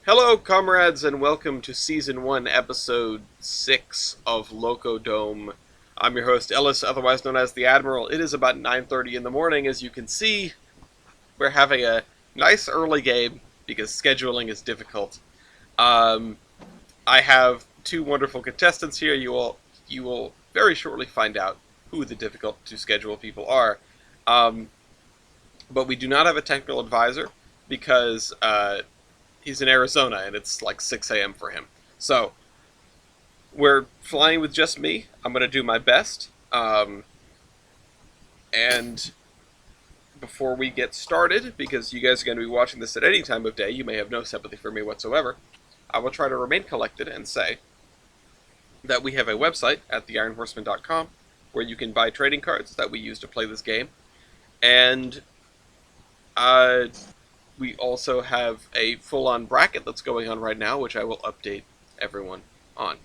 Hello, comrades, and welcome to Season 1, Episode 6 of Loco Dome. I'm your host, Ellis, otherwise known as the Admiral. It is about 9:30 in the morning. As you can see, we're having a nice early game because scheduling is difficult. Um, I have two wonderful contestants here. You will very shortly find out who the difficult to schedule people are. Um, but we do not have a technical advisor because he's in Arizona and it's like 6 a.m. for him. So we're flying with just me. I'm going to do my best. And before we get started, because you guys are going to be watching this at any time of day, you may have no sympathy for me whatsoever, I will try to remain collected and say that we have a website at theironhorseman.com where you can buy trading cards that we use to play this game. And uh, we also have a full-on bracket that's going on right now, which I will update everyone on.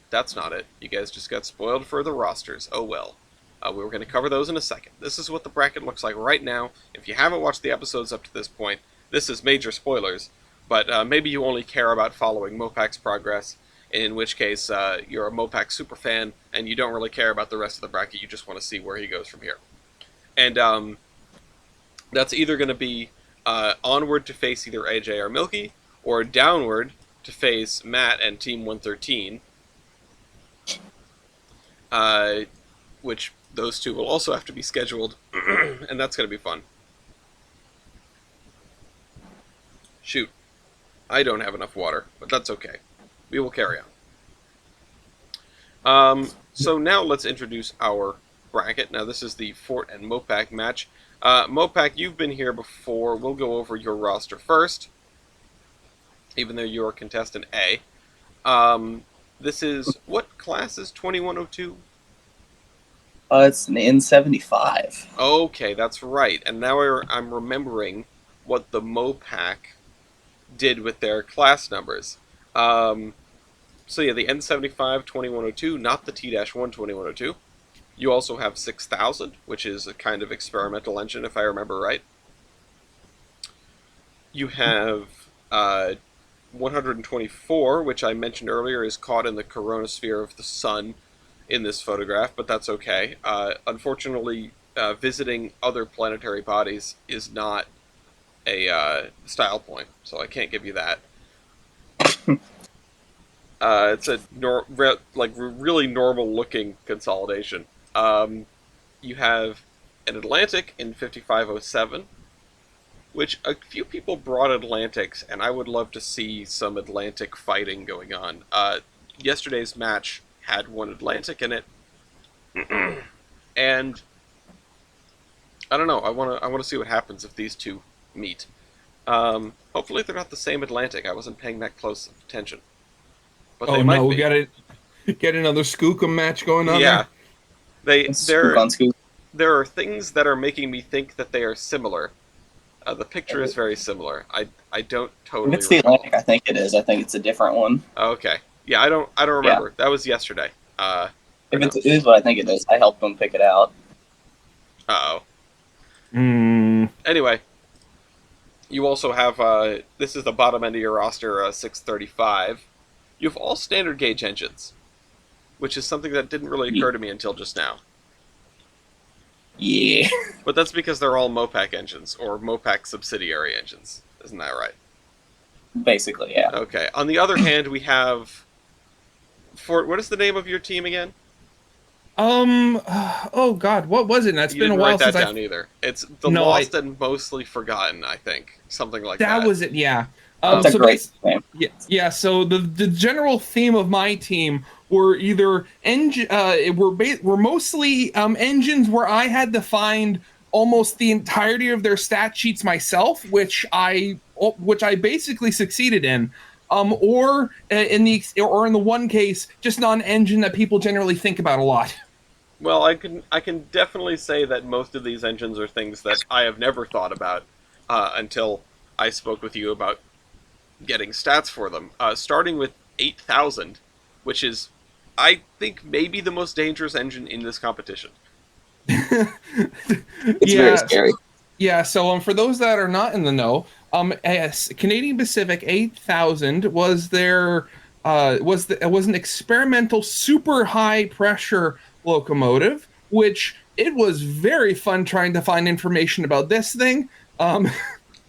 That's not it. You guys just got spoiled for the rosters. Oh well. We were going to cover those in a second. This is what the bracket looks like right now. If you haven't watched the episodes up to this point, this is major spoilers, but maybe you only care about following Mopac's progress, in which case you're a Mopac superfan and you don't really care about the rest of the bracket, you just want to see where he goes from here. And that's either going to be onward to face either AJ or Milky, or downward to face Matt and Team 113, which those two will also have to be scheduled, and that's going to be fun. Shoot. I don't have enough water, but that's okay. We will carry on. So now let's introduce our bracket. Now this is the Fort and Mopac match. Mopac, you've been here before. We'll go over your roster first, even though you're contestant A. This is, what class is 2102? It's an N75. Okay, that's right. And now I'm remembering what the Mopac did with their class numbers. So yeah, the N75 2102, not the T-1 2102. You also have 6000, which is a kind of experimental engine, if I remember right. You have 124, which I mentioned earlier is caught in the coronasphere of the sun in this photograph, but that's okay. Unfortunately, visiting other planetary bodies is not a style point, so I can't give you that. It's a really normal-looking consolidation. You have an Atlantic in 5507, which a few people brought Atlantics, and I would love to see some Atlantic fighting going on. Yesterday's match had one Atlantic in it, and I don't know. I want to see what happens if these two meet. Hopefully they're not the same Atlantic. I wasn't paying that close attention, but they Oh might no, we be. got to get another Skookum match going on Yeah, there. they It's Spook there on Scoop. there are things that are making me think that they are similar. The picture is very similar. I don't If totally it's the recall. Atlantic, I think it is. I think it's a different one. Okay, yeah, I don't Yeah. remember. That was yesterday. Or If no. it is what I think it is, I helped them pick it out. Uh oh. Hmm. Anyway, you also have this is the bottom end of your roster, 635. You have all standard gauge engines, which is something that didn't really occur to me until just now. Yeah. But that's because they're all Mopac engines, or Mopac subsidiary engines. Isn't that right? Basically, yeah. Okay. On the other hand, we have Fort. What is the name of your team again? Oh God, what was it? Now, it's You been a didn't while write that since down either. It's the No, Lost and Mostly Forgotten, I think. Something like that that. was it. Yeah. That's a So great name. yeah. So the general theme of my team were either were mostly engines where I had to find almost the entirety of their stat sheets myself, which I basically succeeded in. Or in the one case, just not an engine that people generally think about a lot. Well, I can definitely say that most of these engines are things that I have never thought about until I spoke with you about getting stats for them. Starting with 8,000, which is, I think, maybe the most dangerous engine in this competition. It's very Yeah. scary. Yeah, so for those that are not in the know, Canadian Pacific 8000 was their was an experimental super high pressure locomotive, which it was very fun trying to find information about this thing. Um,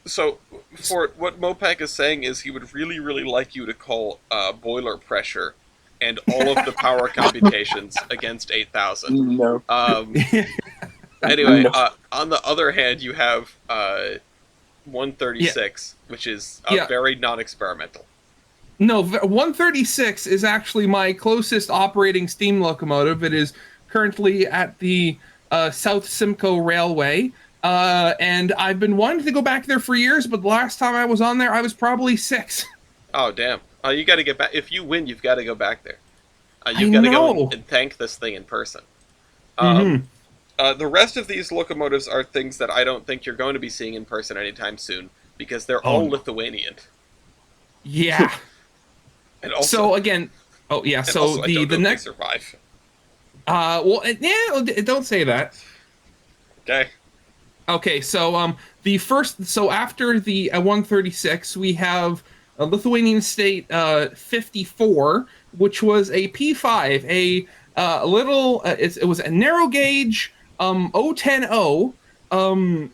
So, for what Mopac is saying is he would really, really like you to call boiler pressure and all of the power computations against 8,000. No. Um, anyway, No. on the other hand, you have yeah, 136, which is yeah. very non-experimental. No, 136 is actually my closest operating steam locomotive. It is currently at the South Simcoe Railway. And I've been wanting to go back there for years, but the last time I was on there, I was probably 6. Oh, damn. You got to get back. If you win, you've got to go back there. I You've got to go know. and thank this thing in person. Um, Hmm. the rest of these locomotives are things that I don't think you're going to be seeing in person anytime soon because they're Oh all no. Lithuanian. Yeah. And also, So again, oh yeah. and So also, I don't the know if they next, survive. well, yeah. Don't say that. Okay. Okay, so the first, so after the 136, we have a Lithuanian State 54, which was a P5, little, it was a narrow gauge 010O,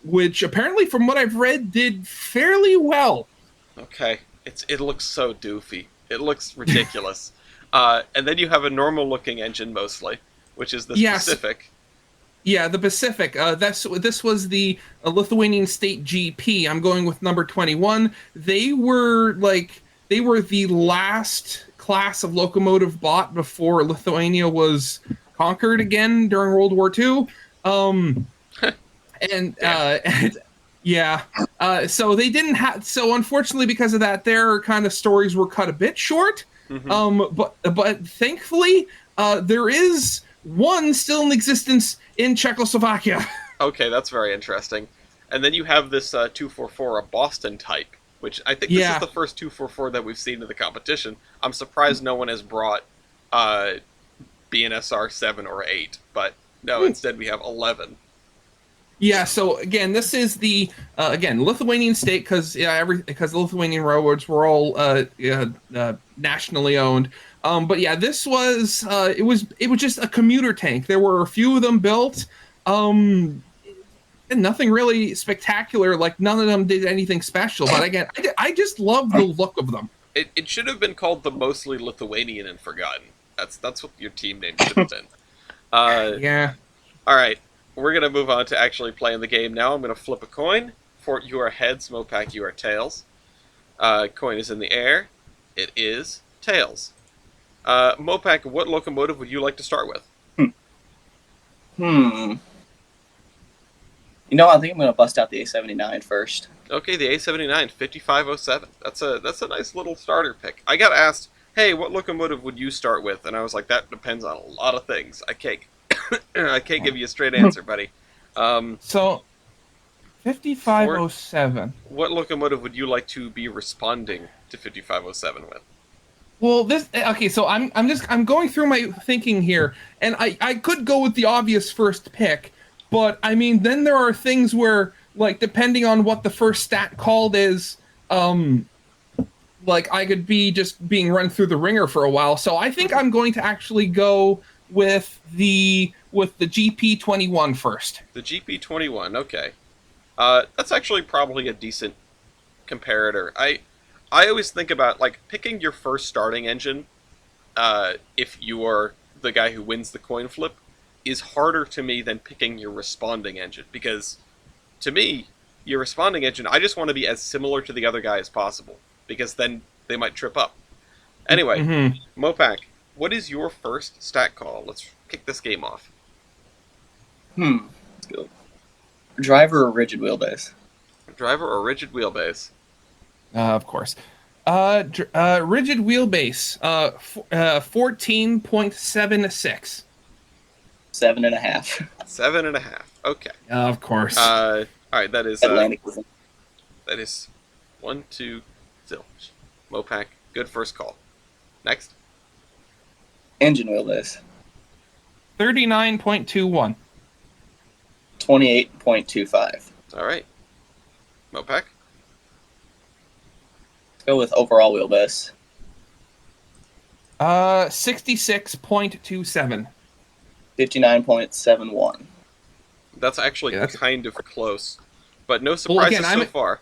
which apparently, from what I've read, did fairly well. Okay. It looks so doofy. It looks ridiculous. And then you have a normal looking engine mostly, which is this Yes, Pacific. yeah, the Pacific. This was the Lithuanian State GP. I'm going with number 21. They were the last class of locomotive bought before Lithuania was conquered again during World War II. Um, and Damn. and yeah, so they didn't have. So unfortunately, because of that, their kind of stories were cut a bit short. Hmm. But thankfully, there is one still in existence in Czechoslovakia. Okay, that's very interesting. And then you have this 244, a Boston type, which I think this is Yeah, the first 244 that we've seen in the competition. I'm surprised no one has brought uh, BNSR 7 or 8, but no, instead we have 11. yeah. So again, this is the again Lithuanian state because because the Lithuanian railroads were all nationally owned. But yeah, this was it was just a commuter tank. There were a few of them built. Um, and nothing really spectacular. Like none of them did anything special. But again, I just love the look of them. It should have been called the Mostly Lithuanian and Forgotten. That's what your team name should have been. Uh, Yeah. all right, we're gonna move on to actually playing the game now. I'm gonna flip a coin. For you are heads, Mopac, you are tails. Coin is in the air. It is tails. Mopac, what locomotive would you like to start with? Hmm. You know, I think I'm gonna bust out the A79 first. Okay, the A79 5507. That's a nice little starter pick. I got asked, "Hey, what locomotive would you start with?" And I was like, "That depends on a lot of things. I can't I can't give you a straight answer, buddy." So For 5507. what locomotive would you like to be responding to 5507 with? Well, this okay. So I'm going through my thinking here, and I could go with the obvious first pick, but I mean then there are things where like depending on what the first stat called is, um, like I could be just being run through the ringer for a while. So I think I'm going to actually go with the GP21 first. The GP21. Okay. That's actually probably a decent comparator. I always think about like picking your first starting engine. If you are the guy who wins the coin flip, is harder to me than picking your responding engine because to me, your responding engine, I just want to be as similar to the other guy as possible because then they might trip up. Anyway, Mm-hmm. Mopac, what is your first stat call? Let's kick this game off. Let's go. Driver or rigid wheelbase? Driver or rigid wheelbase? Of course. Rigid wheelbase. 14.76. 7.5. 7.5. Okay. Of course. All right. Atlantic. That is 1-2 zilch. Mopac, good first call. Next. Engine wheelbase. 39.21. 28.25. All right. Mopac. Let's go with overall wheelbase. 66.27. 59.71. That's actually Yeah, that's kind of close, but no well. Again, surprises so far.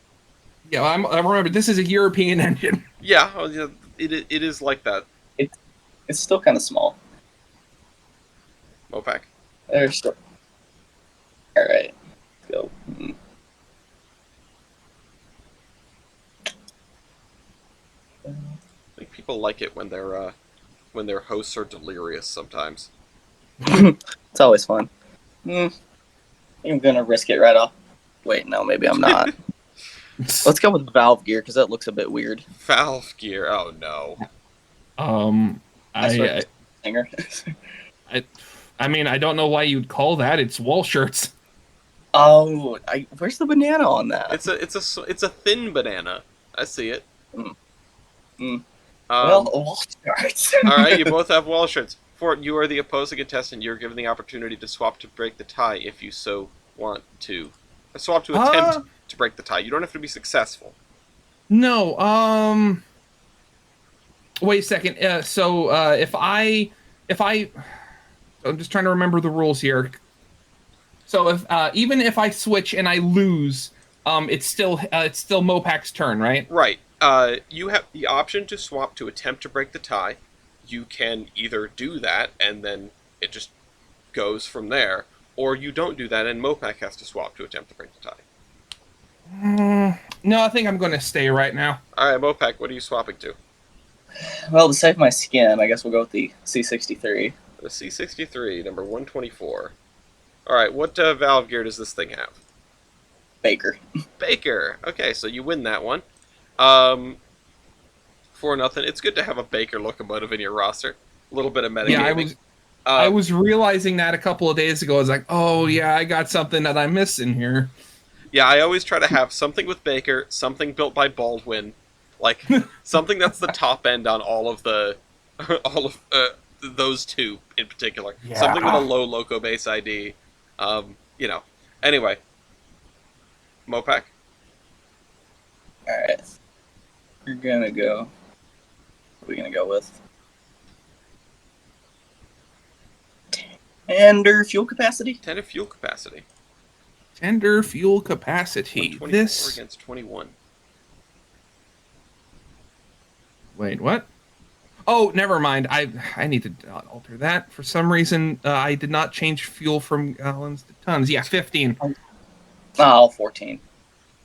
I remember this is a European engine. Yeah, well, yeah, it is like that. It, it's still kind of small. Mopac. There's still. All right. Let's go. I think people like it when their hosts are delirious sometimes. It's always fun. I'm gonna risk it right off. Wait, no, maybe I'm not. Let's go with valve gear because that looks a bit weird. Valve gear. Oh no. I swear, I, singer. I mean, I don't know why you'd call that. It's wall shirts. Oh, where's the banana on that? It's a thin banana. I see it. Mm. Mm. Um, Wall charts. all right, you both have wall shirts. Fort, you are the opposing contestant. You're given the opportunity to swap to break the tie if you so want to. Swap to attempt to break the tie. You don't have to be successful. No. Wait a second. If I'm just trying to remember the rules here. So if even if I switch and I lose, it's still Mopac's turn, right? Right. You have the option to swap to attempt to break the tie. You can either do that and then it just goes from there, or you don't do that and Mopac has to swap to attempt to break the tie. No, I think I'm going to stay right now. All right, Mopac, what are you swapping to? Well, to save my skin, I guess we'll go with the C63. The C63, number 124. All right, what valve gear does this thing have? Baker. Baker. Okay, so you win that one. 4-0. It's good to have a Baker locomotive in your roster. A little bit of metagaming. Yeah, I was realizing that a couple of days ago. I was like, oh yeah, I got something that I miss in here. Yeah, I always try to have something with Baker, something built by Baldwin, like something that's the top end on all of those two in particular. Yeah. Something with a low loco base ID. Anyway, Mopac. All right. We're gonna go. What are we gonna go with? Tender fuel capacity. 10 of fuel capacity. Tender fuel capacity. 124 This. against 21. Wait, what? Oh, never mind. I need to alter that. For some reason, I did not change fuel from gallons to tons. Yeah, 15. Oh, 14.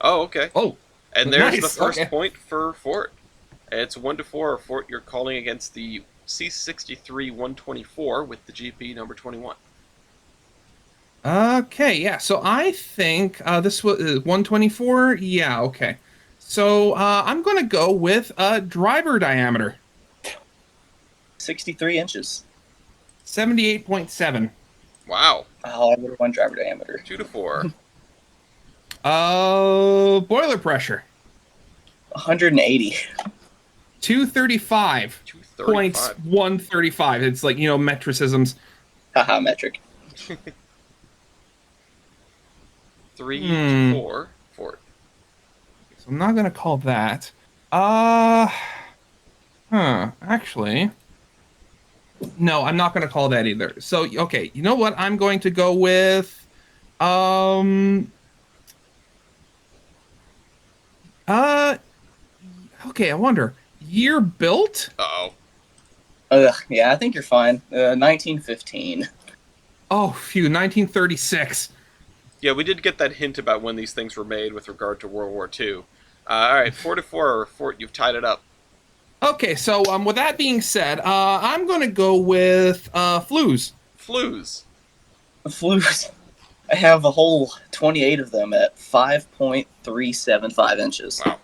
Oh, okay. Oh, And there's nice. the first Okay. point for Fort. It's 1-4. Fort, you're calling against the C63 124 with the GP number 21. Okay, yeah. So I think this was 124. Yeah, okay. So I'm going to go with driver diameter. 63 inches. 78.7. Wow. Oh, I would have won driver diameter. 2-4. Boiler pressure. 180. 235. 235. 135. It's like, metricisms. Haha, metric. 3-4. Fort. So I'm not going to call that. Actually. No, I'm not going to call that either. So, okay, you know what? I'm going to go with, okay, I wonder. Year built? Uh-oh. Yeah, I think you're fine. 1915. Oh, phew, 1936. Yeah, we did get that hint about when these things were made with regard to World War II. All right, 4-4. Fort, you've tied it up. Okay, so with that being said, I'm going to go with flues. Flues. Flues. I have a whole 28 of them at 5.375 inches. Wow.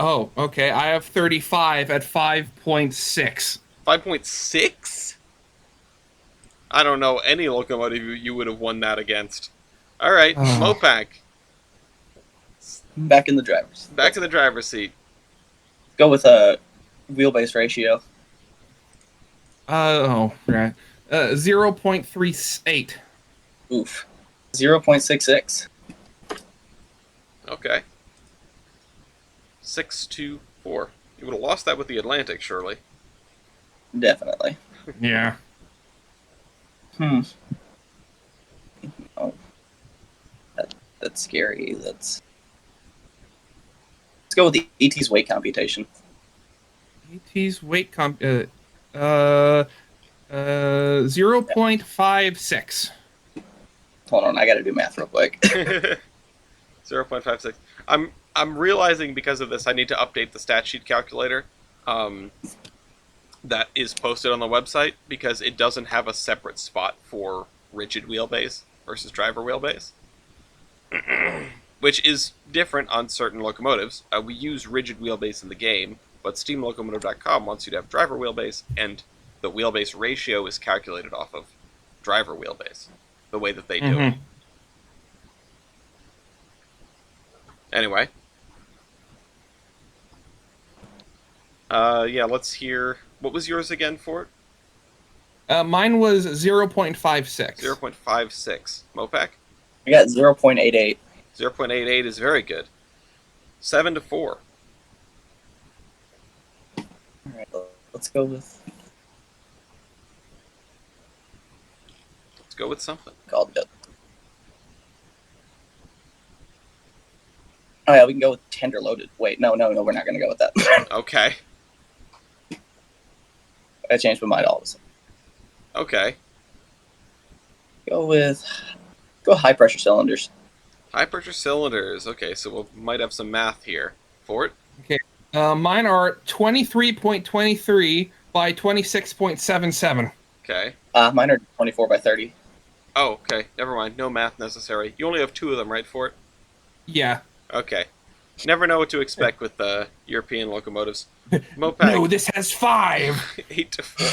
Oh, okay. I have 35 at 5.6. 5.6? I don't know any locomotive you would have won that against. All right, Oh. Mopac. Back in the driver's. Back to the driver's seat. Go with a wheelbase ratio. Right. 0.38. Oof. 0.66. Okay. 624. You would have lost that with the Atlantic, surely. Definitely. Yeah. Oh, that's scary. Let's go with the ET's weight computation. ET's weight 0.56. Hold on, I got to do math real quick. 0.56. I'm realizing because of this I need to update the stat sheet calculator that is posted on the website because it doesn't have a separate spot for rigid wheelbase versus driver wheelbase. Which is different on certain locomotives. We use rigid wheelbase in the game, but SteamLocomotive.com wants you to have driver wheelbase, and the wheelbase ratio is calculated off of driver wheelbase, the way that they do it. Anyway. Yeah, let's hear... What was yours again for it? Mine was 0.56. 0.56. Mopac? I got 0.88. 0.88 is very good. 7 to 4. All right, let's go with... Let's go with something. Called it. Oh yeah, we can go with tender loaded. Wait, no, we're not going to go with that. Okay. I changed my mind all of a sudden. Okay. Go high pressure cylinders. High pressure cylinders. Okay, so we might have some math here. For it? Okay. Mine are 23.23 by 26.77. Okay. Mine are 24 by 30. Oh, okay. Never mind. No math necessary. You only have 2 of them, right, for it? Yeah. Okay. Never know what to expect with European locomotives. Mopac. No, this has 5. 8 to 4.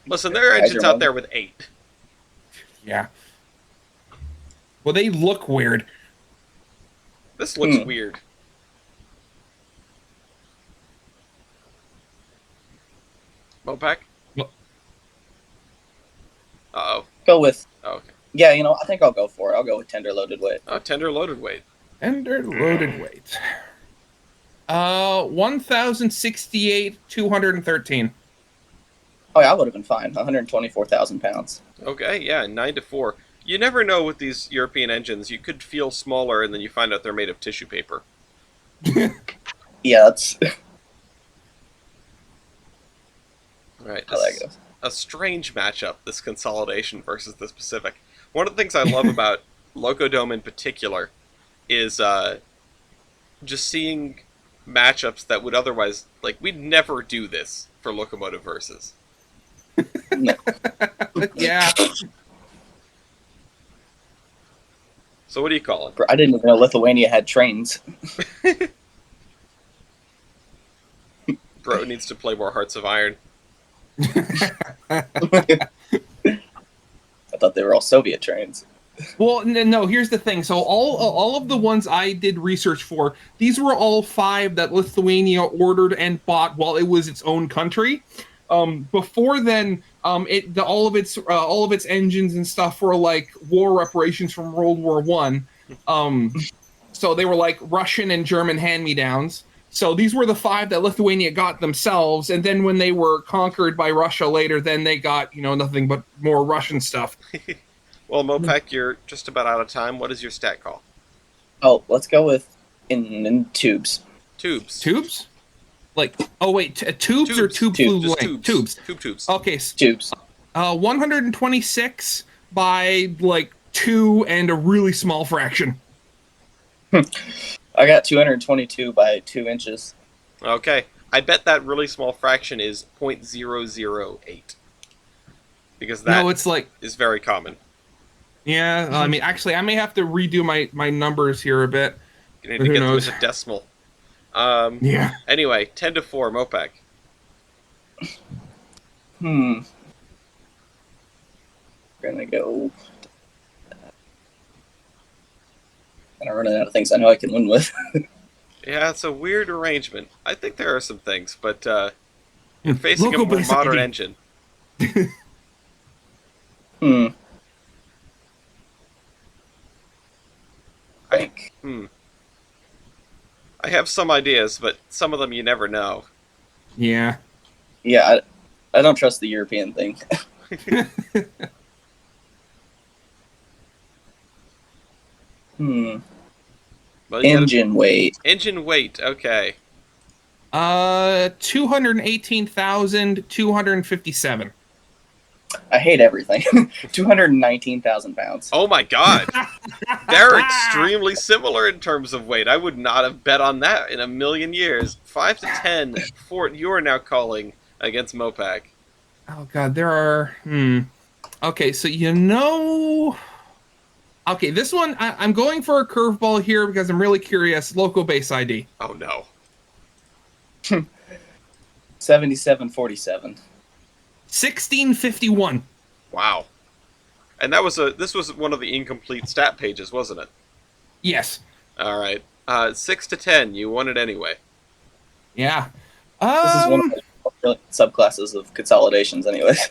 Listen, there are engines out there with 8. Yeah. Well, they look weird. This looks weird. Mopac? Uh-oh. Go with... Oh, okay. Yeah, I think I'll go for it. I'll go with tender loaded weight. Oh, tender loaded weight. Tender loaded weight. 1,068, 213. Oh yeah, I would have been fine. 124,000 pounds. Okay, yeah, 9 to 4. You never know with these European engines. You could feel smaller, and then you find out they're made of tissue paper. Yeah, that's Right. how that goes. A strange matchup, this consolidation versus this Pacific. One of the things I love about Loco Dome in particular is just seeing matchups that would otherwise... Like, we'd never do this for Locomotive Versus. No. Yeah. So what do you call it? I didn't even know Lithuania had trains. Bro needs to play more Hearts of Iron. I thought they were all Soviet trains. Well, no, here's the thing. So all of the ones I did research for, these were all 5 that Lithuania ordered and bought while it was its own country. Before then, all of its engines and stuff were like war reparations from World War I. So they were like Russian and German hand-me-downs. So these were the 5 that Lithuania got themselves, and then when they were conquered by Russia later, then they got, nothing but more Russian stuff. Well, Mopac, you're just about out of time. What is your stat call? Oh, let's go with in tubes. Tubes. Tubes? Like, oh wait, tubes or tube Tubes. flew Just length? tubes. Tubes. Tubes. Okay. Tubes. 126 by like 2 and a really small fraction. I got 222 by 2 inches. Okay. I bet that really small fraction is 0.008. Because that No, it's like... is very common. Yeah, I mean, actually, I may have to redo my numbers here a bit. You need to get them as a decimal. Yeah. Anyway, 10 to 4, Mopac. We're gonna go. I'm running out of things I know I can win with. Yeah, it's a weird arrangement. I think there are some things, but you're facing a Local more base modern ID. engine. think. I have some ideas, but some of them you never know. Yeah. Yeah, I don't trust the European thing. Hmm. Well, you got Engine weight. engine weight. Okay. 218,257. I hate everything. 219,000 pounds. Oh my God. They're extremely similar in terms of weight. I would not have bet on that in a million years. 5 to 10. Fort, you are now calling against Mopac. Oh God, there are. Okay, so Okay, this one I'm going for a curveball here because I'm really curious. Loco base ID. Oh no. 7747. 1651. Wow. And this was one of the incomplete stat pages, wasn't it? Yes. All right. 6 to 10. You won it anyway. Yeah. This is one of the subclasses of consolidations, anyways.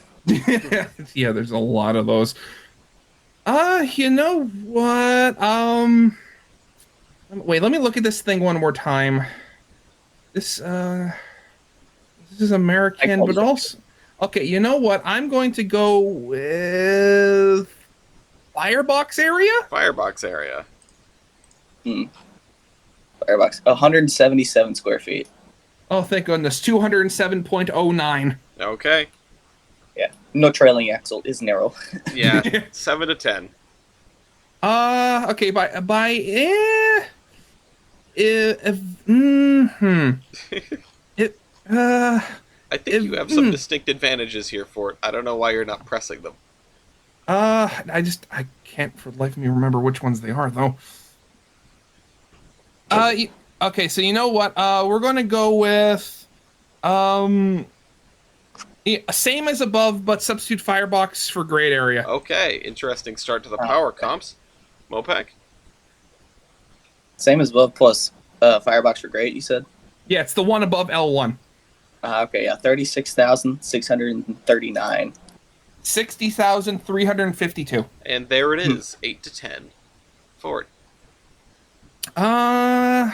Yeah, there's a lot of those. You know what? Wait, let me look at this thing one more time. This is American, but also okay, you know what? I'm going to go with Firebox area? Firebox area. Firebox. 177 square feet. Oh, thank goodness. 207.09. Okay. Yeah. No trailing axle is narrow. Yeah. 7 to 10. Okay, if, it, I think you have some distinct advantages here, Fort. I don't know why you're not pressing them. I can't for the life of me remember which ones they are, though. Okay, so you know what? We're going to go with, same as above, but substitute Firebox for grade area. Okay, interesting start to the power comps. Mopac? Same as above plus Firebox for great, you said? Yeah, it's the one above L1. Okay, yeah. 36,639. 60,352. And there it is, 8 to 10. Fort. What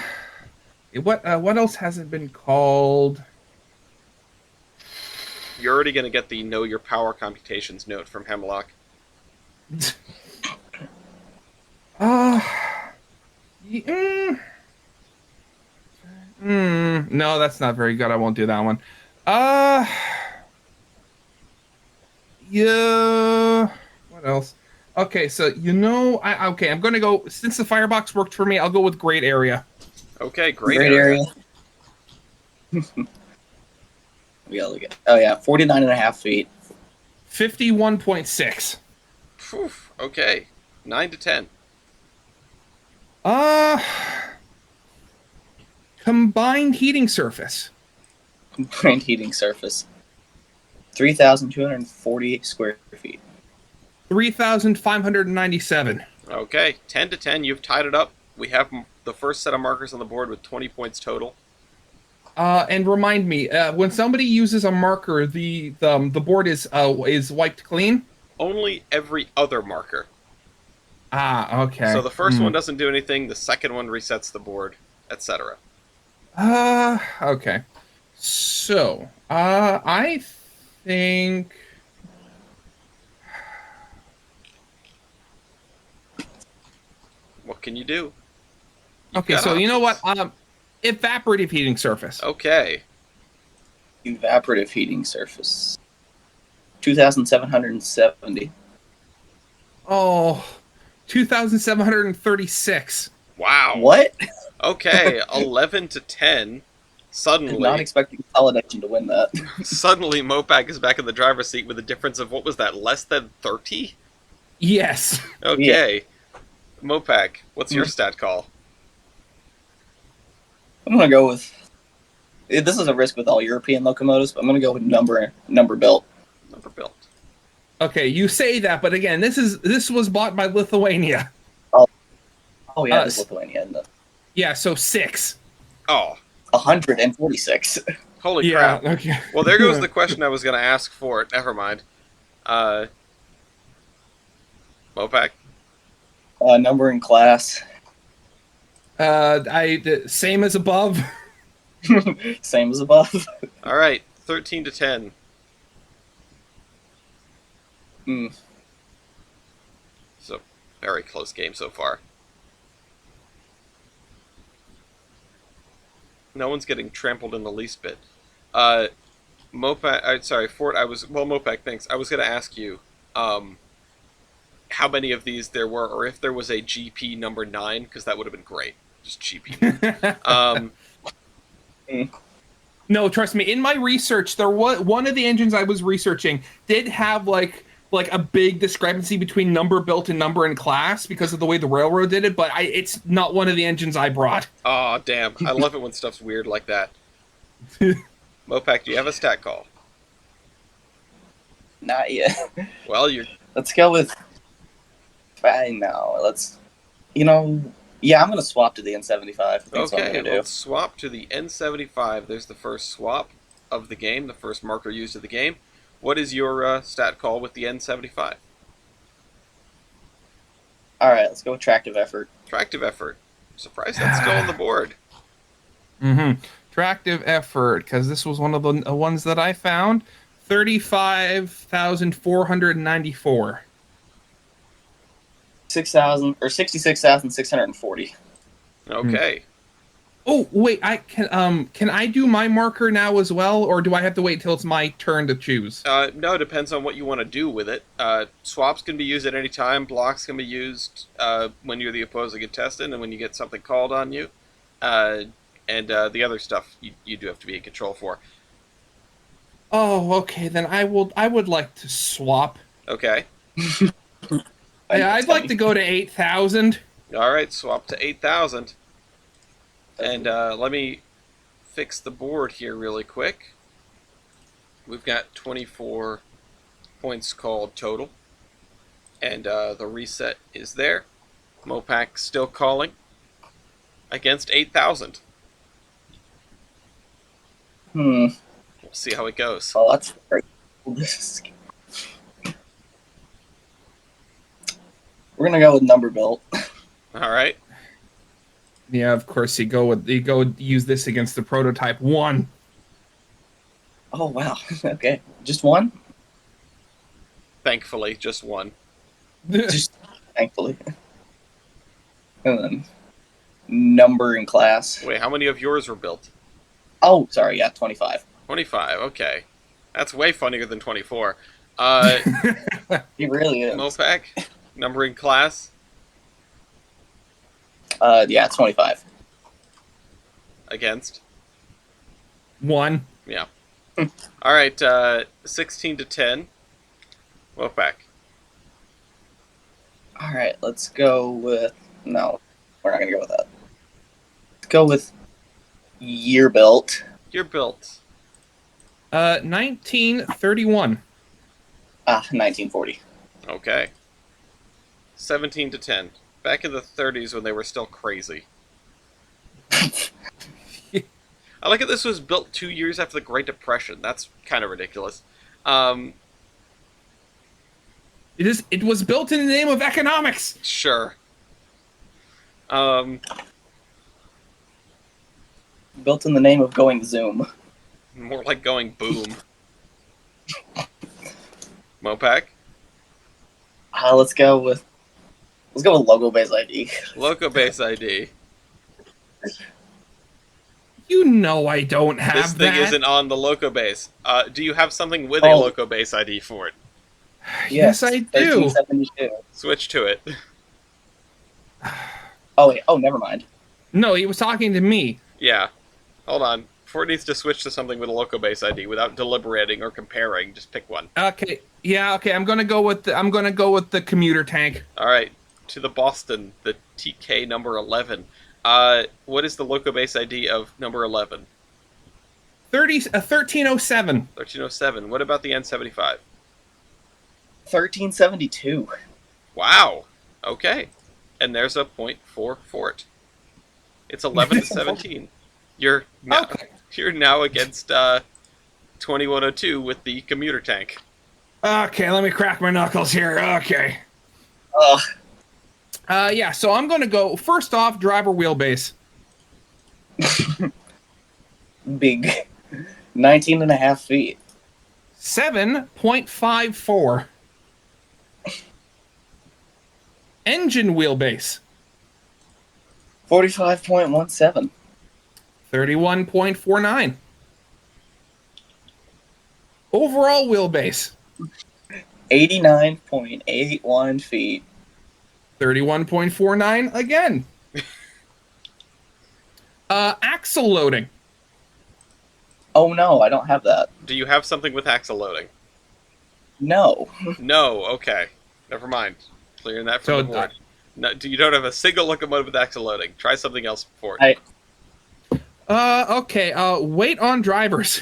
else hasn't been called? You're already going to get the know your power computations note from Hemlock. No, that's not very good. I won't do that one. Yeah. What else? Okay, so okay, I'm gonna go since the firebox worked for me. I'll go with great area. Okay, great area. We gotta look at. Oh yeah, 49.5 feet. 51.6. Okay, 9 to 10. Combined heating surface. Combined heating surface. 3,248 square feet. 3,597. Okay, 10 to 10. You've tied it up. We have the first set of markers on the board with 20 points total. And remind me, when somebody uses a marker, the board is wiped clean. Only every other marker. Ah, okay. So the first one doesn't do anything. The second one resets the board, etc. Okay. So, I think. What can you do? Okay, so you know what? Evaporative heating surface. Okay. Evaporative heating surface. 2,770. Oh, 2,736. Wow. What? Okay, 11 to 10. Suddenly, Did not expect the consolidation to win that. Suddenly, Mopac is back in the driver's seat with a difference of, what was that, less than 30? Yes. Okay. Yeah. Mopac, what's your stat call? I'm going to go with... This is a risk with all European locomotives, but I'm going to go with number built. Number built. Okay, you say that, but again, this was bought by Lithuania. Oh yeah, it's Lithuania, isn't it? Yeah, so 6. Oh. 146. Holy crap. Okay. Well, there goes the question I was going to ask for it. Never mind. Number and class. Same as above. Same as above. All right, 13 to 10. Hmm. So very close game so far. No one's getting trampled in the least bit. Mopac. Sorry, Fort. Mopac. Thanks. I was gonna ask you, how many of these there were, or if there was a GP number 9, because that would have been great. Just GP9. No, trust me. In my research, there was one of the engines I was researching did have like a big discrepancy between number built and number in class because of the way the railroad did it. But it's not one of the engines I brought. Aw, damn. I love it when stuff's weird like that. Mopac, do you have a stat call? Not yet. Well, you're. Let's go with. I know. Yeah, I'm gonna swap to the N75. I think that's what I'm Okay, gonna do. let's swap to the N75. There's the first swap of the game, the first marker used of the game. What is your stat call with the N75? All right, let's go with tractive effort. Tractive effort. Surprised that's still on the board. Tractive effort, because this was one of the ones that I found. 35,494. 66,640. Okay. Oh wait, can I do my marker now as well, or do I have to wait till it's my turn to choose? No, it depends on what you want to do with it. Swaps can be used at any time. Blocks can be used when you're the opposing contestant and when you get something called on you. And the other stuff you do have to be in control for. Oh, okay. Then I would like to swap. Okay. I'd like to go to 8,000. All right, swap to 8,000. And let me fix the board here really quick. We've got 24 points called total. And the reset is there. Mopac still calling against 8,000. We'll see how it goes. Oh, that's great. We're gonna go with number built. All right. Yeah, of course you go use this against the prototype 1. Oh wow. Okay, just one. Thankfully, just one. Just thankfully. And then number in class. Wait, how many of yours were built? Oh, sorry. Yeah, 25. 25. Okay, that's way funnier than 24. He really is. Mopac, numbering class. Yeah, 25. Against. 1. Yeah. All right. 16 to 10. Mopac. All right, let's go with. No, we're not gonna go with that. Let's go with year built. You're built. 1931. 1940. Okay. 17 to 10. Back in the 30s when they were still crazy. I like that this was built 2 years after the Great Depression. That's kind of ridiculous. It was built in the name of economics. Sure. Built in the name of going Zoom. More like going boom. Mopac. Let's go with logo base ID. Loco base ID. You know I don't have This thing that. isn't on the Loco base. Do you have something with a Loco base ID for it? Yes, I do. 1372. Switch to it. Oh wait. Oh, never mind. No, he was talking to me. Yeah. Hold on. Ford needs to switch to something with a Loco base ID without deliberating or comparing. Just pick one. Okay. Yeah. Okay. I'm gonna go with the commuter tank. All right. To the Boston, the TK number 11. What is the Loco base ID of number 11? 1307. 1307. What about the N75? 1372. Wow. Okay. And there's a point for Fort. It's 11 to 17. You're now against 2102 with the commuter tank. Okay, let me crack my knuckles here. Okay. Yeah, so I'm going to go first off driver wheelbase. Big. 19.5 feet. 7.54. Engine wheelbase. 45.17. 31.49. Overall wheelbase. 89.81 feet. 31.49 again. Axle loading. Oh no, I don't have that. Do you have something with axle loading? No. No. Okay. Never mind. Clearing that from So the board. No, you don't have a single locomotive with axle loading. Try something else before. Okay. Weight on drivers.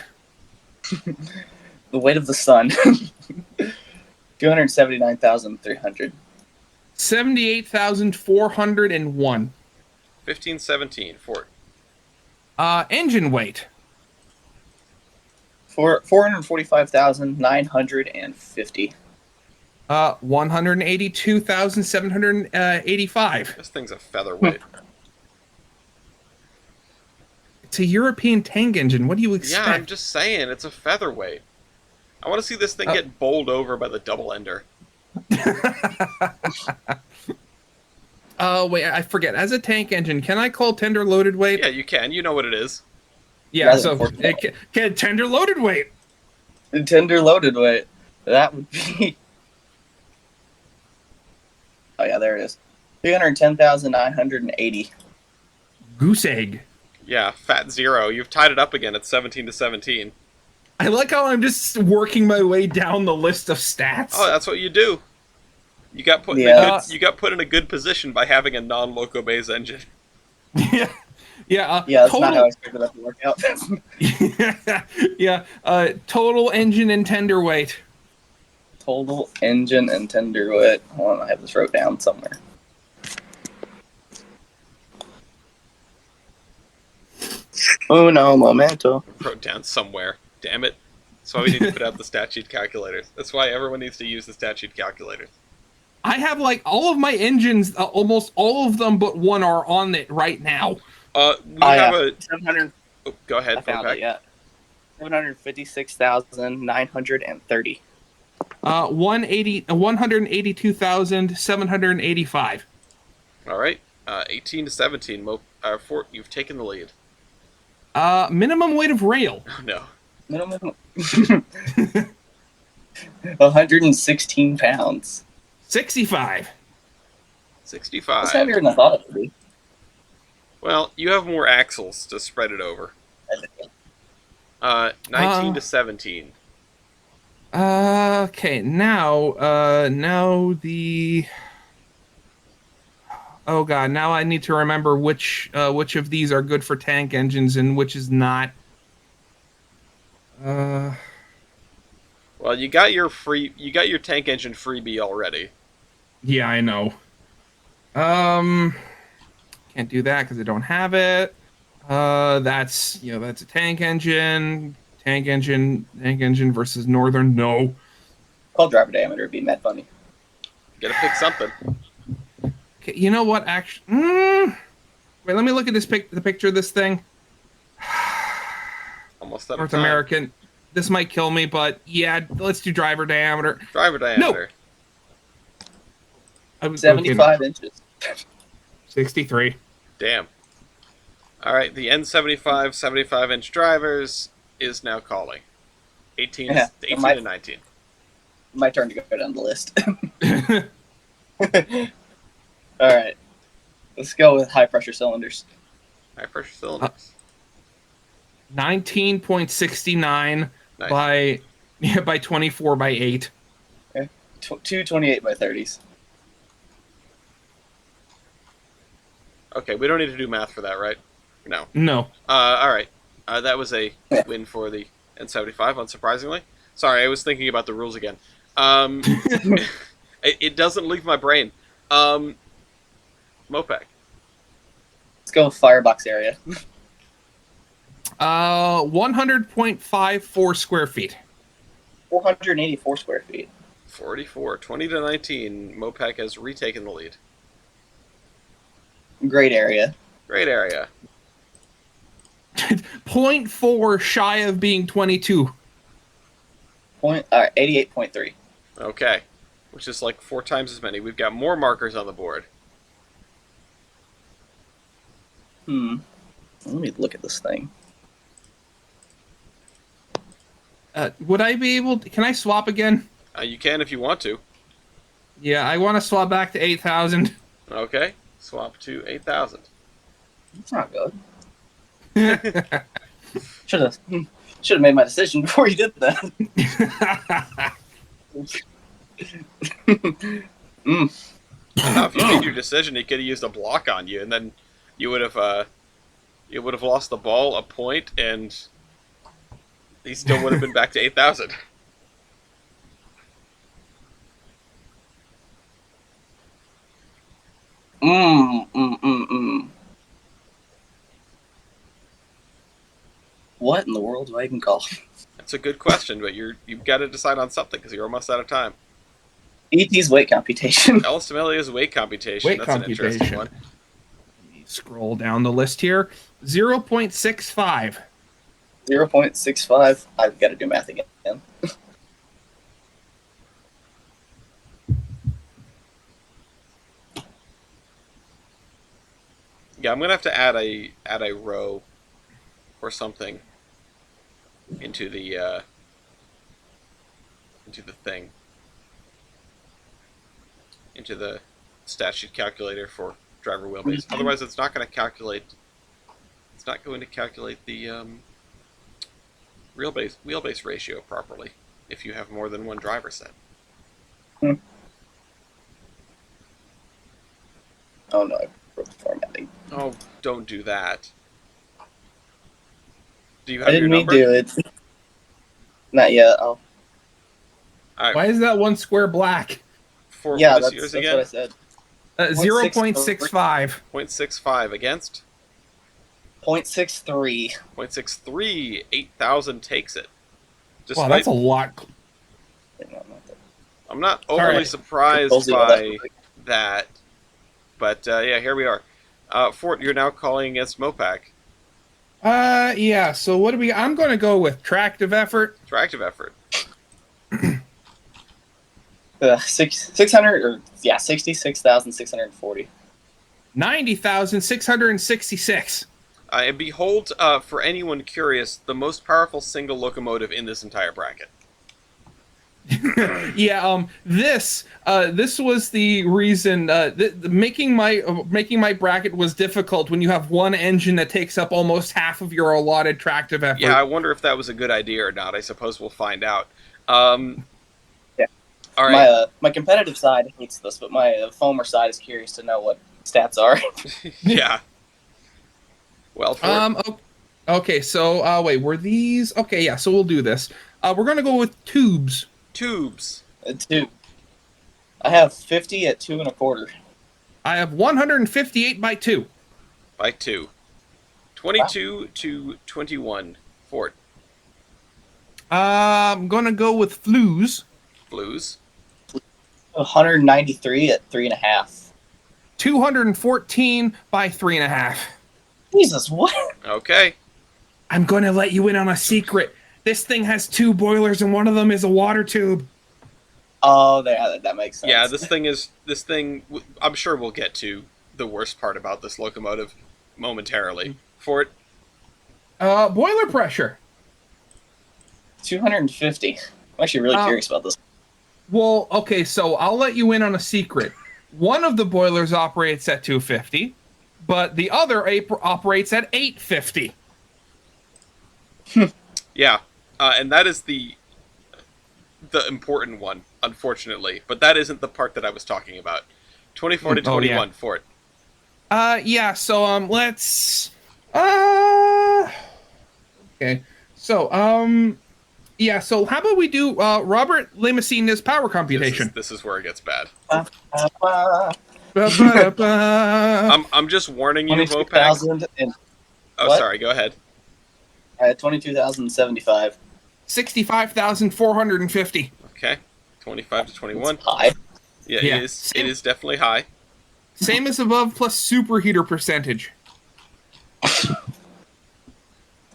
The weight of the sun. 279,300. 78,401. 1517 for Engine weight. 445,950. 182,785. this thing's a featherweight. It's a European tank engine. What do you expect? Yeah, I'm just saying it's a featherweight. I want to see this thing get bowled over by the double ender. Oh, wait, I forget. As a tank engine, can I call tender loaded weight? Yeah, you can. You know what it is. Yeah, so can tender loaded weight. Tender loaded weight. That would be. Oh yeah, there it is. 310,980. Goose egg. Yeah, fat zero. You've tied it up again at 17-17. I like how I'm just working my way down the list of stats. Oh, that's what you do. You got put. You got put in a good position by having a non-loco base engine. Yeah. Yeah, that's not how I expected that to work out. Yeah, total engine and tender weight. Total engine and tender weight. Hold on, I have this wrote down somewhere. Uno momento. Wrote down somewhere. Damn it. That's why we need to put out the stat sheet calculators. That's why everyone needs to use the stat sheet calculators. I have like all of my engines, almost all of them but one are on it right now. We have a 700. Oh, go ahead. I found it. Yeah, 756,930. 182,785. All right. 18-17. You've taken the lead. Minimum weight of rail. Oh no. Minimum. 116 pounds. 65. 65. That's heavier than I thought it would be. Well, you have more axles to spread it over. 19-17. Okay, now the. Oh god, now I need to remember which of these are good for tank engines and which is not. Well, you got your tank engine freebie already. Yeah, I know. Can't do that because I don't have it. That's a tank engine versus Northern. No. Called driver diameter would be mad funny. Gotta pick something. Okay, you know what? Actually, wait. Let me look at the picture of this thing. Almost out of North time. American. This might kill me, but yeah, let's do driver diameter. Driver diameter. No. 75 inches. 63. Damn. All right, the N75 75-inch drivers is now calling. 18 to 19. My turn to go down the list. All right. Let's go with high pressure cylinders. High pressure cylinders. 19.69 Nice. by 24 by 8. Okay. 228 by 30s. Okay, we don't need to do math for that, right? No. No. All right. That was a win for the N75, unsurprisingly. Sorry, I was thinking about the rules again. It doesn't leave my brain. Mopac. Let's go with firebox area. 100.54 square feet. 484 square feet. 44. 20 to 19. Mopac has retaken the lead. Great area. Great area. 0.4 shy of being 22. 88.3. Okay. Which is like 4 times as many. We've got more markers on the board. Let me look at this thing. Would I be able to, can I swap again? You can if you want to. Yeah, I want to swap back to 8,000. Okay. Swap to 8,000. That's not good. Should have made my decision before you did that. Now, if you made your decision, he could have used a block on you, and then you would have lost the ball a point, and he still would have been back to 8,000. What in the world do I even call? That's a good question, but you've got to decide on something because you're almost out of time. ET's weight computation. Ellis Amelia's weight computation. Weight That's computation. an interesting one. Let me scroll down the list here. 0.65. 0.65. I've got to do math again. Yeah, I'm gonna have to add a row or something into the thing, into the stat sheet calculator for driver wheelbase. Otherwise, it's not going to calculate. It's not going to calculate the wheelbase ratio properly if you have more than one driver set. Oh no, I broke the formatting. Oh, don't do that. Do you I have your didn't mean number? to do it. Not yet. Oh. All right, Why is that one square black? for Yeah, what is that's yours what again? I said. 0.65. 0.65 against 0.63. 0.63. 8,000 takes it. Wow, that's a lot. I'm not overly Sorry. surprised by that, but yeah, here we are. Fort, you're now calling against Mopac. Yeah, so what do we, I'm going to go with tractive effort. Tractive effort. 600 or 66,640. 90,666. And behold, for anyone curious, the most powerful single locomotive in this entire bracket. Yeah, this was the reason making my bracket was difficult when you have one engine that takes up almost half of your allotted tractive effort. Yeah, I wonder if that was a good idea or not. I suppose we'll find out. Yeah. All right. My competitive side hates this, but my foamer side is curious to know what stats are. Yeah. Well, okay, so wait, were these okay? Yeah, so we'll do this. We're gonna go with tubes. Tubes. 2. I have 50 at 2 1/4. I have 158 by 2. By 2. 22 to 21. Fort. I'm gonna go with flues. Blues. 193 at 3 1/2. 214 by 3.5. Jesus, what? Okay. I'm gonna let you in on a secret. This thing has 2 boilers and one of them is a water tube. Oh, that makes sense. Yeah, this thing. I'm sure we'll get to the worst part about this locomotive momentarily. Fort. Boiler pressure. 250. I'm actually really curious about this. Well, okay, so I'll let you in on a secret. One of the boilers operates at 250, but the other operates at 850. Yeah, and that is the important one, unfortunately. But that isn't the part that I was talking about. 24 to 21, yeah. Fort. Yeah, so, let's... Okay, so, yeah, so how about we do, Robert Lemessina's power computation? This is where it gets bad. Ba-ba-da-ba. I'm just warning you, Mopac. 22,000 and Oh, what? sorry, go ahead. I had 22,075. 65,450. Okay, 25 to 21. That's high. Yeah, Yeah. it is definitely high. Same as above plus superheater percentage.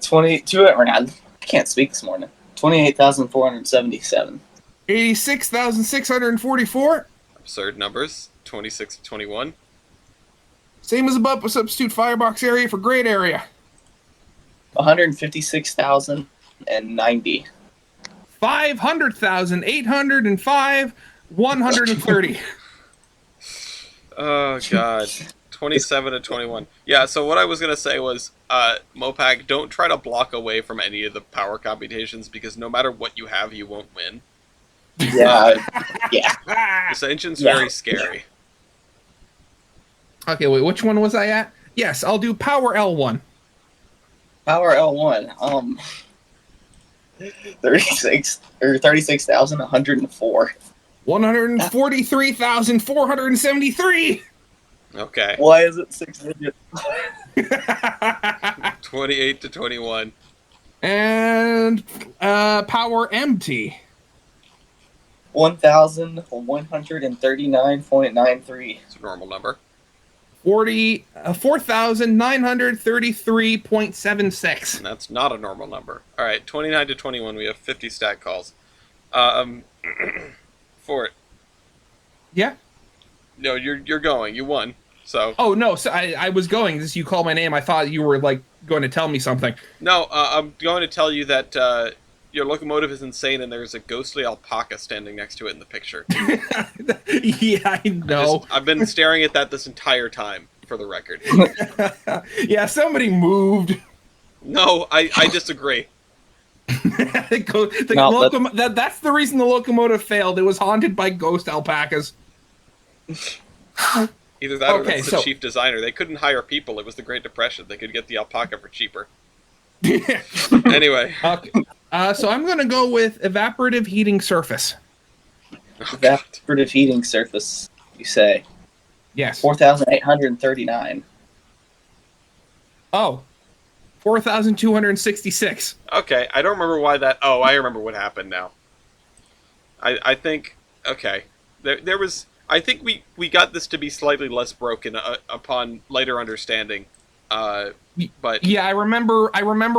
22. I can't speak this morning. 28,477. 86,644. Absurd numbers. 26 to 21. Same as above, but substitute firebox area for grade area. 156,090. 500,805. 130. Oh, God. 27 to 21. Yeah, so what I was going to say was, Mopac, don't try to block away from any of the power computations, because no matter what you have, you won't win. Yeah. Yeah. This engine's very scary. Okay, wait, which one was I at? Yes, I'll do power L1. Power L1. 36,104. 143,473. Okay. Why is it 6 digits? 28 to 21. And power empty. 1,139.93. It's a normal number. 4,933.76. And that's not a normal number. Alright, 29 to 21, we have 50 stat calls. Fort. Yeah. No, you're going. You won. So. Oh no, so I was going. This you called my name. I thought you were like going to tell me something. No, I'm going to tell you that your locomotive is insane, and there's a ghostly alpaca standing next to it in the picture. Yeah, I know. I've been staring at that this entire time, for the record. Yeah, somebody moved. No, I disagree. That's the reason the locomotive failed. It was haunted by ghost alpacas. Either that or that's the chief designer. They couldn't hire people. It was the Great Depression. They could get the alpaca for cheaper. Anyway. Okay. So I'm going to go with evaporative heating surface. Evaporative heating surface, you say? Yes. 4,839. Oh. 4,266. Okay, I don't remember why that... Oh, I remember what happened now. I think... Okay. There was... I think we got this to be slightly less broken upon later understanding. But yeah, I remember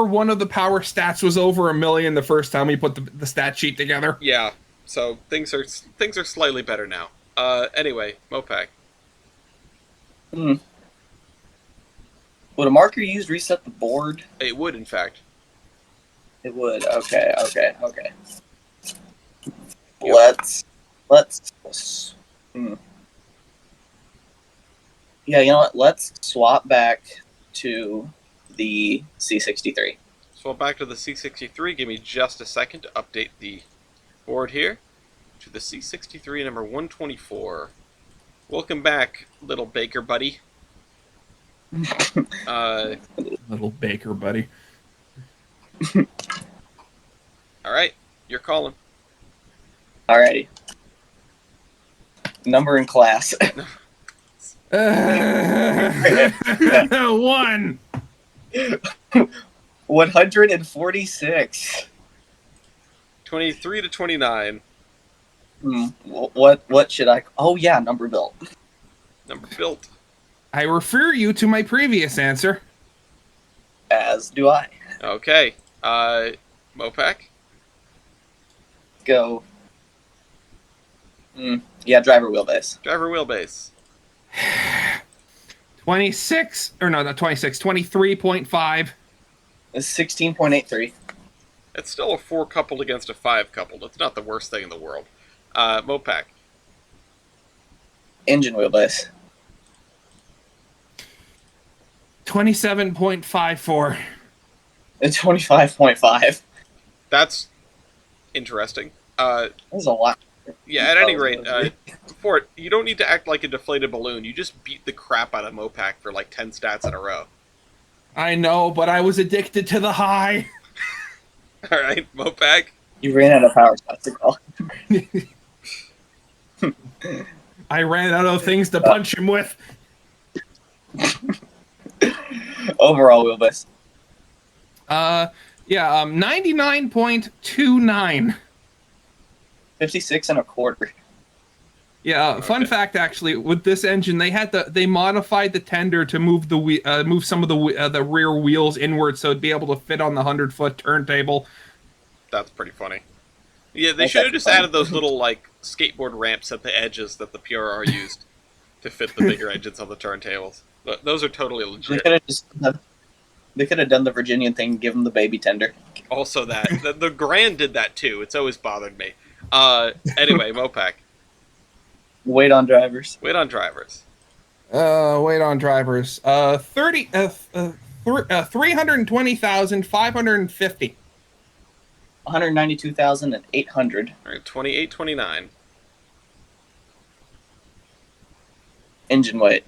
one of the power stats was over 1 million the first time we put the stat sheet together. Yeah, so things are slightly better now. Anyway, Mopac. Would a marker used reset the board? It would, in fact. It would. Okay. Yep. Let's. Yeah, you know what? Let's swap back to the C63. Swap back to the C63. Give me just a second to update the board here to the C63 number 124. Welcome back, little baker buddy. Little baker buddy. All right, you're calling. Alrighty. Number in class. 1. 146. 23 to 29. What should I... Oh, yeah, number built. Number built. I refer you to my previous answer. As do I. Okay. Mopac? Go. Yeah, driver wheelbase. Driver wheelbase. 26, or no, not 26, 23.5. It's 16.83. It's still a 4 coupled against a 5 coupled. It's not the worst thing in the world. Mopac. Engine wheelbase. 27.54. It's 25.5. That's interesting. That's a lot. Yeah, at any rate, Fort, you don't need to act like a deflated balloon. You just beat the crap out of Mopac for like 10 stats in a row. I know, but I was addicted to the high. All right, Mopac. You ran out of power shots to call. I ran out of things to punch him with. Overall wheelbase. 99.29. 56 and a quarter. Yeah, fun Okay. fact actually, with this engine, they modified the tender to move some of the rear wheels inward so it'd be able to fit on the 100-foot turntable. That's pretty funny. Yeah, they That's should have actually just added those funny. little like skateboard ramps at the edges that the PRR used to fit the bigger engines on the turntables. Those are totally They legit. could have just they could have done the Virginian thing, and give them the baby tender. Also, that the Grand did that too. It's always bothered me. Anyway, Mopac, Wait on drivers. wait on drivers. Wait on drivers. 320,550. 192,800 All right, 28, 29. engine weight.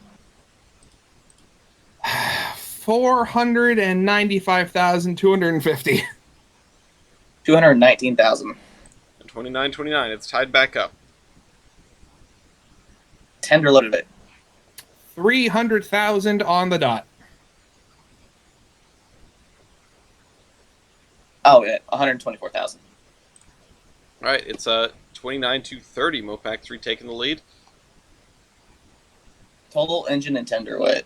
495,250. 219,000. And 29, 29. It's tied back up. Tender loaded it. 300,000 on the dot. Oh yeah, 124,000. All right, it's 29 to 30. Mopac 3 taking the lead. Total engine and tender weight.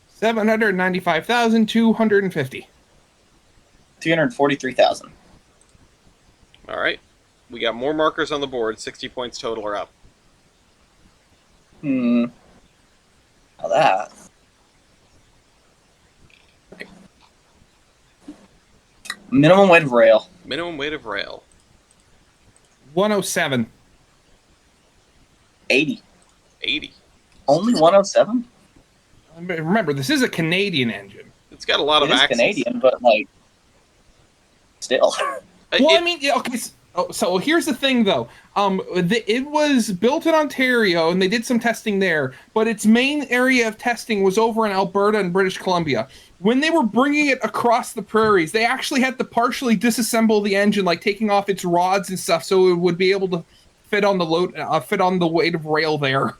795,250. 343,000. All right, we got more markers on the board. 60 points total are up. Now that. Okay. Minimum weight of rail. Minimum weight of rail. 107. 80. 80. Only 107? Remember, this is a Canadian engine. It's got a lot It of is axles. Canadian, but like, still. Well, I mean, yeah, okay. So here's the thing, though. It was built in Ontario, and they did some testing there. But its main area of testing was over in Alberta and British Columbia. When they were bringing it across the prairies, they actually had to partially disassemble the engine, like taking off its rods and stuff, so it would be able to fit on the weight of rail there.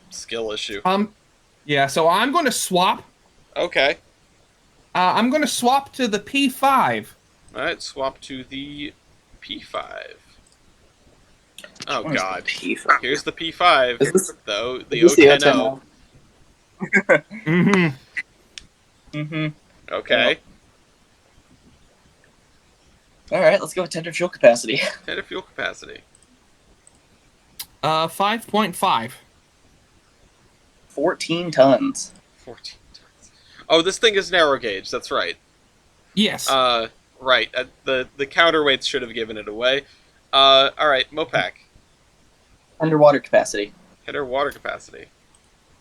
Skill issue. Yeah. So I'm going to swap. Okay. I'm going to swap to the P5. All right, swap to the P5. Oh What is God. the P5? Here's the P5. Is this- Though the is this the O10O. Mm-hmm. Mm-hmm. Okay. All right, let's go with tender fuel capacity. Tender fuel capacity. 5.5. 14 tons. 14 tons. Oh, this thing is narrow gauge. That's right. Yes. Right. The counterweights should have given it away. All right, Mopac. Underwater capacity. Header water capacity.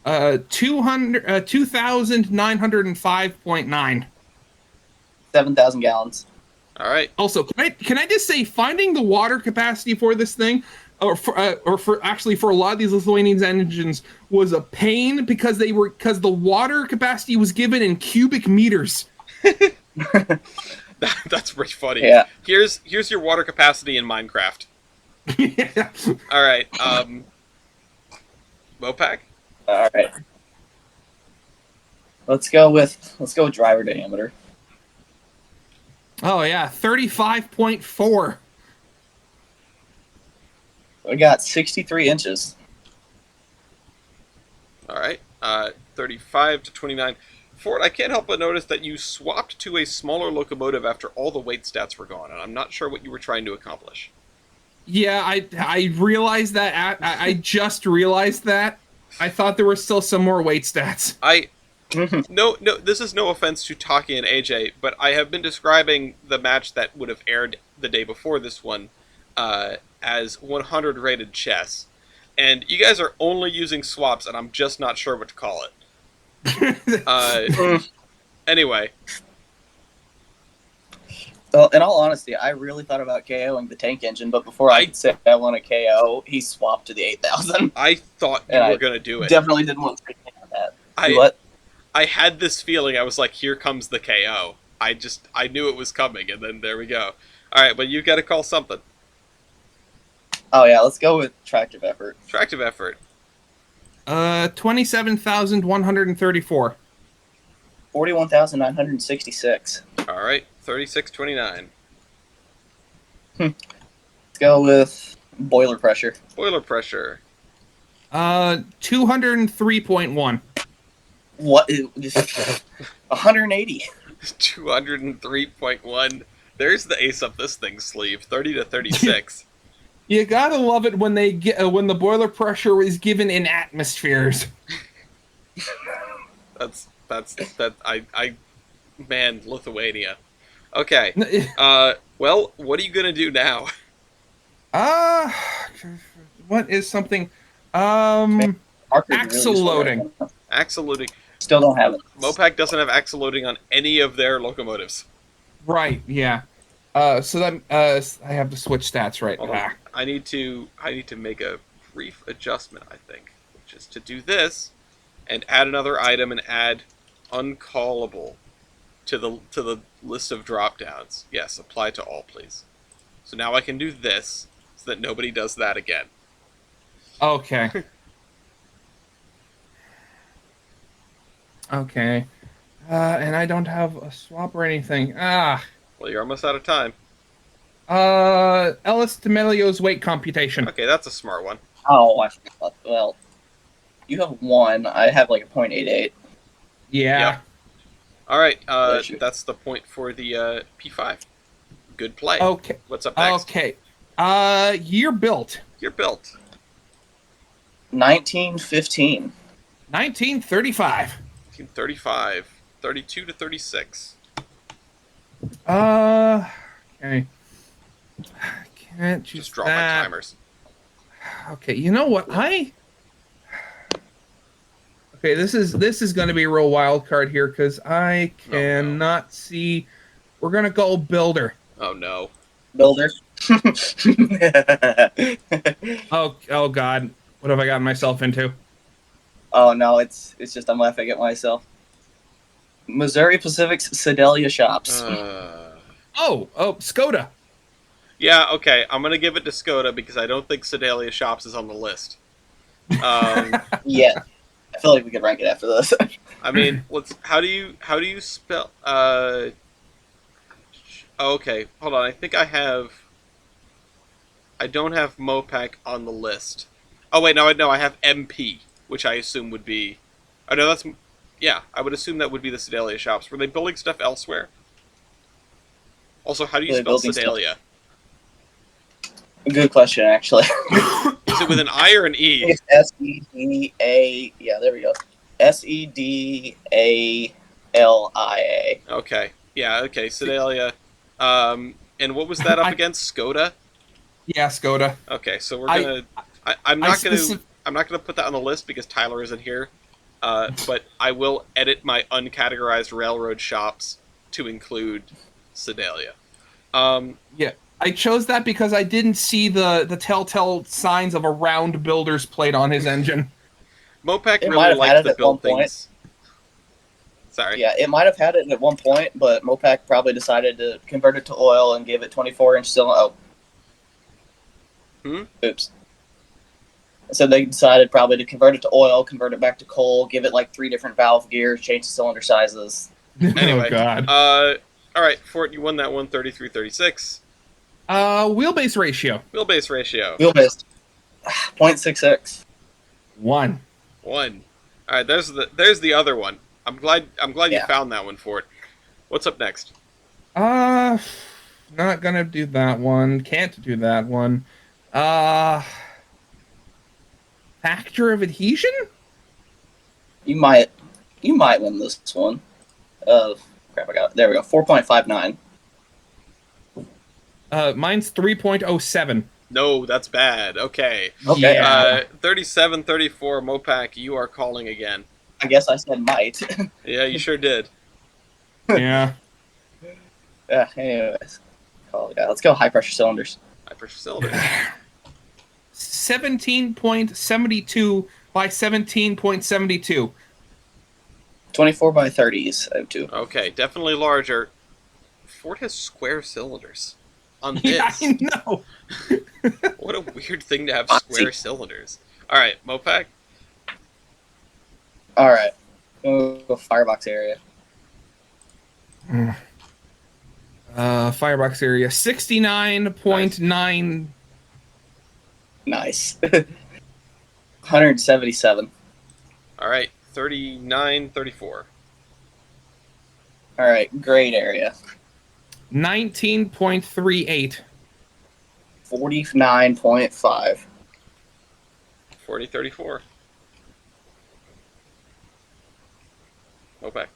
2,905.9. 7,000 gallons. All right. Also, can I just say, finding the water capacity for this thing, or for a lot of these Lithuanian engines, was a pain because the water capacity was given in cubic meters. That's pretty funny. Yeah. Here's your water capacity in Minecraft. Yeah. All right. Mopac. All right. Let's go with driver diameter. Oh yeah, 35.4. We got 63 inches. All right. 35 to 29. Ford, I can't help but notice that you swapped to a smaller locomotive after all the weight stats were gone, and I'm not sure what you were trying to accomplish. Yeah, I realized that. I just realized that. I thought there were still some more weight stats. No, this is no offense to Taki and AJ, but I have been describing the match that would have aired the day before this one as 100 rated chess. And you guys are only using swaps, and I'm just not sure what to call it. Anyway. Well, in all honesty, I really thought about KOing the tank engine, but before I could say I want to KO, he swapped to the 8,000. I thought you were going to do it. Definitely didn't want to take that. I had this feeling. I was like, here comes the KO. I knew it was coming, and then there we go. All right, but you got to call something. Oh yeah, let's go with tractive effort. Tractive effort. 27,134. 41,966. All right, 36.29. Let's go with Boiler pressure. Boiler pressure. 203.1. What? 180. 203.1. There's the ace up this thing's sleeve. 30 to 36. You gotta love it when they get when the boiler pressure is given in atmospheres. That's I man, Lithuania. Okay. Well, what are you gonna do now? Uh, what is something? Um, Marker's really Axle useful loading. right now. Axle loading. Still don't have it. Mopac doesn't have axle loading on any of their locomotives. Right. Yeah. So that I have to switch stats right Hold on. now. I need to make a brief adjustment, I think, which is to do this and add another item and add uncallable to the list of drop downs. Yes, apply to all, please. So now I can do this so that nobody does that again. Okay. Okay. And I don't have a swap or anything. Well, you're almost out of time. Ellis D'Amelio's weight computation. Okay, that's a smart one. Oh, I forgot. Well, you have 1. I have like a .88. Yeah. Yep. All right, Bless you. that's the point for the P5. Good play. Okay. What's up next? Okay. Year built. You're built. 1915. 1935. 1935. 32 to 36. Okay. Can't choose Just drop that. my timers. Okay, you know what? Okay, this is going to be a real wild card here because I cannot see. We're gonna go builder. Oh no. Builder. Oh God, what have I gotten myself into? Oh no, it's just I'm laughing at myself. Missouri Pacific's Sedalia shops. Oh, Skoda. Yeah, okay. I'm gonna give it to Skoda because I don't think Sedalia Shops is on the list. Yeah, I feel like we could rank it after this. I mean, let's. How do you spell? Okay, hold on. I think I have. I don't have Mopac on the list. Oh wait, no, I have MP, which I assume would be. Oh no, that's. Yeah, I would assume that would be the Sedalia Shops. Were they building stuff elsewhere? Also, how do you Were they spell building Sedalia? Good question, actually. Is it with an I or an E? It's SEDA. Yeah, there we go. SEDALIA. Okay. Yeah, okay. Sedalia. And what was that up against? Skoda? Yeah, Skoda. Okay, so we're gonna I'm not gonna put that on the list because Tyler isn't here. But I will edit my uncategorized railroad shops to include Sedalia. Yeah, I chose that because I didn't see the telltale signs of a round builder's plate on his engine. Mopac It might really have had likes it to at one build point. things. Sorry. Yeah, it might have had it at one point, but Mopac probably decided to convert it to oil and give it 24-inch cylinder. Oops. So they decided probably to convert it to oil, convert it back to coal, give it like 3 different valve gears, change the cylinder sizes. Anyway, Oh God. All right, Fort, you won that one, 33-36. Wheelbase ratio. Wheelbase ratio. Wheelbase. 0.66. 1. 1. All right, there's the other one. I'm glad you Yeah. found that one, Fort. What's up next? Not gonna do that one. Can't do that one. Factor of adhesion? You might win this one. Crap, I got it. There we go. 4.59. Mine's 3.07. No, that's bad. Okay. Okay. Yeah. 37-34, Mopac, you are calling again. I guess I said might. Yeah, you sure did. Yeah. Anyways. Oh, yeah, let's go high pressure cylinders. High pressure cylinders. 17.72 by 17.72. 24 by 30s. I have 2. Okay, definitely larger. Ford has square cylinders on this. Yeah, I know. What a weird thing to have square cylinders. All right, Mopac. All right. We'll go firebox area. Firebox area 69.9. Nice. 177. All right, 39, 34. All right, grade area. 19.38. 49.5. 40, 34. Okay. All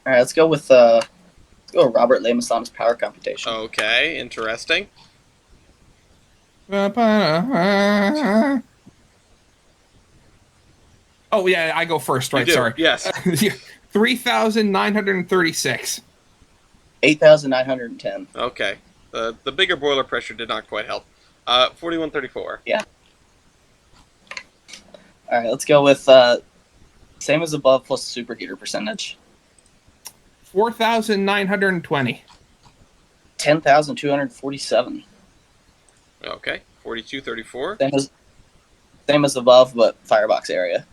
right, let's go with Robert Lemaslam's power computation. Okay, interesting. Oh yeah, I go first, You right? do, Sorry. yes. 3,936. 8,910. Okay. The bigger boiler pressure did not quite help. 41, 34. Yeah. All right, let's go with same as above plus superheater percentage. 4,920. 10,247. Okay, 42, 34. Same as above, but firebox area.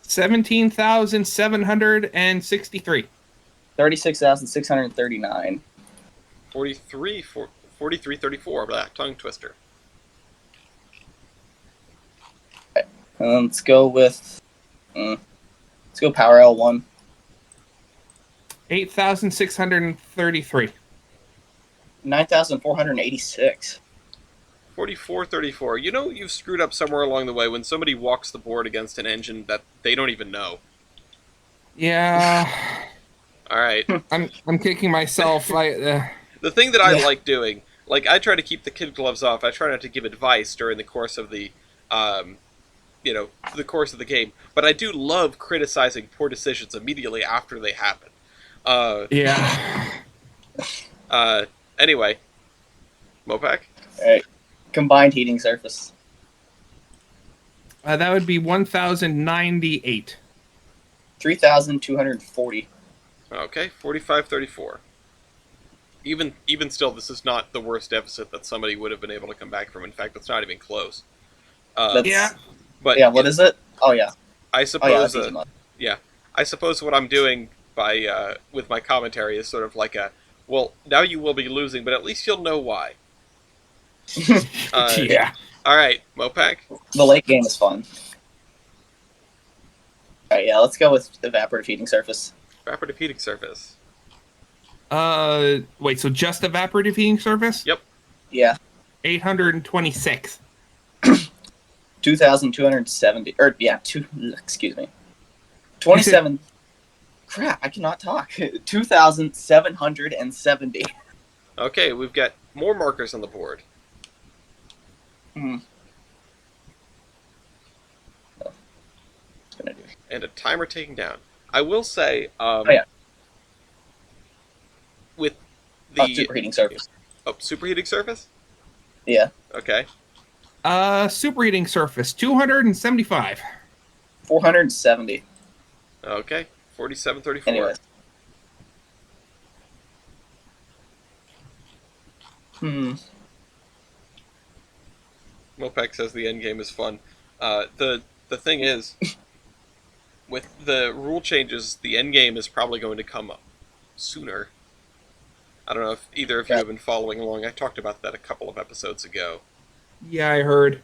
17,763. 36,639. 43, 43, 34. Blah, tongue twister. Let's go with let's go power L1. 8,633. 9,486. 44, 34. You know you've screwed up somewhere along the way when somebody walks the board against an engine that they don't even know. Yeah. All right. I'm kicking myself. The thing that I Yeah. like doing, like I try to keep the kid gloves off. I try not to give advice during the course of the, the course of the game. But I do love criticizing poor decisions immediately after they happen. Uh, Yeah. Anyway, Mopac. All right. Combined heating surface. That would be 1,098. 3,240. Okay, 45, 34. Even still, this is not the worst deficit that somebody would have been able to come back from. In fact, it's not even close. Yeah. But Yeah, what is it? Oh, yeah. I Oh, yeah, suppose. that's easy enough. Yeah, I suppose what I'm doing by with my commentary is sort of like a, well, now you will be losing, but at least you'll know why. Yeah. All right, Mopac. The late game is fun. All right, yeah, let's go with evaporative heating surface. Evaporative heating surface. Wait, so just evaporative heating surface? Yep. Yeah. 826. 2,270. Or, yeah, excuse me. 27. Crap, I cannot talk. 2,770. Okay, we've got more markers on the board. Hmm. And a timer taken down. I will say, yeah. with the Superheating surface. superheating surface. Yeah. Okay. Superheating surface, 275. 470. Okay. 47, 34. Anyways. Mopac says the end game is fun. The thing is, with the rule changes, the end game is probably going to come up sooner. I don't know if either of you have been following along. I talked about that a couple of episodes ago. Yeah, I heard.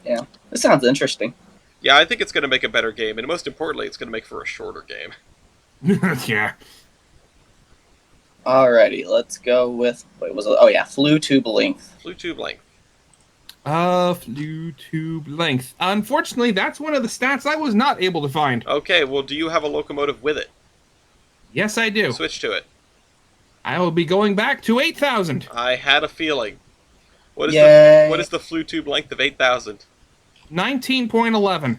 Yeah. This sounds interesting. Yeah, I think it's going to make a better game, and most importantly, it's going to make for a shorter game. Yeah. Alrighty, let's go with flue tube length. Flue tube length. Flue tube length. Unfortunately, that's one of the stats I was not able to find. Okay, well, do you have a locomotive with it? Yes, I do. Switch to it. I will be going back to 8,000. I had a feeling. What is the flue tube length of 8,000? 19.11.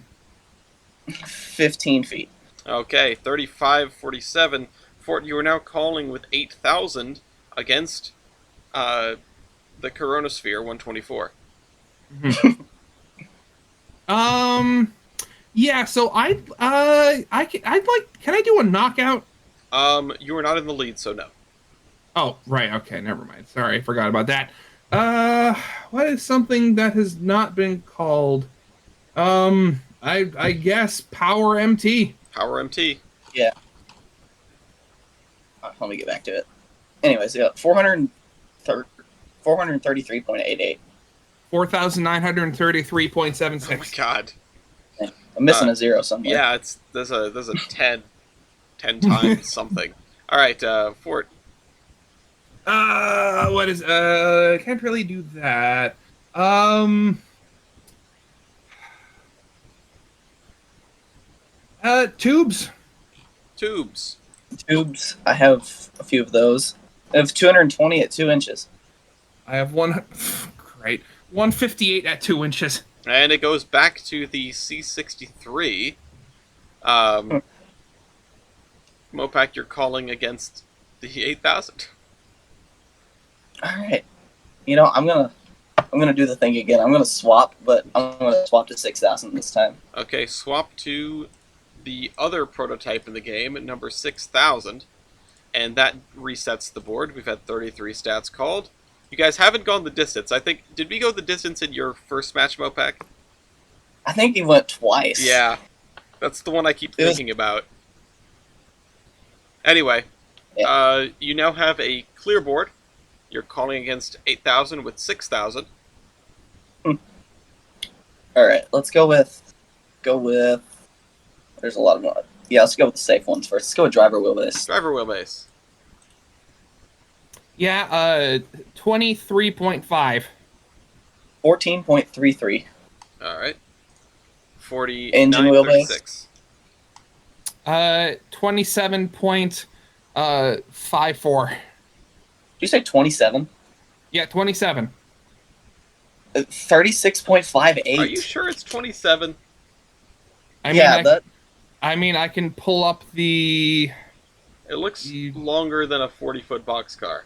15 feet. Okay, 35, 47. Fort, you are now calling with 8,000 against the Coronasphere 124. Yeah, so can I do a knockout? You are not in the lead, so no. Oh, right, okay, never mind. Sorry, I forgot about that. What is something that has not been called? I guess Power MT. Power MT. Yeah. Let me get back to it. Anyways, yeah, 433.88. 4,933.76. Oh my god. I'm missing a zero somewhere. Yeah, there's a 10 times something. All right, Fort. What is can't really do that. Tubes. Tubes. Tubes. I have a few of those. I have 220 at 2 inches. I have one. Great. 158 at 2 inches. And it goes back to the C63. Mopac, you're calling against the 8000. All right. You know, I'm gonna do the thing again. I'm gonna swap, but I'm gonna swap to 6,000 this time. Okay, swap to the other prototype in the game, number 6000, and that resets the board. We've had 33 stats called. You guys haven't gone the distance. I think, did we go the distance in your first match, Mopac? I think he went twice. Yeah, that's the one I keep thinking about. Anyway, Yeah. you now have a clear board. You're calling against 8000 with 6000. All right, let's go with. There's a lot of them. Yeah, let's go with the safe ones first. Let's go with driver wheelbase. Driver wheelbase. Yeah, 23.5. 14.33. All right. 49.36. Engine wheelbase. 27.54. Did you say 27? Yeah, 27. 36.58. Are you sure it's 27? I mean, I can pull up the. It looks longer than a 40-foot boxcar.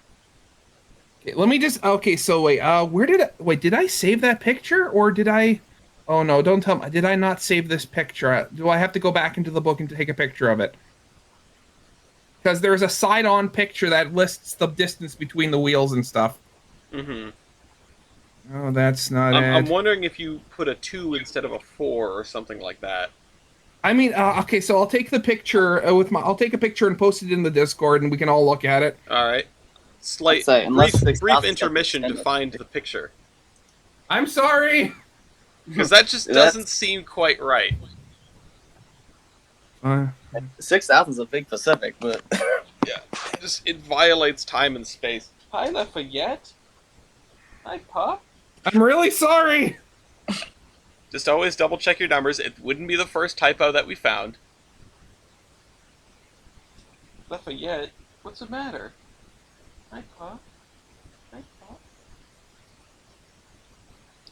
Okay, let me just. Okay, so wait. Did I save that picture or did I? Oh no! Don't tell me. Did I not save this picture? Do I have to go back into the book and take a picture of it? Because there's a side-on picture that lists the distance between the wheels and stuff. Mm-hmm. Oh, that's not it. I'm wondering if you put a 2 instead of a 4 or something like that. I mean, okay, so I'll take the picture I'll take a picture and post it in the Discord, and we can all look at it. All right. Slight brief intermission to find the picture. I'm sorry. Because that just doesn't seem quite right. 6,000 is a big Pacific, but Yeah, it violates time and space. Hi, Lafayette. Hi, Pop. I'm really sorry. Just always double check your numbers. It wouldn't be the first typo that we found. Lafayette, what's the matter? Hi, Pop. Hi, Pop.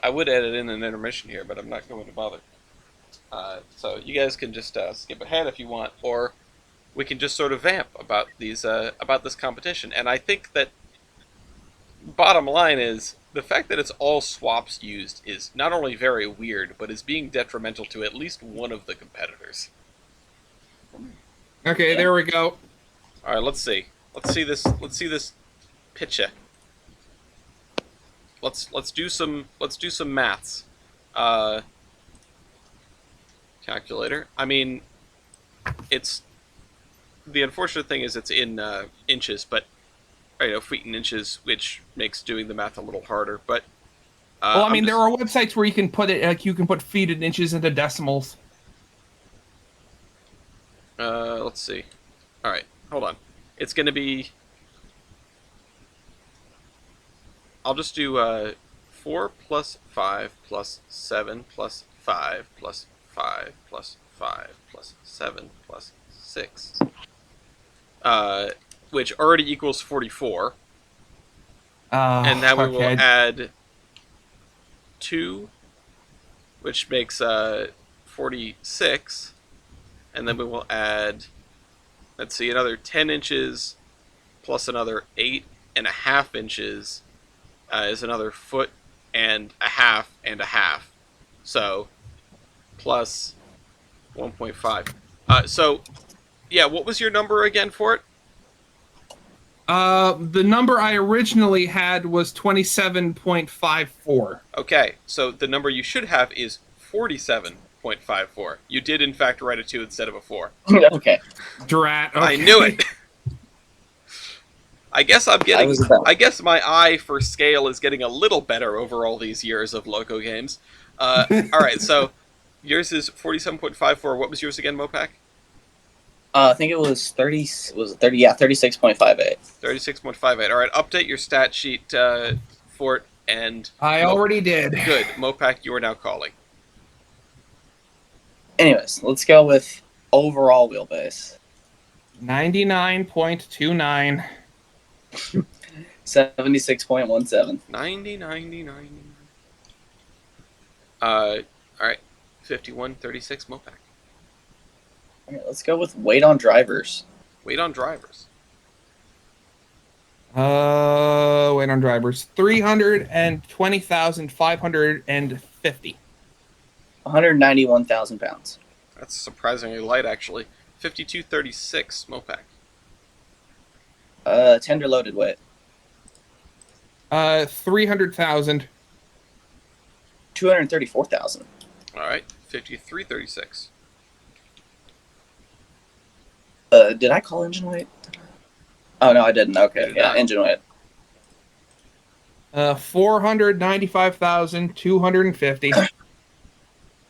I would edit in an intermission here, but I'm not going to bother. So you guys can just skip ahead if you want, or we can just sort of vamp about about this competition. And I think that bottom line is the fact that it's all swaps used is not only very weird, but is being detrimental to at least one of the competitors. Okay, there we go. All right, let's see. Let's see this picture. Let's do some maths. Calculator. I mean, it's the unfortunate thing is it's in inches, but feet and inches, which makes doing the math a little harder. But well, I mean, there are websites where you can put it, like you can put feet and inches into decimals. Let's see. All right, hold on. It's going to be. I'll just do 4 plus 5 plus 7 plus 5 plus 5 plus 5 plus 7 plus 6. Which already equals 44. And then we will add 2, which makes 46. And then we will add, let's see, another 10 inches plus another 8.5 inches is another foot and a half and a half. So, plus 1.5. So, yeah, what was your number again for it? The number I originally had was 27.54. Okay, so the number you should have is 47.54. You did, in fact, write a 2 instead of a 4. Okay. Drat. Okay. I knew it! I guess I'm I getting. was about. I guess my eye for scale is getting a little better over all these years of Loco games. All right, so yours is 47.54. What was yours again, Mopac? I think it was 30. Was it 30? Yeah, 36.58. 36.58. All right, update your stat sheet, Fort, and I already did. Good. Mopac, you are now calling. Anyways, let's go with overall wheelbase. 99.29. 76.17. 90, 90, 90. All right. 51.36, Mopac. All right, let's go with weight on drivers. Wait on drivers. Wait on drivers. 320,550. 191,000 pounds. That's surprisingly light, actually. 52.36, Mopac. Tender loaded weight. 300,000. 234,000. All right. 53.36. Did I call engine weight? Oh no, I didn't. Okay, yeah, not. engine weight. 495,250.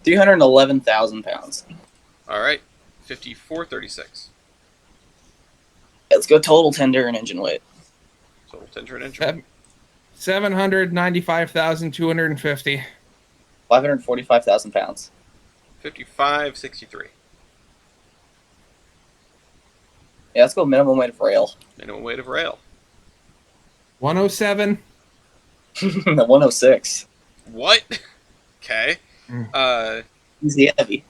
311,000 pounds. All right. 54.36. Let's go total tender and engine weight. Total tender and engine. 795,250. 545,000 pounds. 55.63. Yeah, let's go minimum weight of rail. Minimum weight of rail. 107. 106. What? Okay. Easy heavy.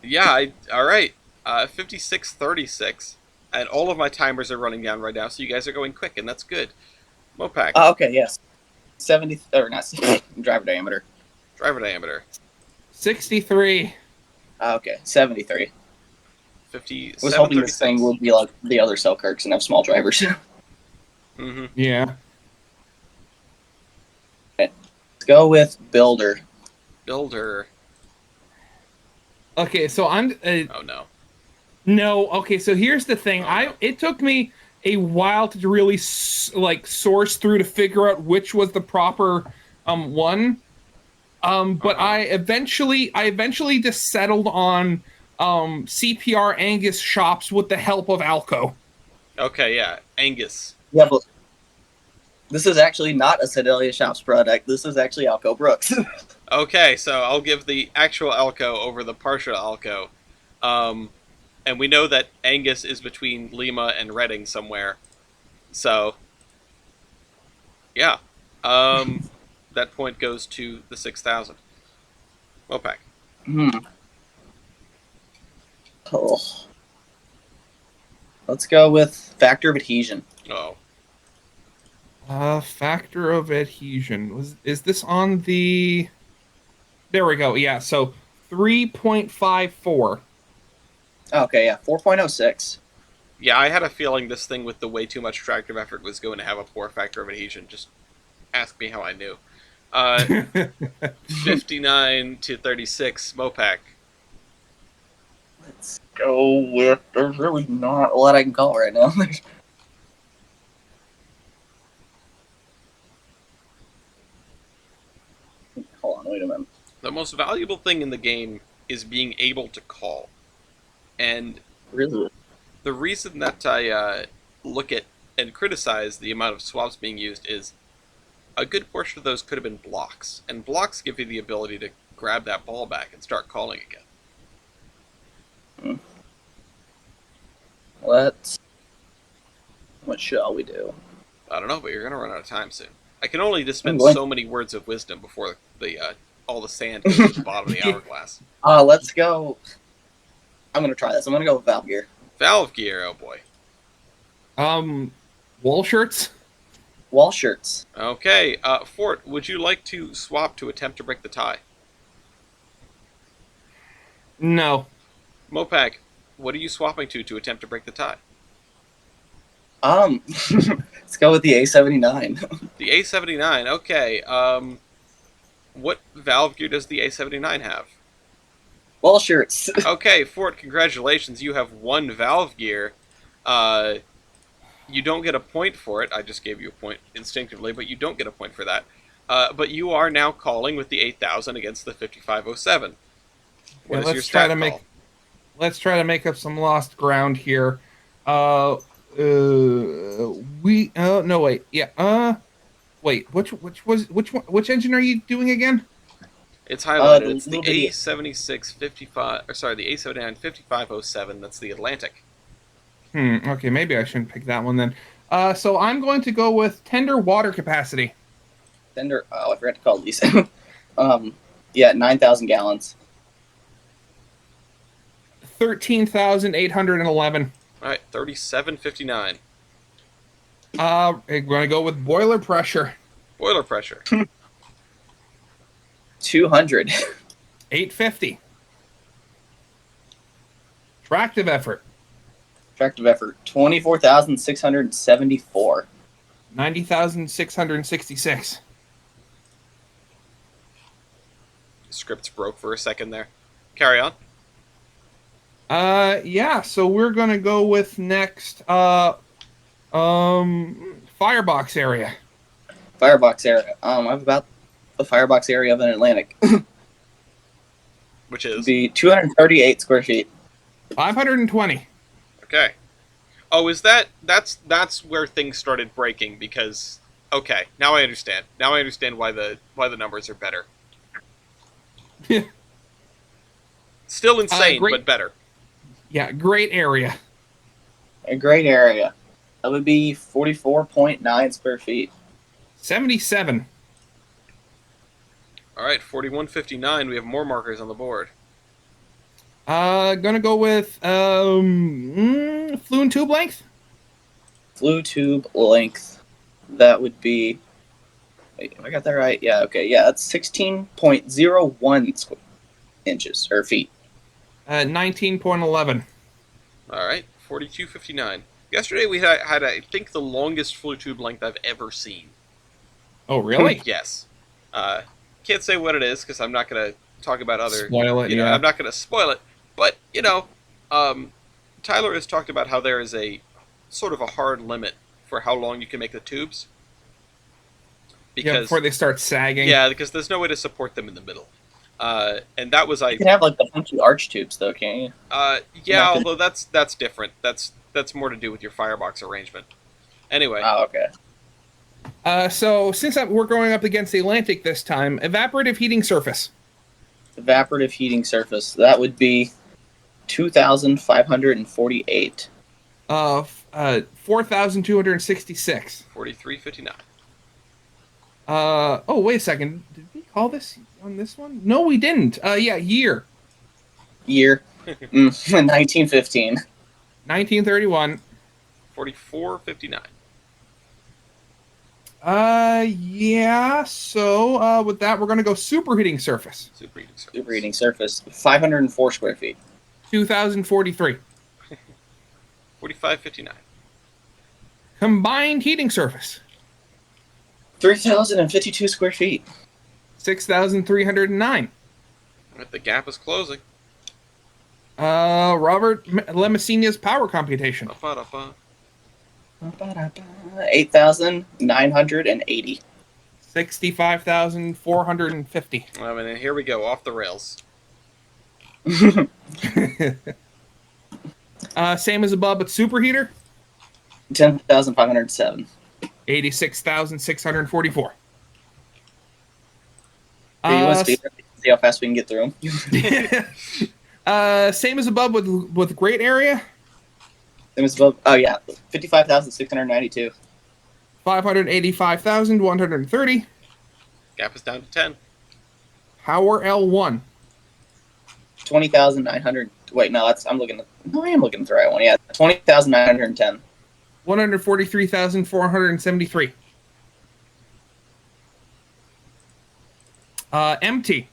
Yeah, all right. 56.36. And all of my timers are running down right now, so you guys are going quick, and that's good. Mopac. Okay, yes. 70 or not driver diameter. Driver diameter. 63. Okay, 73. 57.36. Was hoping this thing would be like the other Selkirks and have small drivers. Mm-hmm. Yeah. Let's go with builder. Builder. Okay, so I'm. Oh, no. No, okay, so here's the thing. Oh, no. It took me a while to really source through to figure out which was the proper one. But I eventually just settled on CPR Angus shops with the help of Alco. Okay, yeah. Angus. Yeah, but this is actually not a Sedalia Shops product. This is actually Alco Brooks. Okay, so I'll give the actual Alco over the partial Alco. And we know that Angus is between Lima and Reading somewhere. So, yeah. That point goes to the 6,000. Mopac. Oh. Let's go with factor of adhesion. Oh. Factor of adhesion. Is this on the... There we go. Yeah, so 3.54. Okay, yeah, 4.06. Yeah, I had a feeling this thing with the way too much tractive effort was going to have a poor factor of adhesion. Just ask me how I knew. 59 to 36, Mopac. Let's go with... There's really not a lot I can call right now. Hold on, wait a minute. The most valuable thing in the game is being able to call. And Really? the reason that I look at and criticize the amount of swaps being used is a good portion of those could have been blocks. And blocks give you the ability to grab that ball back and start calling again. What shall we do? I don't know, but you're going to run out of time soon. I can only dispense going- so many words of wisdom before all the sand goes to the bottom of the hourglass. Let's go... I'm going to try this. I'm going to go with valve gear. Valve gear, oh boy. Wall shirts? Wall shirts. Okay, Fort, would you like to swap to attempt to break the tie? No. Mopac, what are you swapping to attempt to break the tie? Let's go with the A79. The A79, okay. What valve gear does the A79 have? Wall shirts. Okay, Fort, congratulations, you have one valve gear. You don't get a point for it. I just gave you a point instinctively, but you don't get a point for that. But you are now calling with the 8,000 against the 5507. Yeah, What is your stat call? let's try to make up some lost ground here. Uh, we no wait, yeah. Wait, which engine are you doing again? It's highlighted. The It's the little bitty A7655, or sorry, the A79 5507. That's the Atlantic. Okay, maybe I shouldn't pick that one then. So I'm going to go with tender water capacity. tender. Oh, I forgot to call these. Yeah, 9,000 gallons. 13,811. All right, 3759. I'm going to go with boiler pressure. Boiler pressure. 200. 850. Tractive effort. Tractive effort. 24,674. 90,666. Scripts broke for a second there. Carry on. Yeah, so we're going to go with next firebox area. Firebox area. I've about the firebox area of an Atlantic. Which is? Be 238 square feet. 520. Okay. Oh, is that's where things started breaking because okay, now I understand. Now I understand why the numbers are better. Still insane, but better. Yeah, great area. A great area. That would be 44.9 square feet. 77. All right, 4159. We have more markers on the board. Gonna go with fluid tube length. Flue tube length. That would be. Wait, I got that right? Yeah, okay. Yeah, that's 16.01 inches or feet. 19.11. All right, 4259. Yesterday we had I think the longest flue tube length I've ever seen. Oh, really? Yes. Can't say what it is because I'm not going to talk about other. Spoil it, yeah. I'm not going to spoil it. But Tyler has talked about how there is a sort of a hard limit for how long you can make the tubes. Yeah, before they start sagging. Yeah, because there's no way to support them in the middle. And that was You can have like the funky arch tubes though, can't you? Yeah, although that's different. That's more to do with your firebox arrangement. Anyway. Oh, okay. So since we're going up against the Atlantic this time, evaporative heating surface. Evaporative heating surface. That would be 2,548. 4,266. 4359. Oh, wait a second. Did we call this on this one? No, we didn't. Yeah, year. Year. 1915. 1931. 4459. Yeah, so, with that, we're gonna go superheating surface. Superheating surface. 504 square feet. 2,043. 4559. Combined heating surface. 3,052 square feet. 6,309. The gap is closing. Robert Lemessinia's power computation. 8,980. 65,450. I mean, and here we go, off the rails. Same as above, but superheater. 10,507. 86,644. Hey, you want to speed? See how fast we can get through them. Same as above with great area. Same as above. Oh yeah, 55,692. 585,130. Gap is down to 10. Power L1. 20,900. Wait, no, I am looking at the right one. Yeah, 20,910. 143,473. Empty.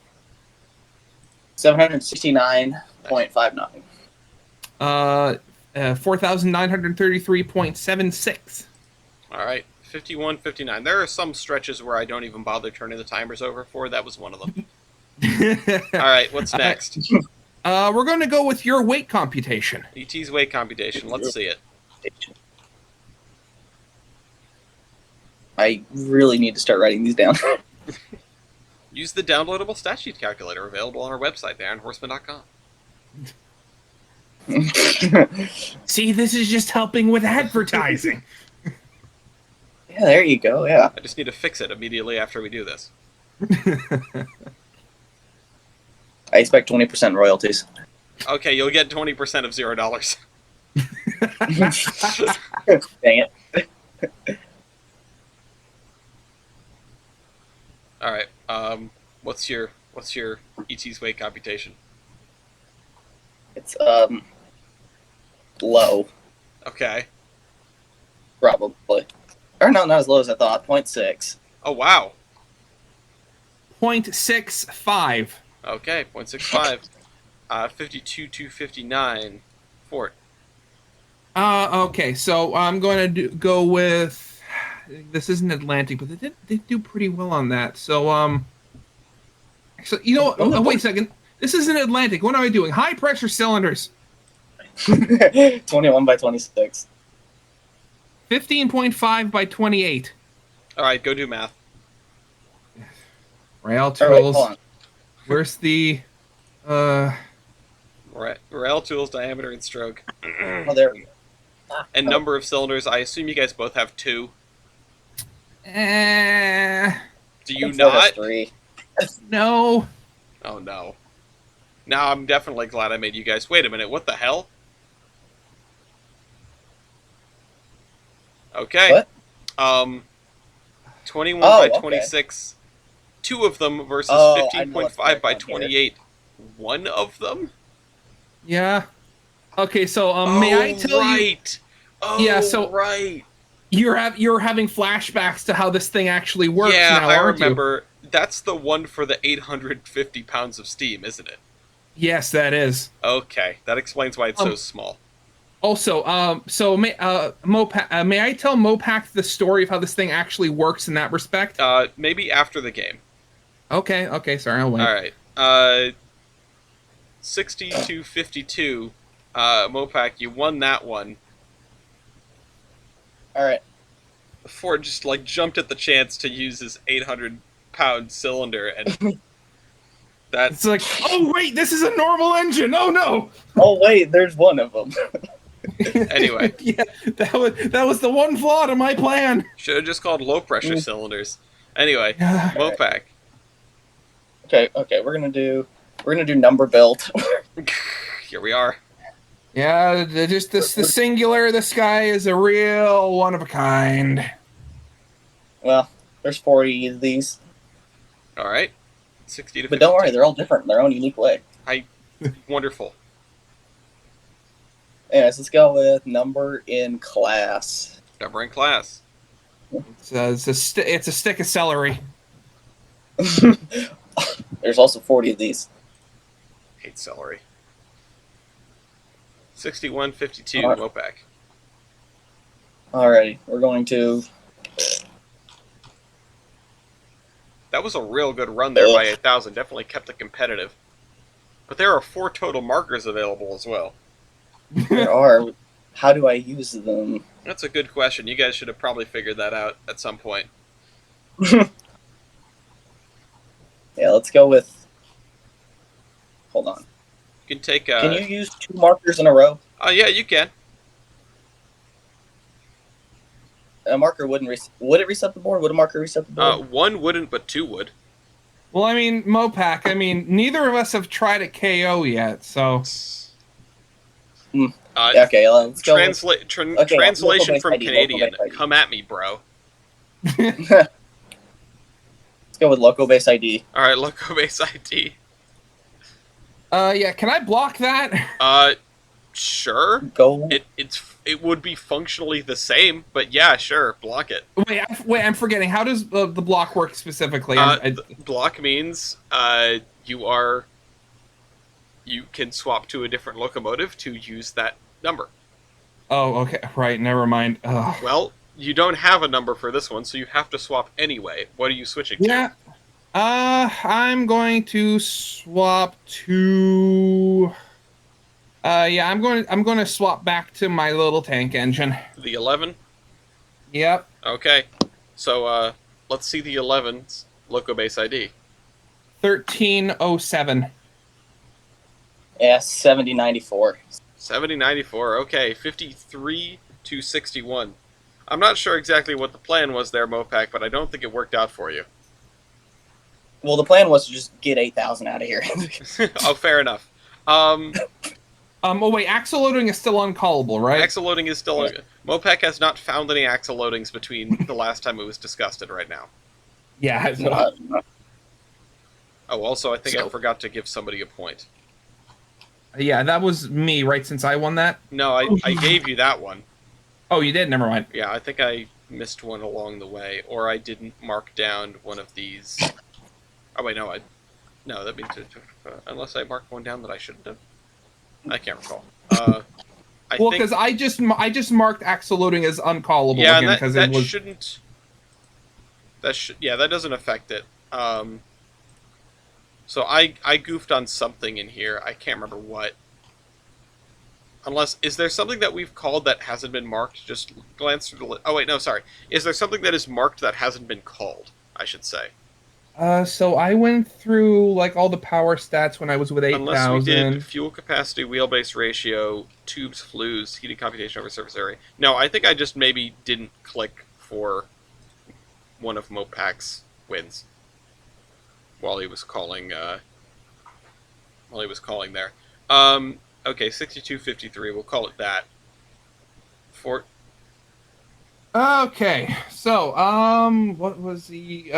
769.59. 4,933.76. All right, 5159. There are some stretches where I don't even bother turning the timers over for. That was one of them. All right, what's next? We're going to go with your weight computation. ET's weight computation. Let's see it. I really need to start writing these down. Use the downloadable stat sheet calculator available on our website, theIronHorseman.com. See, this is just helping with advertising. Yeah, there you go. Yeah. I just need to fix it immediately after we do this. I expect 20% royalties. Okay, you'll get 20% of $0. Dang it. All right. What's your ET's weight computation? It's low, Okay. probably. Or no, not as low as I thought. 0.6. Oh wow. 0.65. Okay, 0.65. 52,259. Fort. Okay, so I'm going to go with. This isn't Atlantic, but they did do pretty well on that. So actually, you know what? Oh, wait a second. This isn't Atlantic. What am I doing? High pressure cylinders. 21 by 26. 15.5 by 28. All right, go do math. Rail All right, tools. hold on. Where's the Rail tools, diameter, and stroke. Oh, there we go. And number of cylinders. I assume you guys both have 2. Do you Ford has not? 3. No. Oh no. Now I'm definitely glad I made you guys. Wait a minute. What the hell? Okay. What? 21 Oh, by okay. 26. 2 of them versus Oh, I know 15.5 what's going by on here. 28. 1 of them? Yeah. Okay, so may I tell you? Right. Oh, Yeah, so- right. You're having flashbacks to how this thing actually works Yeah, now, I aren't you? remember. That's the one for the 850 pounds of steam, isn't it? Yes, that is. Okay, that explains why it's so small. Also, so may Mopac, may I tell Mopac the story of how this thing actually works in that respect? Maybe after the game. Okay, sorry, I'll wait. All right. 60 to 52. Mopac, you won that one. All right. Ford just like jumped at the chance to use his 800-pound cylinder, and that It's like, oh wait, this is a normal engine. Oh no. Oh wait, there's one of them. anyway Yeah, that was the one flaw to my plan. should have just called low pressure cylinders. Anyway, Yeah. Mopac. Okay, we're gonna do number build. Here we are. Yeah, just the singular. This guy is a real one of a kind. Well, there's 40 of these, All right. 60 to 52. but don't worry, they're all different in their own unique way. Wonderful. Anyways, let's go with number in class. Number in class. It's a stick of celery. There's also 40 of these. Hate celery. 6152 All right. Mopac. Alrighty, we're going to. That was a real good run there by 1,000. Definitely kept it competitive. But there are 4 total markers available as well. There are. How do I use them? That's a good question. You guys should have probably figured that out at some point. Yeah, let's go with. Hold on. You can take. Can you use 2 markers in a row? Oh yeah, you can. A marker wouldn't would it reset the board? Would a marker reset the board? 1 wouldn't, but 2 would. Well, I mean, Mopac. I mean, neither of us have tried a KO yet, so. Yeah, okay, let's go. Translation local-based from ID, Canadian. local-based ID. Come at me, bro. Let's go with local base ID. All right, Loco Base ID. Yeah, can I block that? Sure. Go. It would be functionally the same, but yeah, sure, block it. Wait, I'm forgetting. How does the block work specifically? Block means you can swap to a different locomotive to use that number. Oh, okay, right. Never mind. Ugh. Well, you don't have a number for this one, so you have to swap anyway. What are you switching to? Yeah. I'm going to swap to. Yeah, I'm going to swap back to my little tank engine. The 11? Yep. Okay. So let's see the 11's loco base ID. 1307. Yeah, 7094. 7094. Okay, 53 to 61. I'm not sure exactly what the plan was there, Mopac, but I don't think it worked out for you. Well, the plan was to just get 8,000 out of here. Oh, fair enough. Um, Oh wait, axle loading is still uncallable, right? Axle loading is still. Mopac has not found any axle loadings between the last time it was discussed and right now. Yeah. Oh, also, I think I So- forgot to give somebody a point. Yeah, that was me, right? Since I won that. No, I gave you that one. Oh, you did. Never mind. Yeah, I think I missed one along the way, or I didn't mark down one of these. Oh wait, no, that means unless I marked one down that I shouldn't have. I can't recall. I Well, think because I just marked axle loading as uncallable yeah, again because that it was. shouldn't. That doesn't affect it. So I goofed on something in here. I can't remember what. Unless, is there something that we've called that hasn't been marked? Just glance through the list. Oh wait, no, sorry. Is there something that is marked that hasn't been called? I should say. So I went through like all the power stats when I was with Unless we did 8,000. fuel capacity, wheelbase ratio, tubes, flues, heating computation over surface area. No, I think I just maybe didn't click for one of Mopac's wins while he was calling. While he was calling there. Okay, 6253. We'll call it that. Fort. Okay, so what was the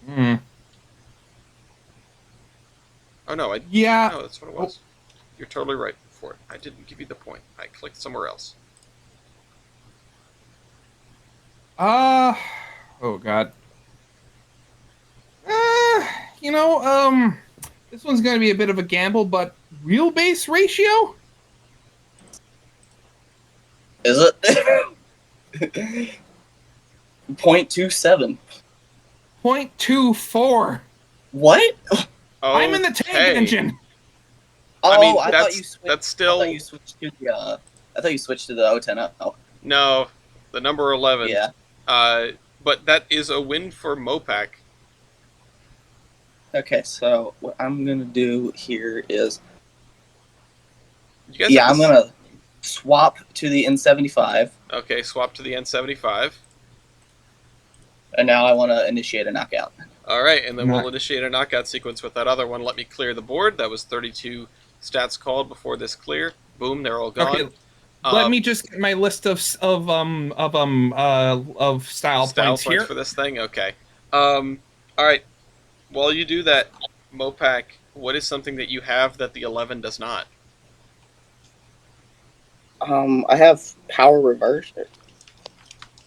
hmm. Oh no, Yeah. no, that's what it was. You're totally right, Fort. I didn't give you the point. I clicked somewhere else. Uh, oh God. Uh, you know, this one's gonna be a bit of a gamble, but wheelbase ratio? Is it? 0.27. 0.24. What? I'm in the tank Okay. I engine. mean, I thought you switched. that's I still thought you switched to the. I thought you switched to the O10. Oh, no, the number 11. yeah. But that is a win for Mopac. Okay, so what I'm gonna do here is, You guys yeah, have I'm to gonna swap to the N75, Okay, swap to the N75. and now I want to initiate a knockout. All right, and then Knock- we'll initiate a knockout sequence with that other one. Let me clear the board. That was 32 stats called before this clear. Boom, they're all gone. Okay, let me just get my list of style points here. for this thing. Okay. All right. While you do that, Mopac, what is something that you have that the 11 does not? I have power reverse.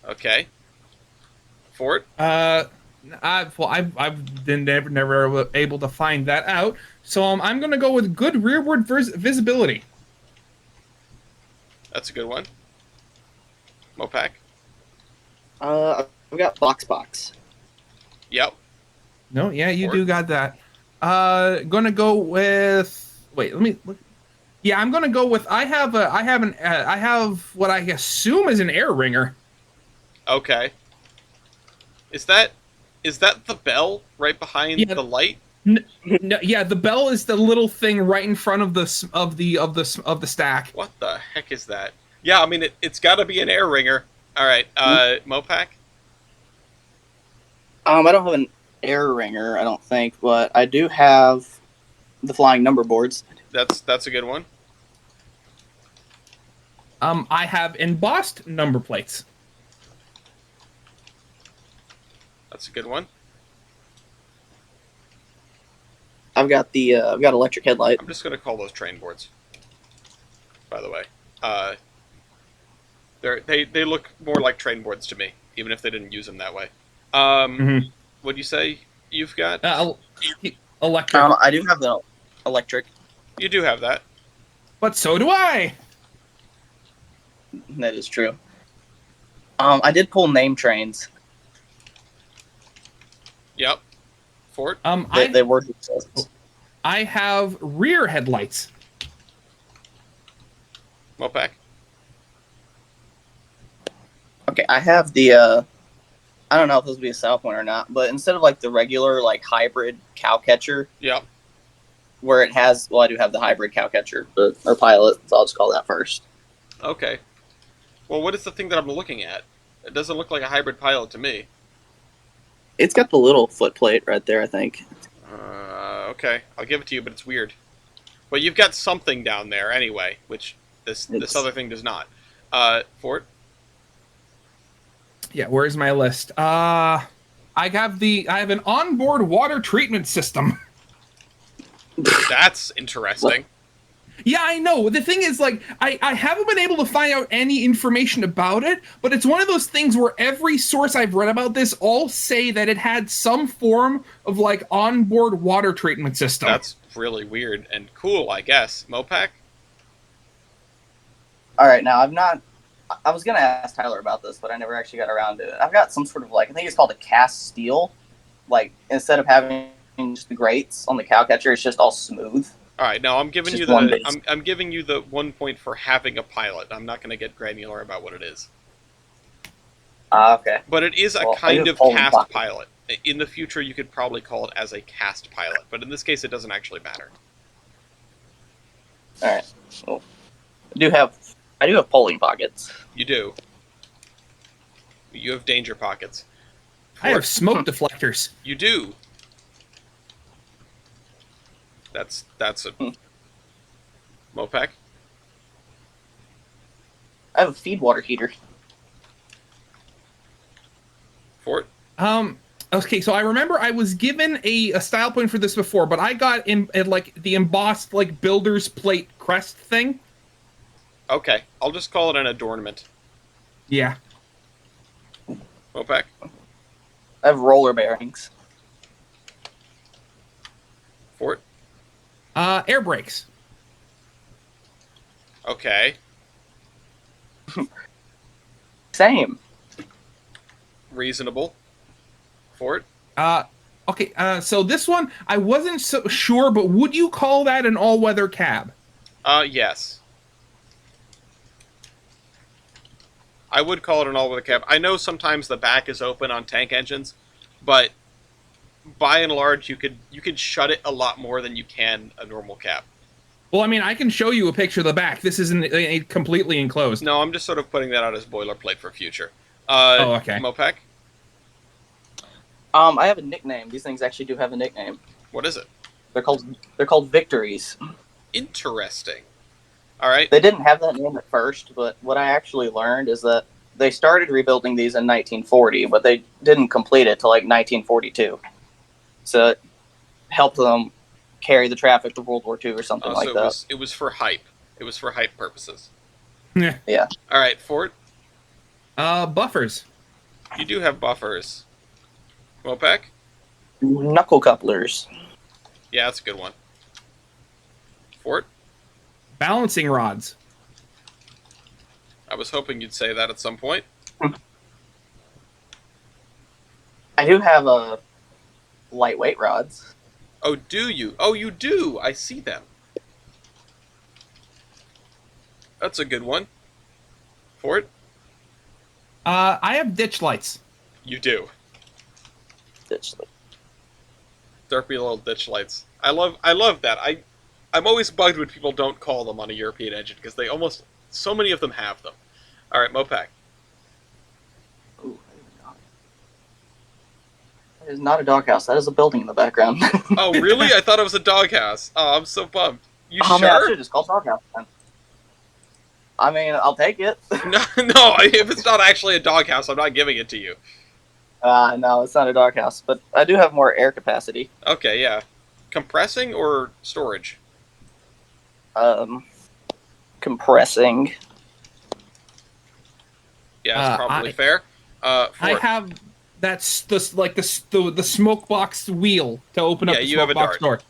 Okay. Fort. I've been never able to find that out. So I'm gonna go with good rearward visibility. That's a good one. Mopac. I've got box. Yep. No, yeah, you Or- do got that. Gonna go with. Wait, let me look. Yeah, I'm gonna go with. I have what I assume is an air ringer. Okay. Is that the bell right behind Yeah. the light? No, yeah, the bell is the little thing right in front of the stack. What the heck is that? Yeah, I mean it's got to be an air ringer. All right, Mopac. I don't have an air ringer, I don't think, but I do have the flying number boards. That's a good one. I have embossed number plates. That's a good one. I've got electric headlight. I'm just gonna call those train boards. By the way, they look more like train boards to me, even if they didn't use them that way. Mhm. What'd you say you've got? Electric, I do have the electric. You do have that. but so do I. That is true. I did pull name trains. Yep. Fort. They were. I have rear headlights. Mopac. Okay, I have the I don't know if this would be a style point or not, but instead of like the regular like hybrid cow catcher, Yep. where it has, well, I do have the hybrid cow catcher, but or pilot, so I'll just call that first. Okay. Well, what is the thing that I'm looking at? It doesn't look like a hybrid pilot to me. It's got the little foot plate right there, I think. Okay, I'll give it to you, but it's weird. But you've got something down there anyway, which this other thing does not. Fort? Yeah, where's my list? I have an onboard water treatment system. That's interesting. Yeah, I know. The thing is, like, I haven't been able to find out any information about it, but it's one of those things where every source I've read about this all say that it had some form of, like, onboard water treatment system. That's really weird and cool, I guess. Mopac? All right, now I was gonna ask Tyler about this, but I never actually got around to it. I've got some sort of like, I think it's called a cast steel. Like instead of having just the grates on the cow catcher, it's just all smooth. All right, now I'm giving Just you one the base. I'm giving you the 1 point for having a pilot. I'm not going to get granular about what it is, Okay. but it is a Well, I kind do of Poland cast pocket. pilot. In the future, you could probably call it as a cast pilot, but in this case, it doesn't actually matter. All right. Well, I do have polling pockets. You do. You have danger pockets. I have smoke deflectors. You do. That's a Mopac. I have a feed water heater. Fort. Okay, so I remember I was given a style point for this before, but I got in like the embossed like builder's plate crest thing. Okay, I'll just call it an adornment. Yeah. Mopac. I have roller bearings. Fort. Air brakes. Okay. Same. Reasonable. Fort. Okay, so this one I wasn't so sure, but would you call that an all-weather cab? Yes. I would call it an all-weather cab. I know sometimes the back is open on tank engines, but by and large, you could shut it a lot more than you can a normal cab. Well, I mean, I can show you a picture of the back. This isn't completely enclosed. No, I'm just sort of putting that out as boilerplate for future. Okay. Mopac, I have a nickname. These things actually do have a nickname. what is it? They're called Victories. Interesting. All right. They didn't have that name at first, but what I actually learned is that they started rebuilding these in 1940, but they didn't complete it till like 1942. So it helped them carry the traffic to World War II or something like So that. it was for hype. It was for hype purposes. Yeah. Yeah. All right, Fort. Buffers. You do have buffers. Mopac. Knuckle couplers. Yeah, that's a good one. Fort. Balancing rods. I was hoping you'd say that at some point. I do have lightweight rods. Oh, do you? Oh, you do. I see them. That's a good one. Fort. I have ditch lights. You do. Ditch Derpy little ditch lights. I love that. I'm always bugged when people don't call them on a European engine because they almost so many of them have them. All right, Mopac. Ooh, that is not a doghouse. That is a building in the background. Oh, really? I thought it was a doghouse. Oh, I'm so bummed. You Oh man, I should sure? just call doghouse then. I mean, I'll take it. No, no. If it's not actually a doghouse, I'm not giving it to you. No, it's not a doghouse, but I do have more air capacity. Okay, yeah. Compressing or storage? Compressing. Yeah, that's probably fair. I Fort. have that's the smoke box wheel to open up Yeah, the you have smoke a box dart. door.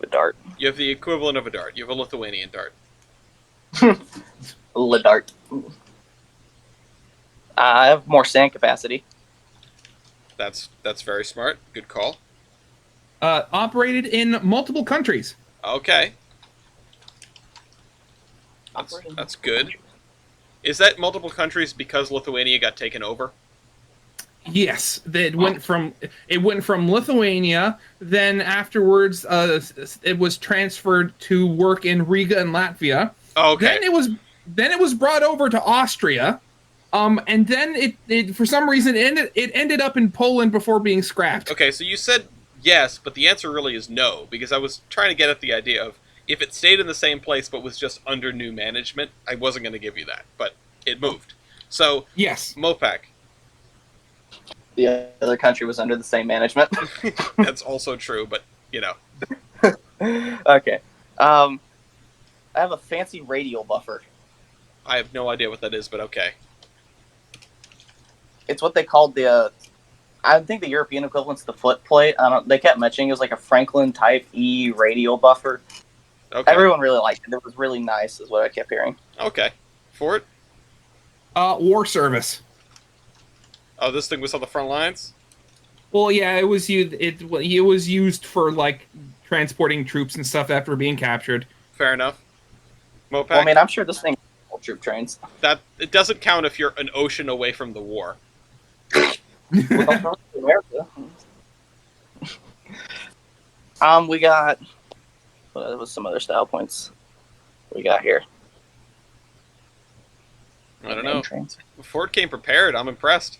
A dart. You have the equivalent of a dart. You have a Lithuanian dart. Le dart. I have more sand capacity. That's very smart. Good call. Operated in multiple countries. Okay. That's good. Is that multiple countries because Lithuania got taken over? Yes, it went from Lithuania. Then afterwards, it was transferred to work in Riga and Latvia. Okay. Then it was brought over to Austria. And then it for some reason ended up in Poland before being scrapped. Okay, so you said yes, but the answer really is no, because I was trying to get at the idea of if it stayed in the same place but was just under new management, I wasn't going to give you that, but it moved. So, Yes. Mopac, The other country was under the same management. that's also true, but, you know. Okay. I have a fancy radial buffer. I have no idea what that is, but okay. It's what they called the. I think the European equivalent's the foot plate. I don't. They kept mentioning it was like a Franklin Type E radial buffer. Okay. Everyone really liked it. It was really nice, is what I kept hearing. Okay. Fort? War service. Oh, this thing was on the front lines? Well, yeah, it was used. It was used for like transporting troops and stuff after being captured. Fair enough. Mopac? Well, I mean, I'm sure this thing troop trains. That it doesn't count if you're an ocean away from the war. Well, America. We got. Well, there was some other style points we got here. I don't know. Trains. Fort came prepared. I'm impressed.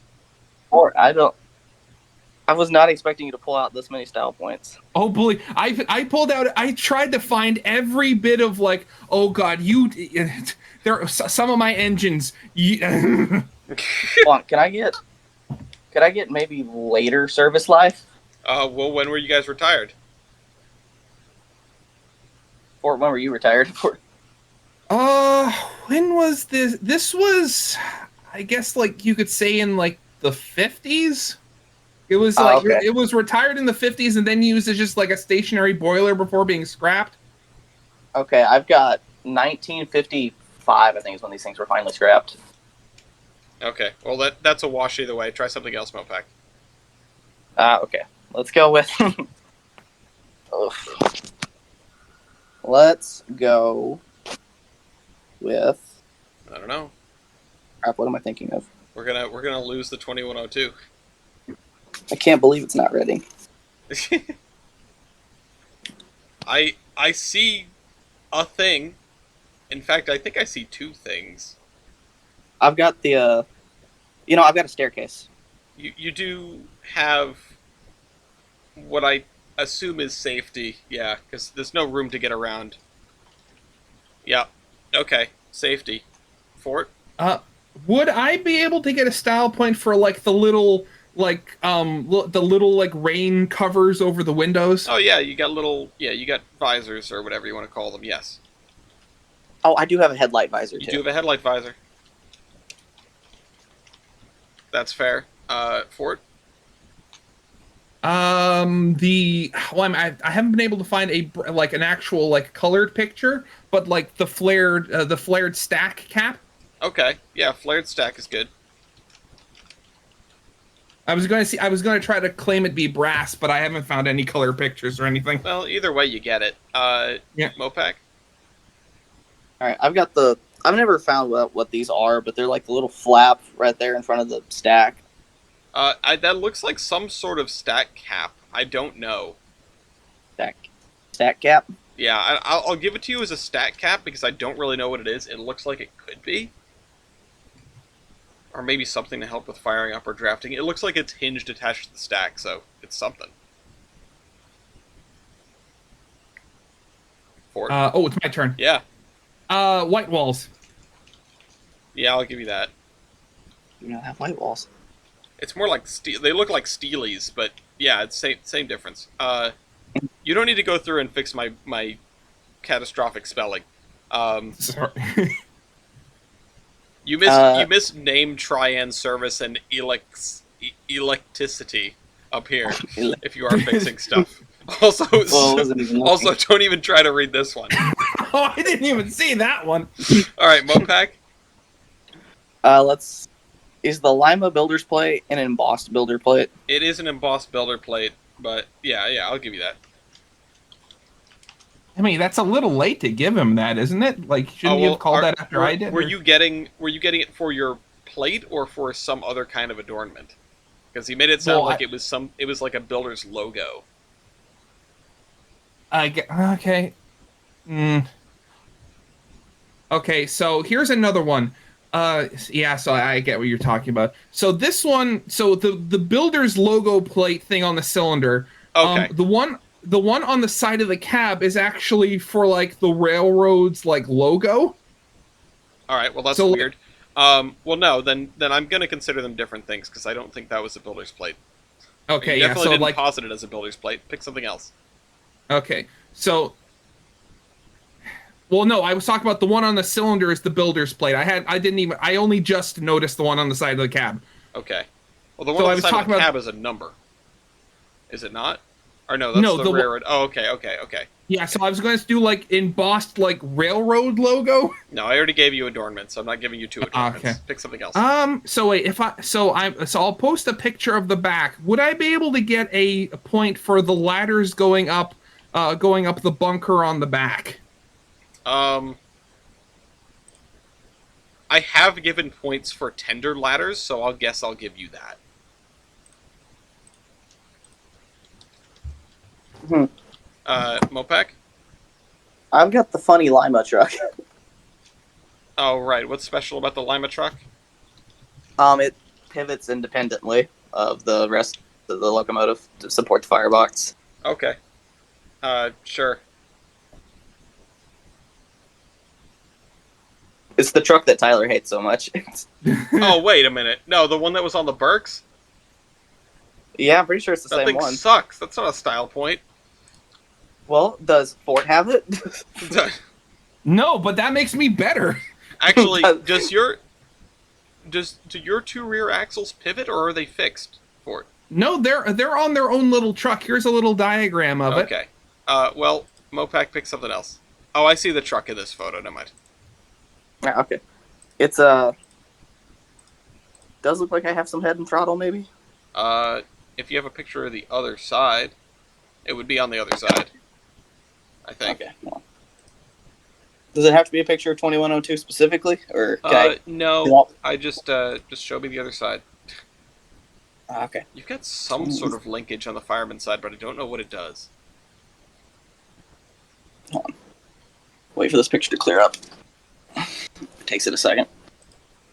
Or I don't. I was not expecting you to pull out this many style points. Oh boy, I pulled out. I tried to find every bit of like. Oh god, there are some of my engines. Hold on, can I get maybe later service life? Well, when were you guys retired? Or when were you retired? When was this? This was, I guess, like you could say in like the 50s. It was like okay. It was retired in the 50s and then used as just like a stationary boiler before being scrapped. Okay, I've got 1955. I think is when these things were finally scrapped. Okay. Well, that's a wash either way. Try something else, Mopac. Okay. Let's go with. Let's go with. I don't know. Crap, what am I thinking of? We're gonna lose the 2102. I can't believe it's not ready. I see a thing. In fact, I think I see two things. I've got the. I've got a staircase. You do have what I assume is safety, yeah, because there's no room to get around. Yeah. Okay. Safety. Fort? Would I be able to get a style point for like the little rain covers over the windows? Oh yeah, you got visors or whatever you want to call them. Yes. Oh, I do have a headlight visor You too. do have a headlight visor. That's fair. Fort? I haven't been able to find an actual like colored picture, but like the flared stack cap. Okay. Yeah, flared stack is good. I was going to try to claim it be brass, but I haven't found any color pictures or anything. Well, either way, you get it. Yeah. Mopac? All right, I've never found what these are, but they're like the little flap right there in front of the stack. That looks like some sort of stack cap. I don't know. Stack cap. Yeah, I'll give it to you as a stack cap because I don't really know what it is. It looks like it could be. Or maybe something to help with firing up or drafting. It looks like it's hinged attached to the stack, so it's something. Fort. It's my turn. Yeah. White walls. Yeah, I'll give you that. You don't have white walls. It's more like they look like steelies, but yeah, it's same difference. You don't need to go through and fix my catastrophic spelling. Sorry. You miss name, trian, service, and electricity up here if you are fixing stuff. Also, don't even try to read this one. Oh, I didn't even see that one. All right, Mopac. Is the Lima builder's plate an embossed builder plate? It is an embossed builder plate, but yeah, I'll give you that. I mean, that's a little late to give him that, isn't it? Like, Oh shouldn't you have well, called that after I did? were Or... you getting it for your plate or for some other kind of adornment? Because he made it sound Well, like it was like a builder's logo. I get okay. Mm, okay, so here's another one. Yeah, so I get what you're talking about. So this one, so the builder's logo plate thing on the cylinder, Okay, the one on the side of the cab is actually for like the railroad's like logo. all right. Well, that's So like, weird. Well, no, then I'm gonna consider them different things because I don't think that was a builder's plate. You okay, yeah, definitely so didn't like, posit it as a builder's plate. Pick something else. okay, so well, no, I was talking about the one on the cylinder is the builder's plate. I didn't even, I only just noticed the one on the side of the cab. Okay. Well, the one So on I the was side of talking the about cab is a number. Is it not? Or no, that's no, the railroad. Oh, okay, okay, okay. yeah, so I was going to do like embossed like railroad logo. No, I already gave you adornments, so I'm not giving you two Okay. adornments. Pick something else. So wait, if I so I'll post a picture of the back. Would I be able to get a point for the ladders going up the bunker on the back? Um, I have given points for tender ladders, so I'll guess I'll give you that. Hmm. Mopac? I've got the funny Lima truck. Oh, right. What's special about the Lima truck? It pivots independently of the rest of the locomotive to support the firebox. Okay. Sure. It's the truck that Tyler hates so much. Oh, wait a minute. No, the one that was on the Berks? Yeah, I'm pretty sure it's the That same thing one. sucks. That's not a style point. Well, does Ford have it? No, but that makes me better. Actually, do your two rear axles pivot or are they fixed for it? No, they're on their own little truck. Here's a little diagram of it. Okay. Well, Mopac pick something else. Oh, I see the truck in this photo. Never mind. Yeah, okay. It's does look like I have some head and throttle, maybe. If you have a picture of the other side, it would be on the other side. I think. Okay. Well. Does it have to be a picture of 2102 specifically, or can No. I just show me the other side. Okay. You've got some sort of linkage on the fireman side, but I don't know what it does. Hold on. Wait for this picture to clear up. It takes it a second.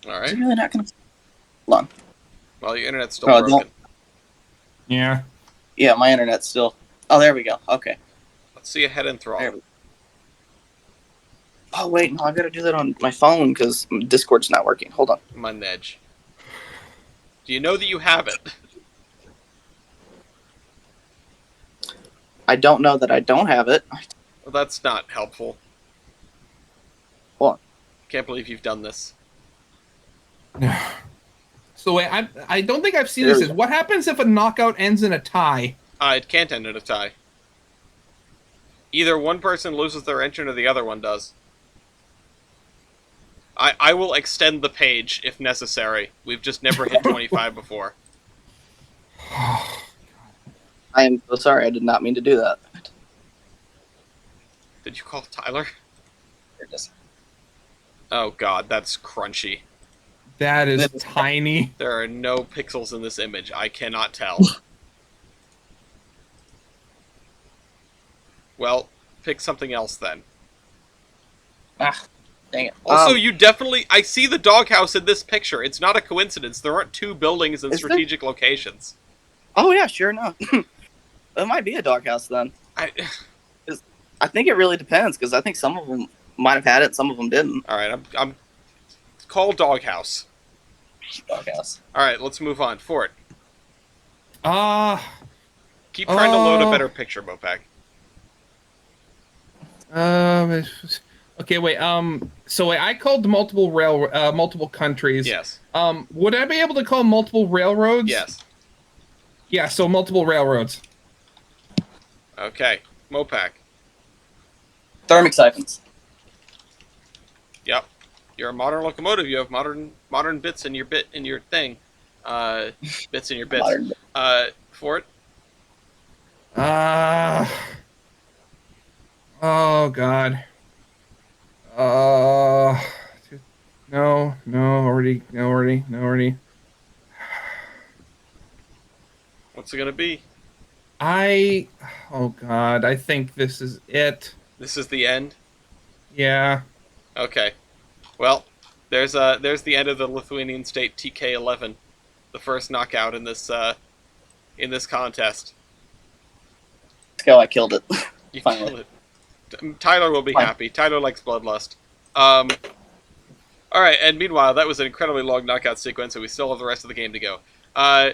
All Is right. it really not going to? Hold on. Well, your internet's still Oh, broken. Yeah. Yeah, my internet's still. Oh, there we go. Okay. Let's see a head and There throttle. we go. Oh wait, no, I got to do that on my phone because Discord's not working. Hold on. My nedge. Do you know that you have it? I don't know that I don't have it. Well, that's not helpful. Hold on. Can't believe you've done this. So wait, I don't think I've seen There this. we Is go. what happens if a knockout ends in a tie? It can't end in a tie. Either one person loses their engine or the other one does. I will extend the page if necessary. We've just never hit 25 before. I am so sorry. I did not mean to do that. Did you call Tyler? Here it is. Oh god, that's crunchy. That is tiny. There are no pixels in this image. I cannot tell. Well, pick something else then. Ah, dang it. Also, you definitely... I see the doghouse in this picture. It's not a coincidence. There aren't two buildings in Is there? strategic locations. Oh yeah, sure enough. It might be a doghouse then. I think it really depends because I think some of them might have had it, some of them didn't. Alright, I'm... Call doghouse. Doghouse. Alright, let's move on. Fort. Keep trying to load a better picture, Mopac. Okay, wait. So wait, I called multiple countries. Yes. Would I be able to call multiple railroads? Yes. Yeah, so multiple railroads. Okay. Mopac. Thermic siphons. Yep. You're a modern locomotive. You have modern bits in your thing. Bits in your bits. Modern. Fort. Oh God. Uh, no, already. What's it gonna be? I, oh God, I think this is it. This is the end. Yeah. Okay. Well, there's the end of the Lithuanian state TK11, the first knockout in this contest. Let's go. I killed it. You Finally. killed it. Tyler will be Fine. happy. Tyler likes bloodlust. Um, all right, and meanwhile, that was an incredibly long knockout sequence, and we still have the rest of the game to go. Uh,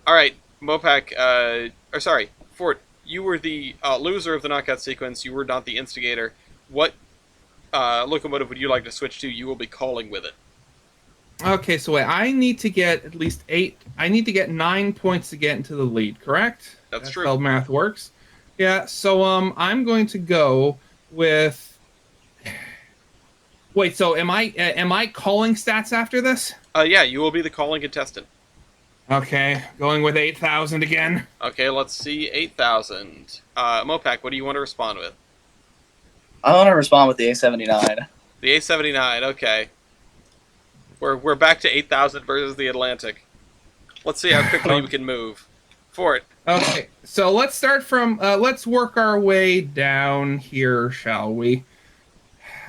all right, Mopac, or sorry, Fort, you were the loser of the knockout sequence. You were not the instigator. What locomotive would you like to switch to? You will be calling with it. Okay, so wait, I need to get at least 8. I need to get 9 points to get into the lead, correct? That's true. How math works. Yeah, so I'm going to go with. Wait, so am I calling stats after this? Yeah, you will be the calling contestant. Okay, going with 8,000 again. Okay, let's see, 8,000. Mopac, what do you want to respond with? I want to respond with the A79. The A79, okay. We're back to 8,000 versus the Atlantic. Let's see how quickly we can move. Fort. Okay, so let's start from let's work our way down here, shall we?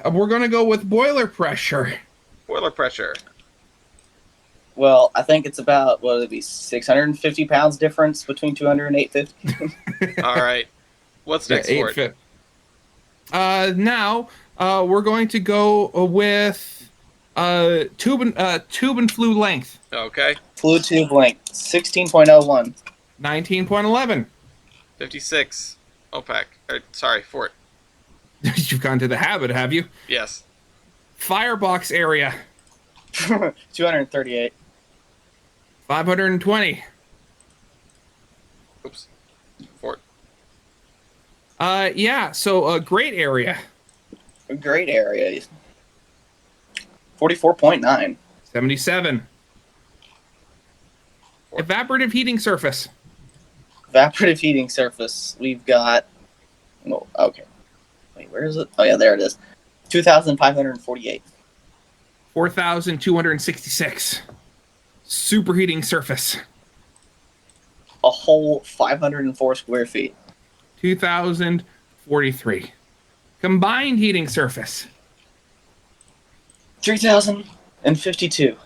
We're gonna go with boiler pressure. Boiler pressure. Well, I think it's about, what would it be, 650 pounds difference between 200 and 850. All right. What's next, Yeah, Fort? Now we're going to go with tube and flue length. Okay. Fluid tube length, 16.01. 19.11. 56. Mopac. Sorry, Fort. You've gone to the habit, have you? Yes. Firebox area. 238. 520. Oops. Fort. Yeah, so a great area. Great area. 44.9. 77. Evaporative heating surface. Evaporative heating surface. We've got. Oh, okay. Wait, where is it? Oh, yeah, there it is. 2,548. 4,266. Superheating surface. A whole 504 square feet. 2,043. Combined heating surface. 3,052.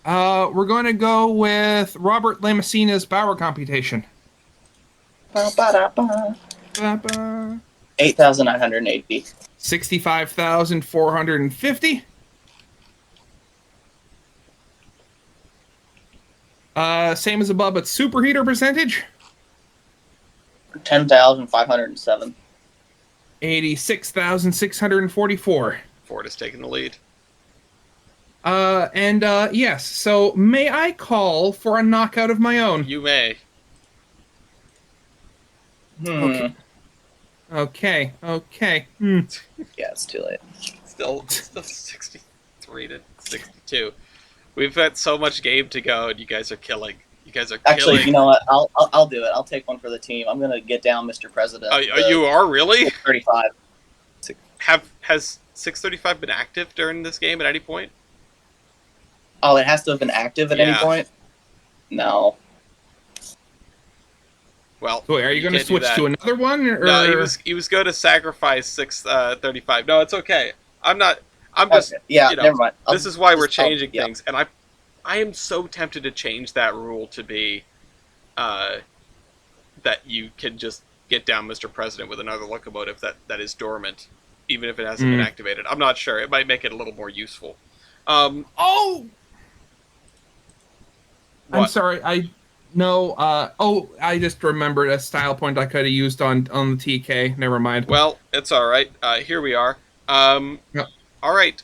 We're going to go with Robert Lamasina's power computation. Ba-ba-da-ba. Ba-ba. 8,980. 65,450. Same as above, but superheater percentage. 10,507. 86,644. Fort has taken the lead. Yes, so may I call for a knockout of my own? You may. Okay. Okay. Yeah, it's too late. Still 63 to 62. We've got so much game to go, and you guys are killing. You guys are Actually, killing. you know what? I'll do it. I'll take one for the team. I'm gonna get down, Mr. President. You are really? 35. Has 635 been active during this game at any point? Oh, it has to have been active at any point? No. Well, so wait, are you going to switch to another one? Or? No, he was going to sacrifice 635. No, it's okay. I'm just okay. Yeah. Never mind. This is why we're changing things, and I am so tempted to change that rule to be that you can just get down Mr. President with another locomotive that is dormant, even if it hasn't been activated. I'm not sure. It might make it a little more useful. Oh! What? I'm sorry. I just remembered a style point I could have used on the TK. Never mind. Well, it's all right. Here we are. Yep. All right.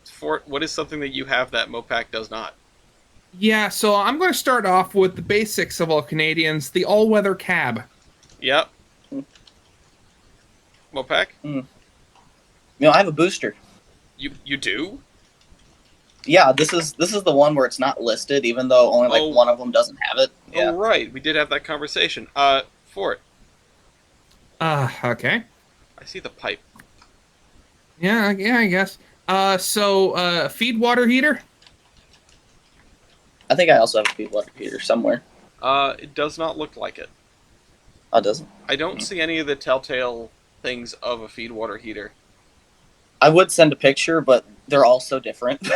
Fort, what is something that you have that Mopac does not? Yeah, so I'm going to start off with the basics of all Canadians, the all-weather cab. Yep. Mopac? You know, I have a booster. You do? Yeah, this is the one where it's not listed, even though only one of them doesn't have it. Yeah. Oh, right. We did have that conversation. Fort. Okay. I see the pipe. Yeah, yeah, I guess. Feed water heater. I think I also have a feed water heater somewhere. It does not look like it. Oh, it doesn't. I don't see any of the telltale things of a feed water heater. I would send a picture, but they're all so different.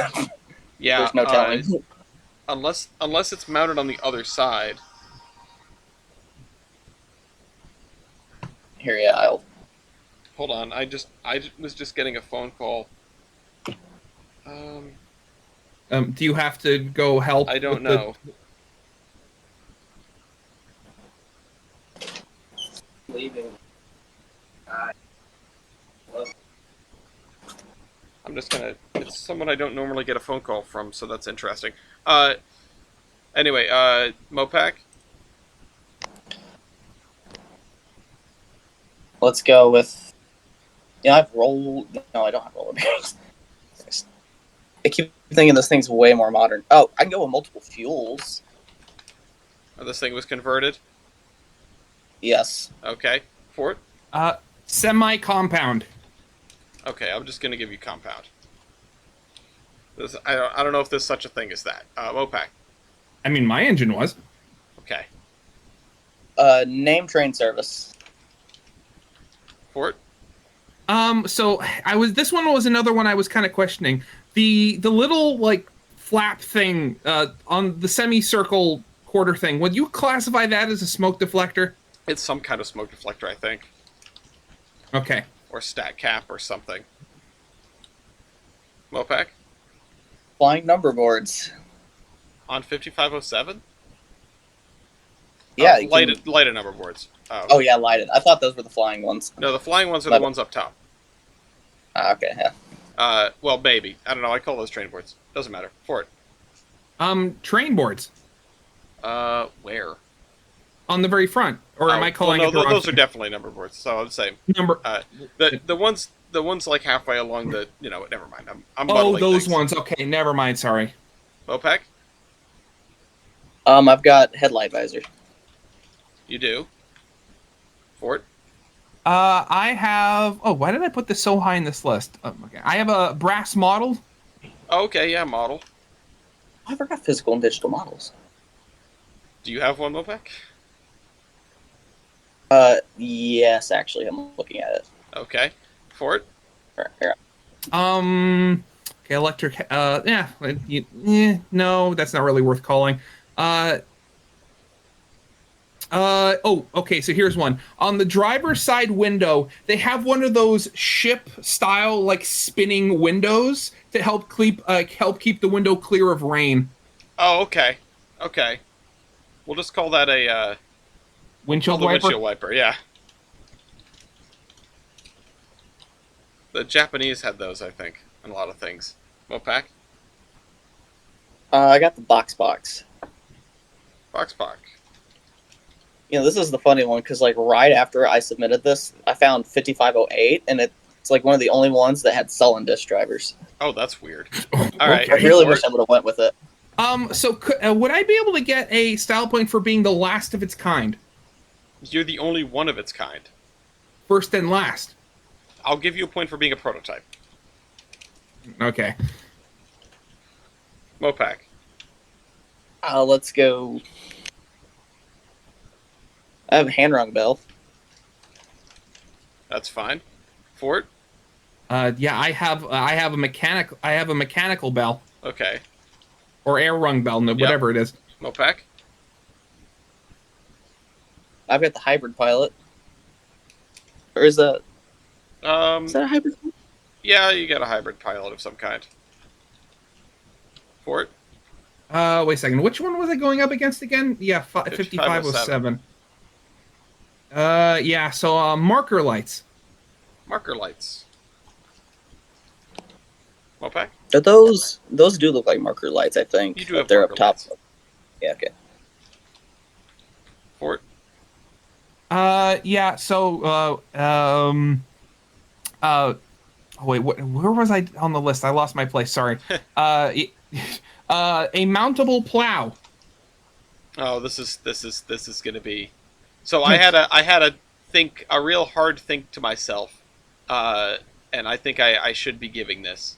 Yeah, There's no telling. unless it's mounted on the other side. Here, yeah, I'll. Hold on, I was just getting a phone call. Um, Do you have to go help I don't with the? know. Leaving. I'm just gonna. It's someone I don't normally get a phone call from, so that's interesting. Anyway, Mopac. Let's go with. Yeah, I've rolled. No, I don't have roller bearings. I keep thinking this thing's way more modern. Oh, I can go with multiple fuels. This thing was converted. Yes. Okay, Fort. Uh, Semi-compound. Okay, I'm just gonna give you compound. I don't know if there's such a thing as that. Mopac. I mean, my engine was. Okay, Name train service. Fort. So I was. This one was another one I was kind of questioning. The little like flap thing on the semicircle quarter thing. Would you classify that as a smoke deflector? It's some kind of smoke deflector, I think, Okay. or stat cap or something. Mopac Flying number boards. on 5507. Yeah, Lighted number boards. Oh yeah, lighted. I thought those were the flying ones. No, the flying ones are the ones up top. Okay, yeah. Well, maybe. I don't know. I call those train boards. Doesn't matter. Fort. Train boards Where? on the very front, or am I calling well, it the wrong those are thing? definitely number boards. So I'm saying Number? the ones like halfway along the never mind. I'm Oh, muddling those things. ones. Okay, never mind. Sorry. Mopac, I've got headlight visor. you do. Fort. I have. Oh, why did I put this so high in this list? Oh, okay. I have a brass model. Oh, okay, yeah, model. I forgot physical and digital models. Do you have one, Mopac? Yes, actually, I'm looking at it. Okay. Fort. Here. Okay, electric. Yeah. No, that's not really worth calling. Oh, okay, so here's one. On the driver's side window, they have one of those ship style like spinning windows to help keep the window clear of rain. Oh, okay. Okay. We'll just call that a Windshield the wiper. windshield wiper. Yeah. The Japanese had those, I think, in a lot of things. Mopac. I got the box. Boxpark. You know, this is the funny one because like right after I submitted this, I found 5508, and it's like one of the only ones that had sullen disc drivers. Oh, that's weird. All right. I really wish I would have went with it. So would I be able to get a style point for being the last of its kind? You're the only one of its kind. First and last. I'll give you a point for being a prototype. Okay. Mopac. Let's go. I have a hand rung bell. That's fine. Fort. Yeah, I have a mechanical bell Okay. or air rung bell, whatever it is. Mopac. I've got the hybrid pilot. Or is that a hybrid? Yeah, you got a hybrid pilot of some kind. Fort. Wait a second. Which one was I going up against again? Yeah, 5507. Yeah. So marker lights. Marker lights. Mopac. Are those do look like marker lights? I think You do have they're marker up top. lights. Yeah. Okay. Fort. Yeah. So oh wait, where was I on the list? I lost my place. Sorry. A mountable plow. Oh, this is gonna be. So I had a real hard think to myself, and I think I should be giving this.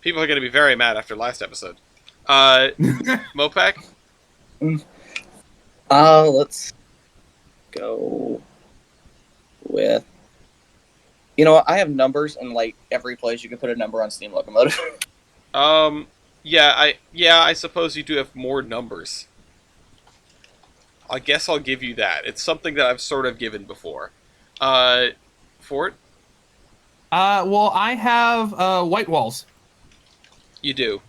People are going to be very mad after last episode. Mopac? Let's go with. You know what? I have numbers in like every place you can put a number on Steam Locomotive. I suppose you do have more numbers. I guess I'll give you that. It's something that I've sort of given before. Fort, Well, I have white walls. you do,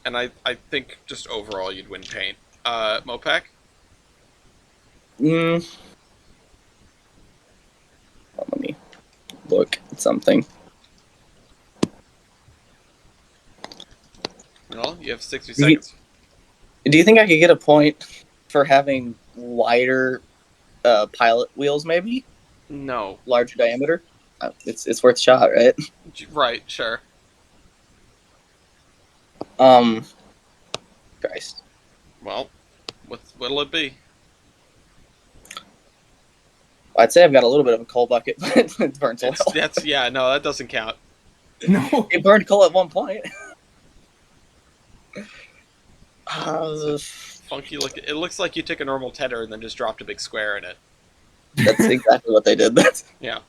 and I think just overall you'd win paint. Mopac, mm, Let me look at something. well, you have 60 Do you, seconds. do you think I could get a point for having wider pilot wheels? Maybe No, larger diameter. It's worth a shot, right? right, sure. Um, Christ. Well, what'll it be? I'd say I've got a little bit of a coal bucket, but it burns oil. No, that doesn't count. No. It burned coal at one point. Funky look. It looks like you took a normal tedder and then just dropped a big square in it. That's exactly what they did. Yeah,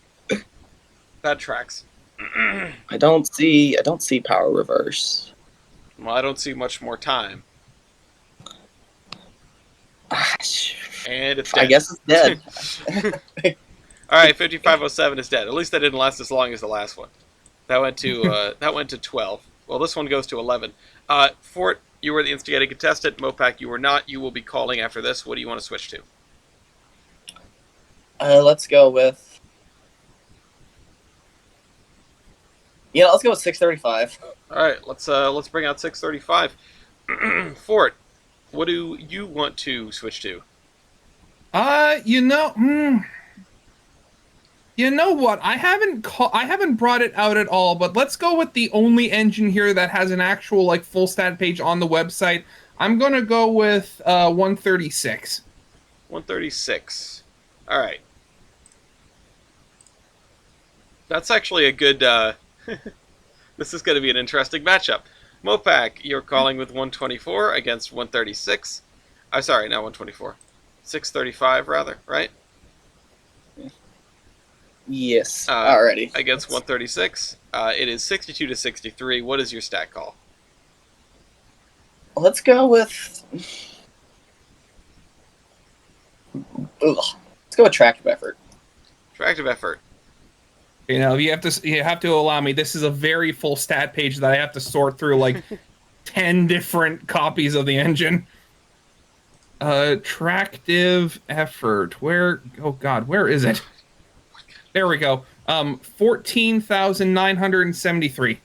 that tracks. I don't see power reverse. Well, I don't see much more time, and it's dead. I guess it's dead. All right, 5507 is dead. At least that didn't last as long as the last one. That went to 12. Well, this one goes to 11. Fort, you were the instigating contestant. Mopac, you were not. You will be calling after this. What do you want to switch to? Let's go with. Yeah, let's go with 635. All right, let's bring out 635. Fort, what do you want to switch to? You know, you know what? I haven't brought it out at all, but let's go with the only engine here that has an actual like full stat page on the website. I'm gonna go with 136. 136. All right. That's actually a good. This is going to be an interesting matchup. Mopac, you're calling with 124 against 136. I'm sorry, not 124. 635, rather, right? Yes. Alrighty. Against 136. It is 62 to 63. What is your stat call? Let's go with. Let's go with tractive effort. Tractive effort. You know, you have to allow me. This is a very full stat page that I have to sort through like 10 different copies of the engine. Tractive effort. Where? Oh God, where is it? There we go. 14,973.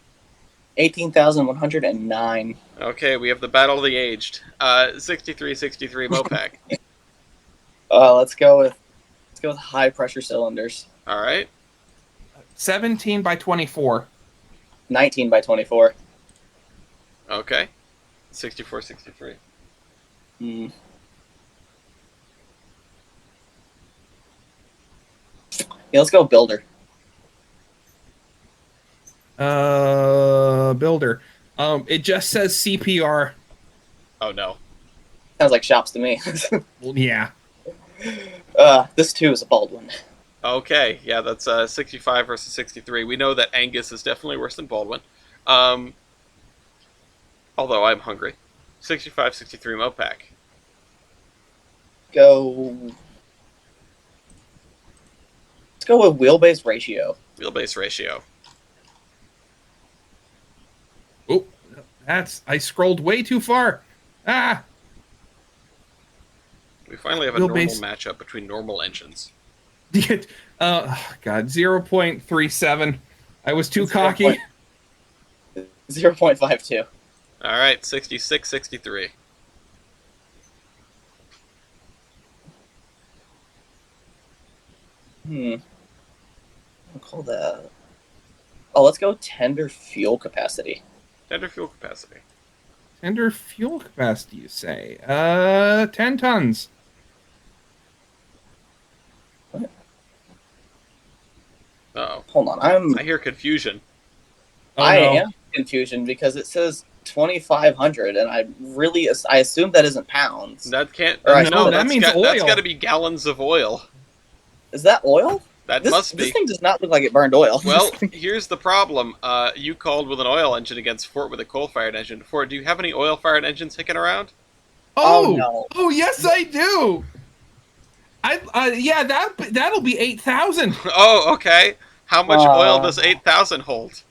18,109. Okay, we have the Battle of the Aged. 63-63 Mopac. Let's go with high pressure cylinders. All right. 17 by 24. 19 by 24. Okay. 64-63. Hmm. Yeah, let's go builder. Builder. It just says CPR. Oh no. Sounds like shops to me. Well, yeah. This too is a Baldwin. Okay, yeah, that's 65 versus 63. We know that Angus is definitely worse than Baldwin. Although I'm hungry. 65-63 Mopac. Let's go with wheelbase ratio. Wheelbase ratio. Oh, I scrolled way too far. Ah. We finally have a normal Wheelbase. matchup between normal engines. God, 0.37. I was too cocky. 0.52. All right, 66-63. I'll call that. Oh, let's go tender fuel capacity. Tender fuel capacity. Tender fuel capacity, you say? 10 tons. hold on. I hear confusion. Oh I no. am confusion because it says 2,500, and I assume that isn't pounds, That can't. or I assume No, that that means That's got oil. to be gallons of oil. is that oil. That This must this be. thing does not look like it burned oil. This Well, thing- here's the problem. You called with an oil engine against Fort with a coal-fired engine. Fort, do you have any oil-fired engines kicking around? oh Oh, no. oh yes, I do. Yeah, that'll be 8,000. Oh, okay. How much oil Uh, does 8,000 hold?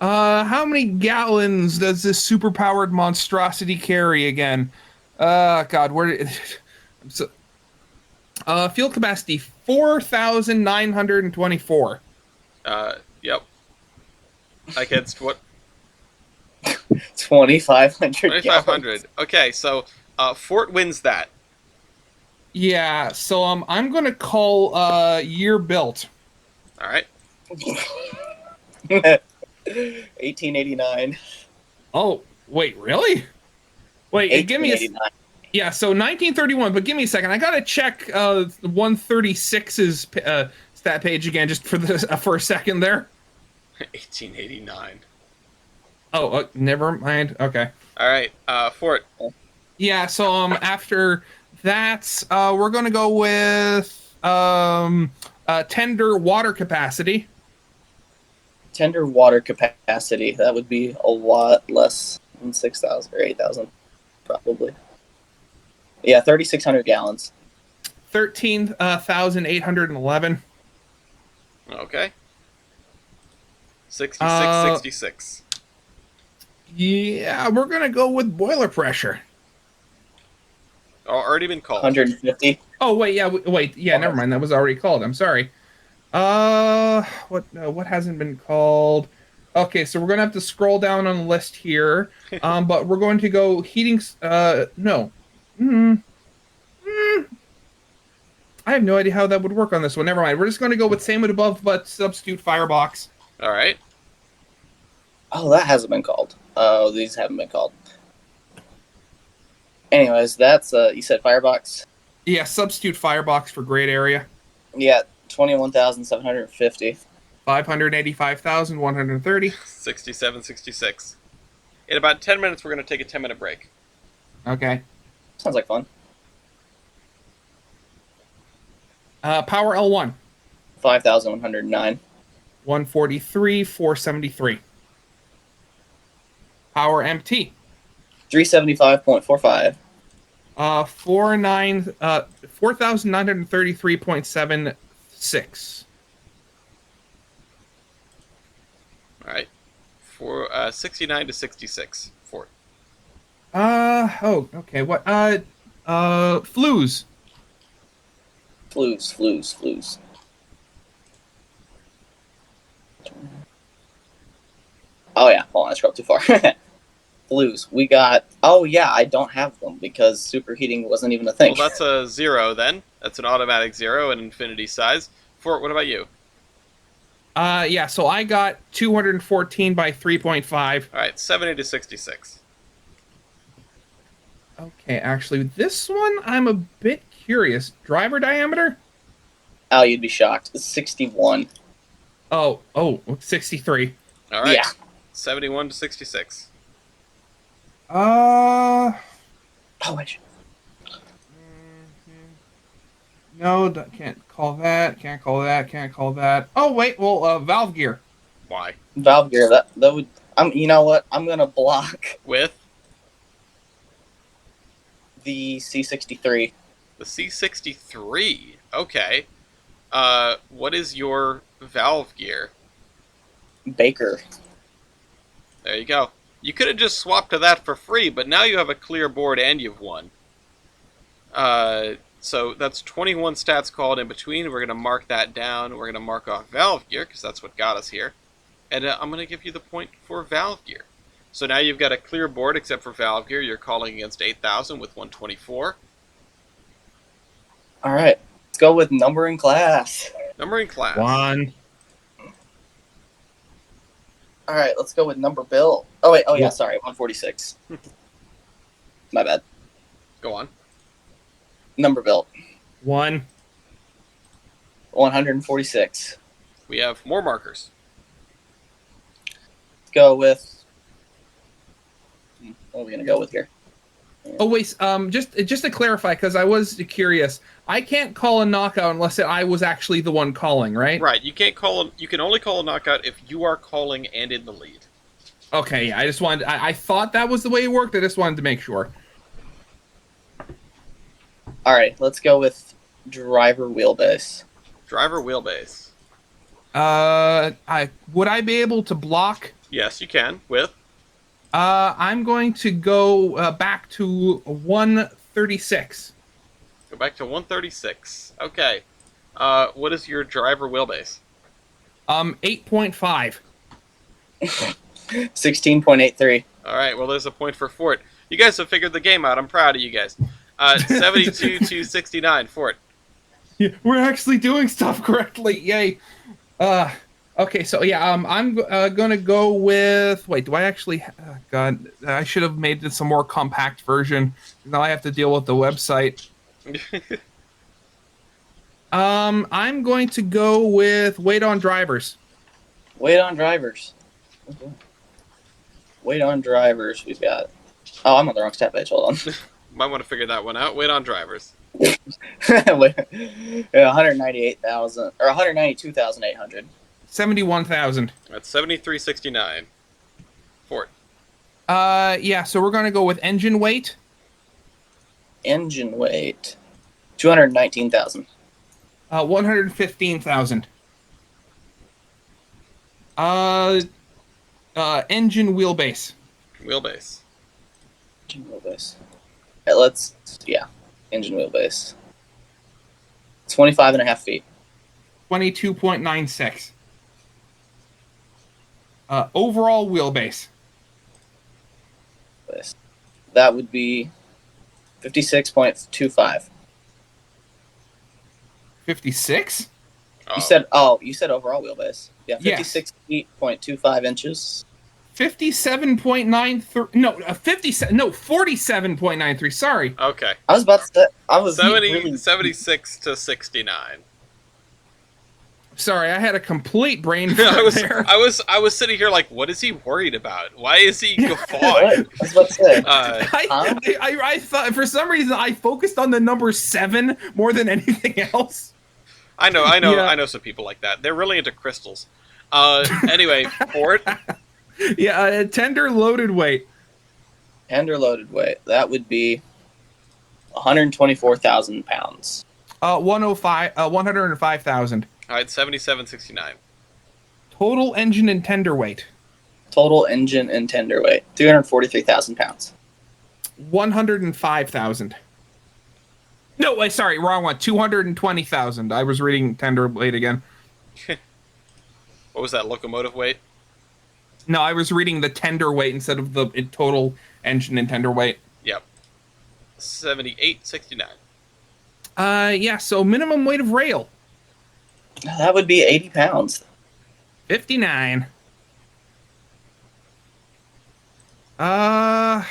How many gallons does this superpowered monstrosity carry again? God, where? So, fuel capacity 4,924. Yep. Against what? 2,500 gallons. 2,500. Okay, so Fort wins that. Yeah, so I'm gonna call year built. All right. 1889. Oh, wait, really? Wait, give me a 1889. yeah. So 1931, but give me a second. I gotta check 136's stat page again, just for this for a second there. 1889. Oh, never mind. Okay. All right, Fort. Yeah. So after that, we're gonna go with tender water capacity. Tender water capacity. That would be a lot less than 6,000 or 8,000, probably. Yeah, 3,600 gallons. 13,811. Okay. 66, Uh, 66. Yeah, we're gonna go with boiler pressure. Oh, already been called. 150. Oh wait, yeah, wait, yeah, never mind. That was already called. I'm sorry. What hasn't been called? Okay, so we're gonna have to scroll down on the list here. But we're going to go heating. No. Mm, mm, I have no idea how that would work on this one. Never mind. We're just going to go with same with above, but substitute firebox. All right. Oh, that hasn't been called. Oh, these haven't been called. Anyways, that's you said firebox. Yeah, substitute firebox for grade area. Yeah, 21,750. 585,130. 67, 66. In about 10 minutes, we're going to take a 10-minute break. Okay. Sounds like fun. Power L1. 5,109. 143, 473. Power MT. 375.45. 4,933.76. All right. For 69 to 66. Fort. Okay. Flues. Flues. Oh yeah, hold on, I scrolled too far. Flues. We got. Oh yeah, I don't have them because superheating wasn't even a thing. Well, that's a 0 then. That's an automatic 0 in infinity size. Fort, what about you? Yeah, so I got 214 by 3.5. All right, 70 to 66. Okay, actually, this one I'm a bit curious. Driver diameter? Oh, you'd be shocked. It's 61. Oh, 63. All right. Yeah. 71 to 66. Oh, wait. No, can't call that. Can't call that. Can't call that. Oh wait, well, valve gear. Why? Valve gear. That would. You know what? I'm gonna block With the C63. the C63. Okay. What is your valve gear? Baker. There you go. You could have just swapped to that for free, but now you have a clear board and you've won. So that's 21 stats called in between. We're going to mark that down. We're going to mark off valve gear because that's what got us here. And I'm going to give you the point for valve gear. So now you've got a clear board except for valve gear. You're calling against 8,000 with 124. All right. Let's go with numbering class. Numbering class. 1. All right. Let's go with number bill. Oh wait. Oh yeah. Yeah. Sorry. 146. My bad. Go on. Number built. 1. 146. We have more markers. Let's go with. What are we gonna go with here? Oh wait, just to clarify, because I was curious, I can't call a knockout unless I was actually the one calling, right? Right. You can't call. You can only call a knockout if you are calling and in the lead. Okay, yeah, I just wanted. I thought that was the way it worked. I just wanted to make sure. All right, let's go with driver wheelbase. Driver wheelbase. Would I be able to block? Yes, you can with. I'm going to go back to 136. Go back to 136. Okay. What is your driver wheelbase? 8.5. 16.83. All right. Well, there's a point for Fort. You guys have figured the game out. I'm proud of you guys. 72 to 69. Fort. Yeah, we're actually doing stuff correctly. Yay. Okay, so yeah, I'm gonna go with. Wait, do I actually? God, I should have made this a more compact version. Now I have to deal with the website. I'm going to go with weight on drivers. Weight on drivers. Okay. Weight on drivers. We've got. Oh, I'm on the wrong step page. Hold on. Might want to figure that one out. Wait on drivers. Wait, yeah, 198,000 or 192,800. 71,000. That's 7369. Fort. Yeah. So we're gonna go with engine weight. Engine weight. 219,000. 115,000. Engine wheelbase. Wheelbase. Engine wheelbase. Let's engine wheelbase. 25.5 feet. 22.96. Overall wheelbase. That would be 56.25. 56? You said overall wheelbase. Yeah, 56 feet, 0.25 inches. 57.93. No, 57. No, 47.93. Sorry. Okay. I was about to say. 76 to 69. Sorry, I had a complete brain fart I was sitting here like, what is he worried about? Why is he guffawing? I was about to say. I thought for some reason I focused on the number 7 more than anything else. I know some people like that. They're really into crystals. Anyway, Fort. Yeah, tender loaded weight. Tender loaded weight. That would be 124,000 pounds. 105,000. All right, 7769. Total engine and tender weight. Total engine and tender weight. 343,000 pounds. 105,000. No, wait, sorry, wrong one. 220,000. I was reading tender weight again. What was that, locomotive weight? No, I was reading the tender weight instead of the total engine and tender weight. Yep. 7869. Yeah, so minimum weight of rail. That would be 80 pounds. 59. Yeah,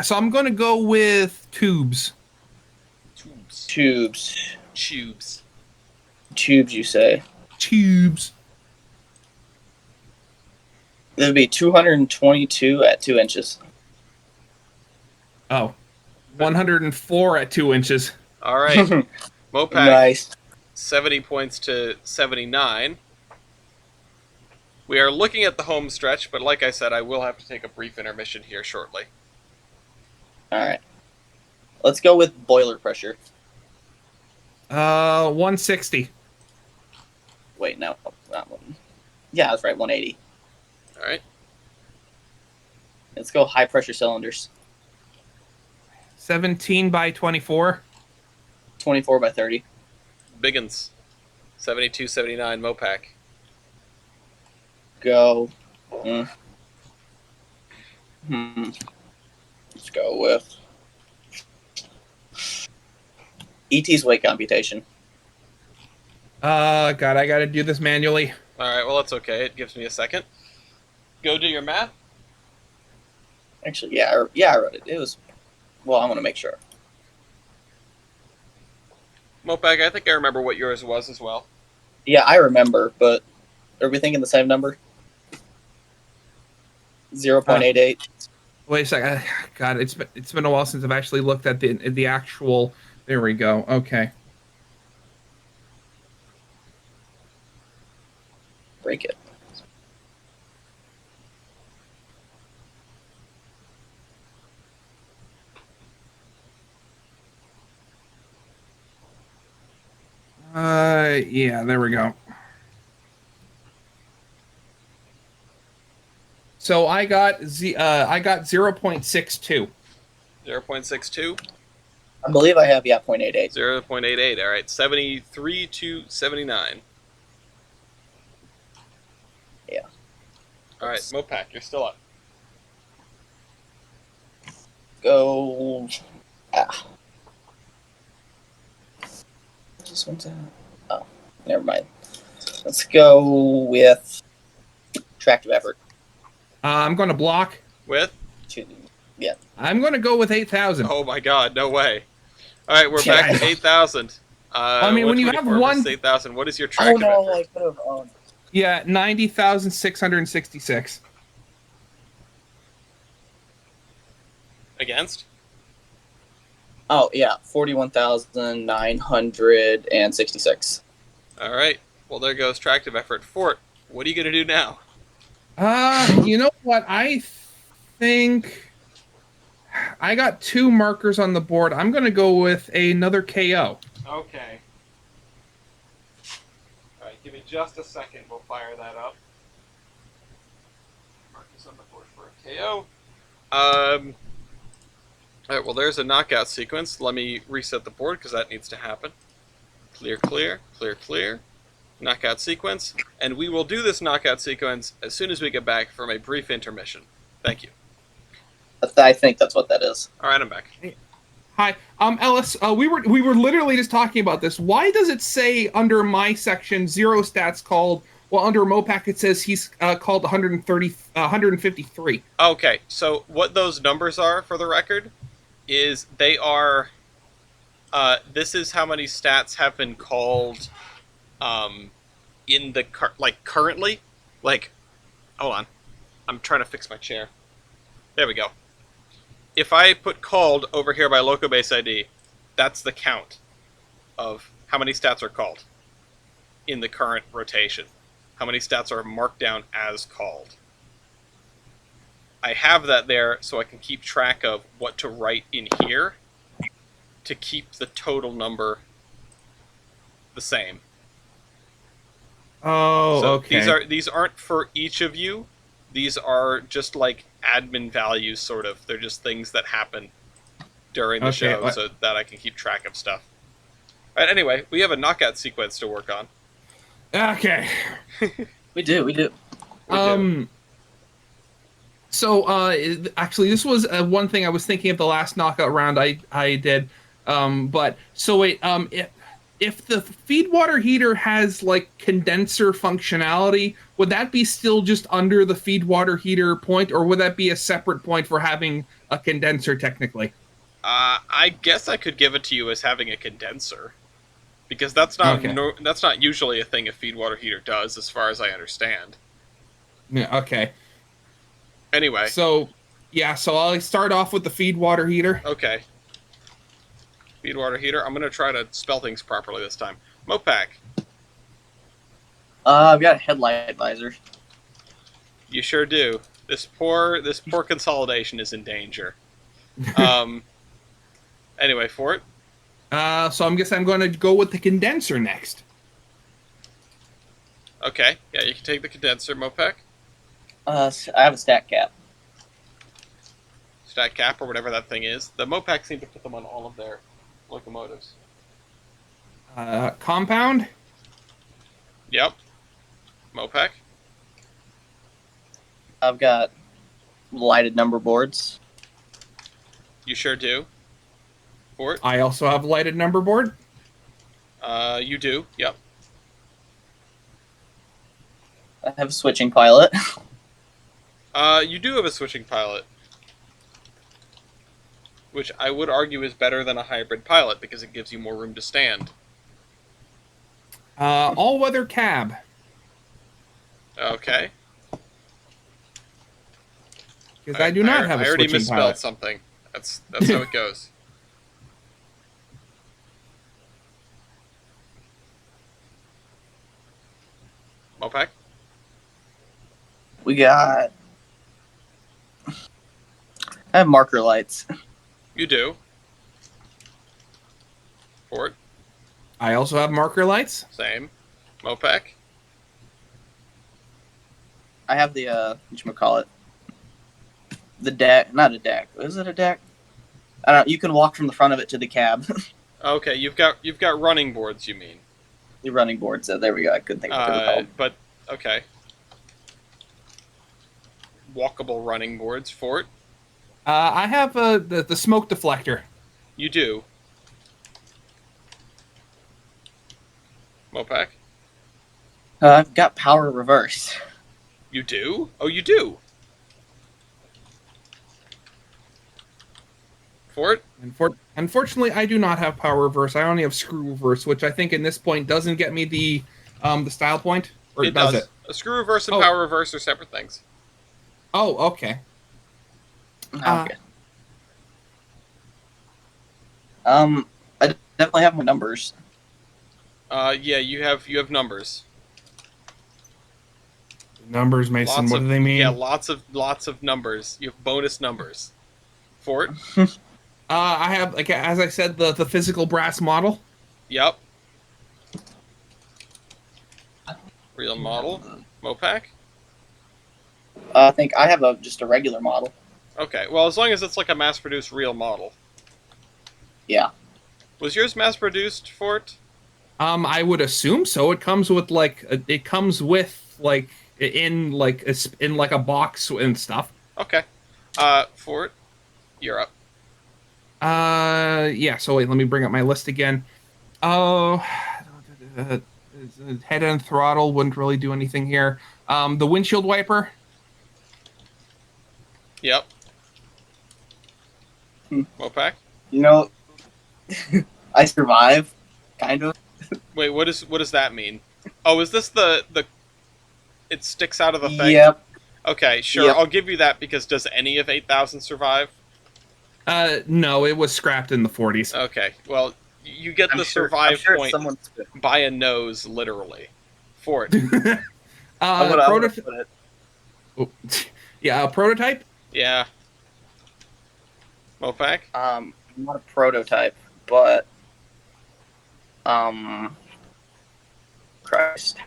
so I'm going to go with tubes. Tubes, you say? Tubes. That would be 222 at 2 inches. Oh. 104 at 2 inches. All right. Mopac. Nice. 70 points to 79. We are looking at the home stretch, but like I said, I will have to take a brief intermission here shortly. All right. Let's go with boiler pressure. 160. Wait, no, not one. Yeah, that's right, 180. All right. Let's go high pressure cylinders. 17 by 24. 24 by 30. Biggins. 7279 Mopac. Go. Let's go with ET's weight computation. God, I gotta do this manually. All right, well, that's okay. It gives me a second. Go do your math. Actually, I wrote it. It was. Well, I want to make sure. Mopac, I think I remember what yours was as well. Yeah, I remember, but are we thinking the same number? Uh, 0.88. wait a second. God, it's been a while since I've actually looked at the actual. There we go. Okay. Break it. Yeah, there we go. So I got 0.62. 0.62, I believe I have, yeah, 0.88. 0.88. All right, 73 to 79. Yeah. All right, Let's Mopac, you're still up. go. Ah, just went to. Oh, never mind. Let's go with tractive effort. I'm going to block. With? Two. Yeah. I'm going to go with 8,000. Oh my God, no way. All right, we're back Yeah. to 8,000. I mean, when you have 124 versus one, 8,000. What is your Oh tractive no, effort? I could have. Oh, yeah, 90,666. Against? oh yeah, 41,966. All right. Well, there goes tractive effort. Fort, what are you going to do now? You know what? I think I got two markers on the board. I'm going to go with another KO. Okay. All right, give me just a second. We'll fire that up. Marcus on the board for a KO. All right, well, there's a knockout sequence. Let me reset the board because that needs to happen. Clear, clear, clear, clear. Knockout sequence. And we will do this knockout sequence as soon as we get back from a brief intermission. Thank you. I think that's what that is. All right, I'm back. Hi, Ellis. We were literally just talking about this. Why does it say under my section zero stats called? Well, under Mopac it says he's called 130, 153. Okay, so what those numbers are, for the record, is they are. This is how many stats have been called, um, in the currently, like. Hold on, I'm trying to fix my chair. There we go. If I put called over here by Locobase ID, that's the count of how many stats are called in the current rotation. How many stats are marked down as called. I have that there so I can keep track of what to write in here to keep the total number the same. Oh, So okay. these aren't for each of you. These are just like admin values, sort of. They're just things that happen during the Okay. show so that I can keep track of stuff. All right, anyway, we have a knockout sequence to work on. Okay. We do. We do. We do. So, actually, this was one thing I was thinking of the last knockout round I did. But so wait, if the feed water heater has like condenser functionality, would that be still just under the feed water heater point, or would that be a separate point for having a condenser technically? I guess I could give it to you as having a condenser, because that's not Okay. that's not usually a thing a feed water heater does, as far as I understand. Yeah. Okay. Anyway, So, yeah. So I'll start off with the feed water heater. okay, feed water heater. I'm gonna try to spell things properly this time. Mopac, I've got a headlight visor. you sure do. This poor consolidation is in danger. Um. Anyway, Fort. So I'm guessing I'm going to go with the condenser next. Okay, yeah, you can take the condenser, Mopac, I have a stat cap. stat cap, or whatever that thing is. The Mopac seem to put them on all of their locomotives. Compound. Yep, Mopac. I've got lighted number boards. You sure do. Fort. I also have lighted number board. You do. Yep. I have a switching pilot. You do have a switching pilot, which I would argue is better than a hybrid pilot because it gives you more room to stand. All-weather cab. Okay. Because I do not have I a already switching misspelled pilot. something. That's how it goes. Mopac? We got. I have marker lights. You do. Fort? I also have marker lights. Same. Mopac? I have the whatchamacallit, the deck. Not a deck. Is it a deck? I don't know. You can walk from the front of it to the cab. Okay, you've got running boards, you mean. The running boards. There we go. I couldn't think of what they were called. But okay. Walkable running boards. Fort? I have the smoke deflector. You do. Mopac? I've got power reverse. You do? Oh, you do. Fort? Unfortunately, I do not have power reverse. I only have screw reverse, which I think in this point doesn't get me the style point, or It does does. it? A screw reverse and Oh. power reverse are separate things. Oh, okay. Okay. I definitely have my numbers. Yeah, you have numbers. Numbers, Mason. What do they mean? Yeah, lots of numbers. You have bonus numbers. Fort? I have, like as I said, the physical brass model. Yep. Real model. Mopac? I think I have just a regular model. Okay, well, as long as it's like a mass-produced real model. Yeah. Was yours mass-produced, Fort? I would assume so. It comes with in like a box and stuff. Okay. Fort, you're up. Yeah. So wait, let me bring up my list again. Oh, head and throttle wouldn't really do anything here. The windshield wiper. Yep. Hmm. Mopac? You know, I survive, kind of. Wait, what does that mean? Oh, is this the it sticks out of the thing? Yep. Okay, sure. Yep. I'll give you that because does any of 8,000 survive? No, it was scrapped in the 40s. Okay. Well, you get the I'm survive sure point someone's by a nose, literally. Fort. I would put it. Oh, yeah, a prototype. Yeah. Mopac? Not a prototype, but Christ.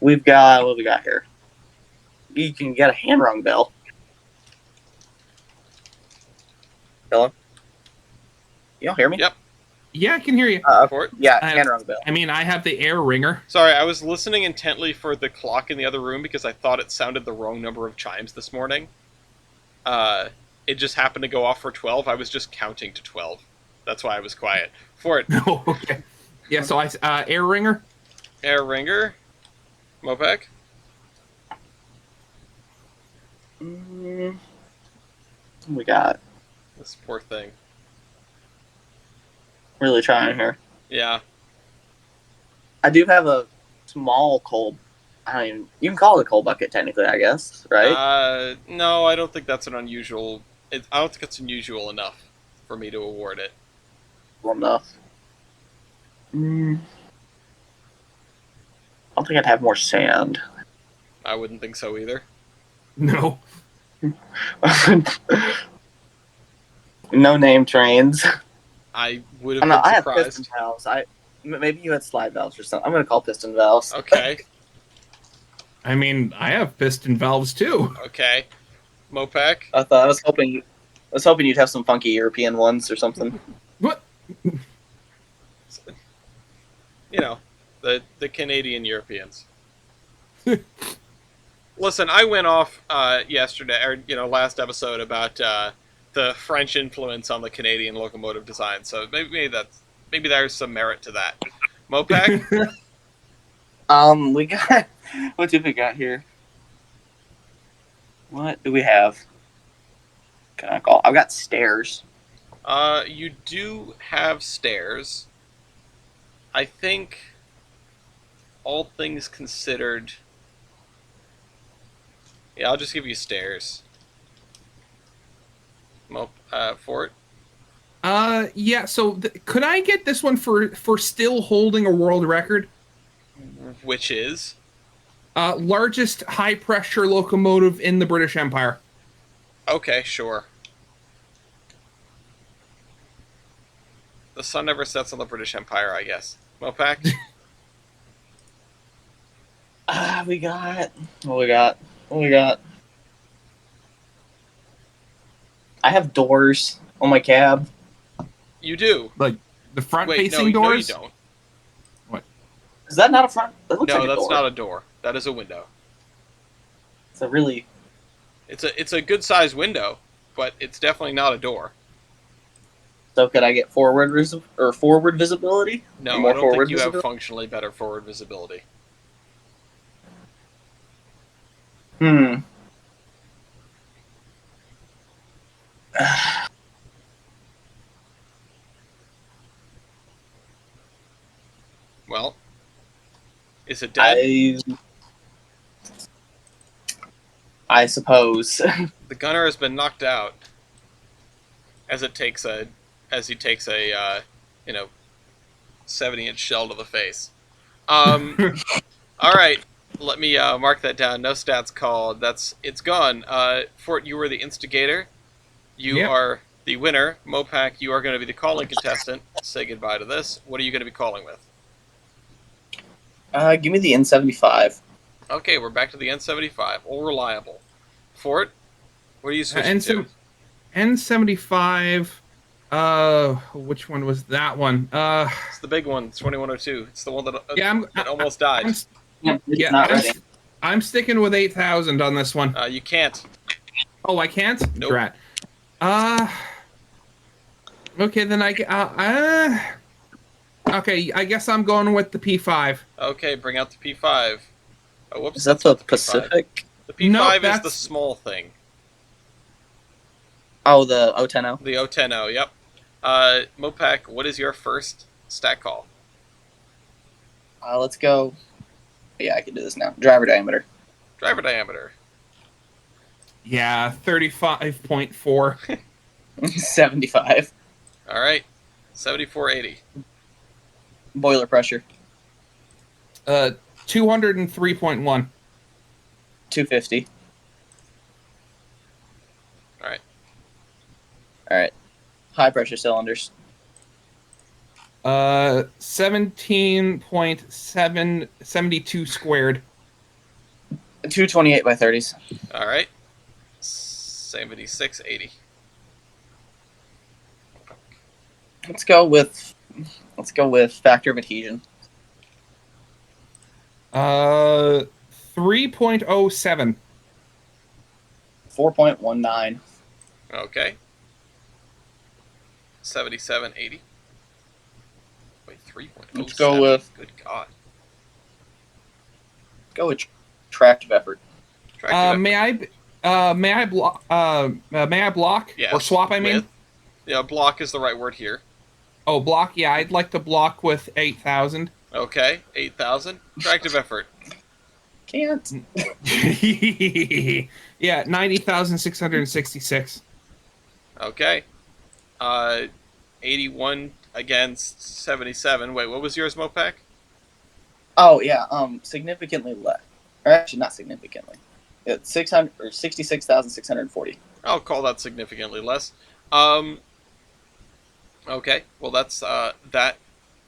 We've got what we got here. You can get a hand rung bell. Hello? You don't hear me? Yep. Yeah, I can hear you. Fort? Yeah, I have- hand rung bell. I mean, I have the air ringer. Sorry, I was listening intently for the clock in the other room because I thought it sounded the wrong number of chimes this morning. It just happened to go off for 12. I was just counting to 12. That's why I was quiet. Fort. Oh, okay. Yeah, so air ringer. Air ringer. Mopac? We got This poor thing. really trying here. Yeah. I do have a small coal. You can call it a coal bucket technically, I guess, right? No, I don't think that's an unusual. I don't think it's unusual enough for me to award it. Well enough. I don't think I'd have more sand. I wouldn't think so either. No. No name trains. I would have I know, been I have surprised. piston valves. Maybe you had slide valves or something. I'm gonna call piston valves. Okay. I mean, I have piston valves too. Okay. Mopac? I was hoping you'd have some funky European ones or something. What? You know, the Canadian Europeans. Listen, I went off yesterday, or last episode about the French influence on the Canadian locomotive design. So maybe there's some merit to that. Mopac? We got. What did we got here? What do we have? Can I call? I've got stairs. You do have stairs. I think, all things considered, yeah, I'll just give you stairs. Fort. Yeah. So could I get this one for still holding a world record? Which is Largest high pressure locomotive in the British Empire. okay. Sure. The sun never sets on the British Empire, I guess. Mopac. We got. What we got? What we got? I have doors on my cab. You do. Like the front Wait, no, facing no, you doors. don't. What? Is that not a front? That looks No, like a that's door. not a door. That is a window. It's a really. It's a good sized window, but it's definitely not a door. So could I get forward forward visibility? Or No, I more don't think forward you have visibility? functionally better forward visibility. Hmm. Well, is it dead? I suppose. The gunner has been knocked out as he takes a 70-inch shell to the face. All right, let me mark that down. No stats called. It's gone. Fort, you were the instigator. You Yep. are the winner. Mopac, you are going to be the calling contestant. Say goodbye to this. What are you going to be calling with? Give me the N75. Okay, we're back to the N75. All reliable. Fort, what are you switching to? N75. Which one was that one? It's the big one, 2102. It's the one Yeah, that almost died. Yeah, it's Yeah, not ready. I'm sticking with 8,000 on this one. You can't. Oh, I can't? Nope. Drat. Okay, then okay, I guess I'm going with the P5. Okay, bring out the P5. Oh, whoops. Is that that's the not P5. Pacific? The P5 Nope, is the that's- small thing. Oh, the O10O. The O10O, yep. Mopac, what is your first stat call? Let's go. Yeah, I can do this now. Driver diameter. Driver diameter. Yeah, 35.4. 75. All right. 7480. Boiler pressure. 203.1. 250. All right. All right. High pressure cylinders. 17.772 squared. 228 by 30s. All right. 7680. Let's go with factor of adhesion. 3.07. 4.19. Okay. 7780. Wait, 3.07. Let's go with Good God. Tractive effort. Tractive May I block? May I block Yes, or swap? I mean, with- yeah, block is the right word here. oh, block. Yeah, I'd like to block with 8,000. Okay, 8,000. Tractive effort. Can't. Yeah, 90,666. Okay. 81 against 77. Wait, what was yours, Mopac? Oh yeah. Significantly less. Or actually, not significantly. It's 600 or 66,640. I'll call that significantly less. Okay, well that's that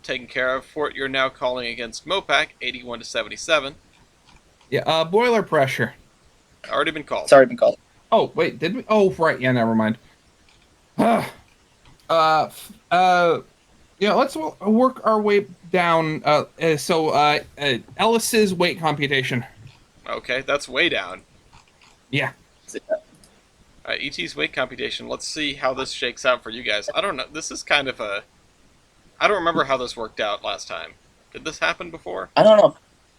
taken care of. Fort, you're now calling against Mopac, 81 to 77. Yeah, boiler pressure. Already been called. It's already been called. Oh, wait, did we? Oh, right. Yeah, never mind. Yeah, let's work our way down. Ellis's weight computation. Okay, that's way down. Yeah. ET's weight computation. Let's see how this shakes out for you guys. I don't know. This is kind of a... I don't remember how this worked out last time. Did this happen before? I don't know.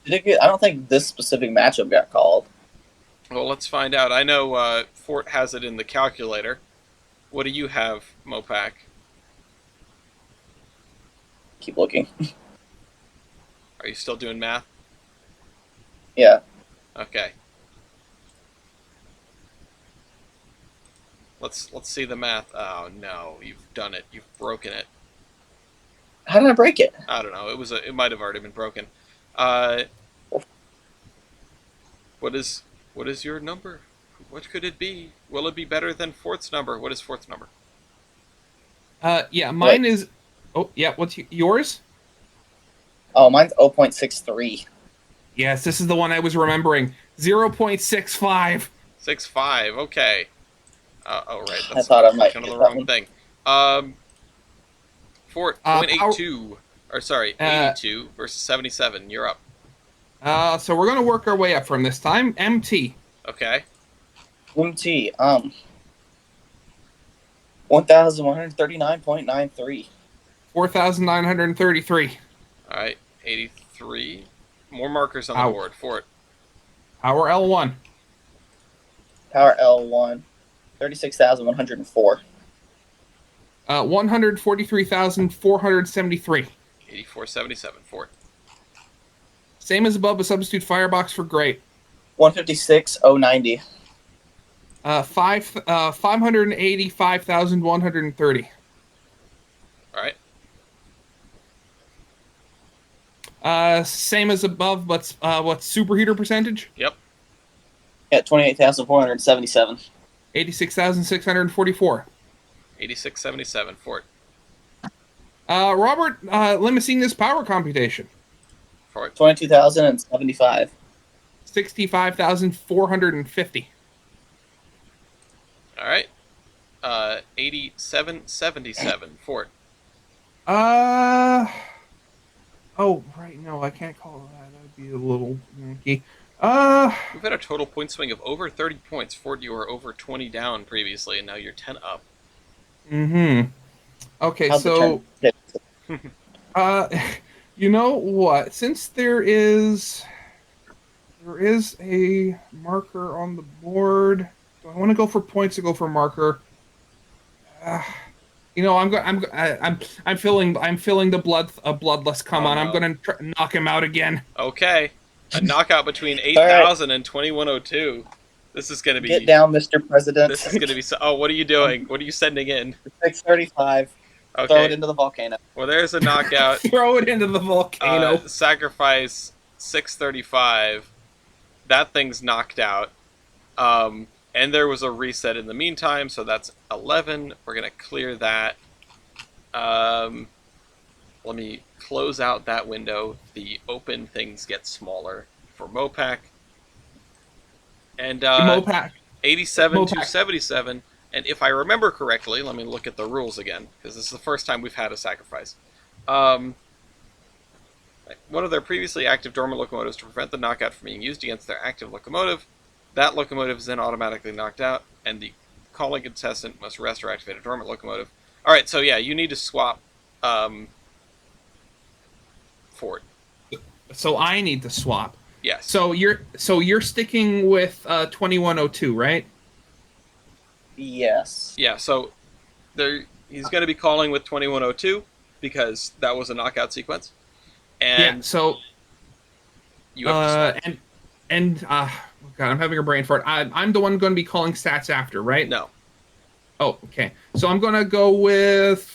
I don't think this specific matchup got called. Well, let's find out. I know Fort has it in the calculator. What do you have, Mopac? keep looking. Are you still doing math? Yeah. Okay. Let's see the math. Oh no, you've done it. You've broken it. How did I break it? I don't know. It might have already been broken. Uh, what is your number? What could it be? Will it be better than Fort's number? What is Fort's number? Yeah, Wait. mine is. Oh, yeah. What's yours? Oh, mine's 0.63. Yes, this is the one I was remembering. 0.65. 6.5. Okay. Oh right, I that's thought I'm I might clicking on get the that wrong one. thing. Fort point eight Power. two, or sorry, Uh, 82 versus 77. You're up. so we're gonna work our way up from this time. MT. Okay. MT, 1,139.93. 4,933. All right. 83. More markers on the Power. board. Fort. Power L1. Power L1, 36,104. 143,473. 8477. Fort. Same as above, a substitute firebox for great. 156,090. 585,130. All right. Same as above, but what's superheater percentage? Yep. At 28,477. 86,644. 8677. Fort. Robert, Limousin's power computation. Fort. 22,075. 65,450. All right. 8777. Fort. Uh oh, right. No, I can't call that. That'd be a little wonky. We've had a total point swing of over 30 points. Fort, you were over 20 down previously, and now you're 10 up. Mm-hmm. Okay, How'd the so turn? uh, you know what? Since there is a marker on the board. Do I want to go for points or go for marker? Uh, I'm feeling the bloodlust come Oh on. I'm no. gonna knock him out again. Okay. A knockout between All right. 8,000 and 2102. This is gonna Get be. down, Mr. President. This is gonna be. So, oh, what are you doing? What are you sending in? 635. Throw it Okay. into the volcano. Well, there's a knockout. Throw it into the volcano. Sacrifice 635. That thing's knocked out. And there was a reset in the meantime, so that's 11. We're gonna clear that. Let me close out that window. The open things get smaller for Mopac. And Mopac. 87 to Mopac. 77. And if I remember correctly, let me look at the rules again, because this is the first time we've had a sacrifice. One of their previously active dormant locomotives to prevent the knockout from being used against their active locomotive. That locomotive is then automatically knocked out, and the calling contestant must rest or activate a dormant locomotive. Alright, so yeah, you need to swap Fort. So I need to swap. Yes. So you're sticking with 2102, right? Yes. Yeah, so he's going to be calling with 2102 because that was a knockout sequence. And yeah. So you have to swap. God, I'm having a brain fart. I'm the one going to be calling stats after, right? No. Oh, okay. So I'm going to go with.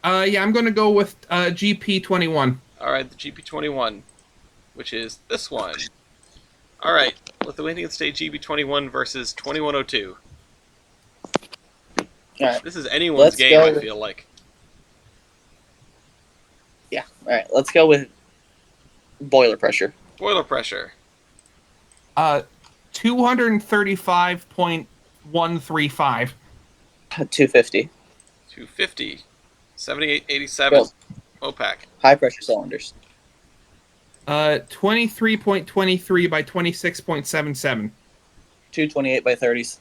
I'm going to go with GP21. All right, the GP21, which is this one. All right, Lithuanian State GP21 versus 2102. All right. This is anyone's Let's game, go I with- feel like. Yeah. All right. Let's go with boiler pressure. Boiler pressure. 235.135. 250. 250. 7887. Mopac. High pressure cylinders. 23.23 by 26.77. 228 by 30s.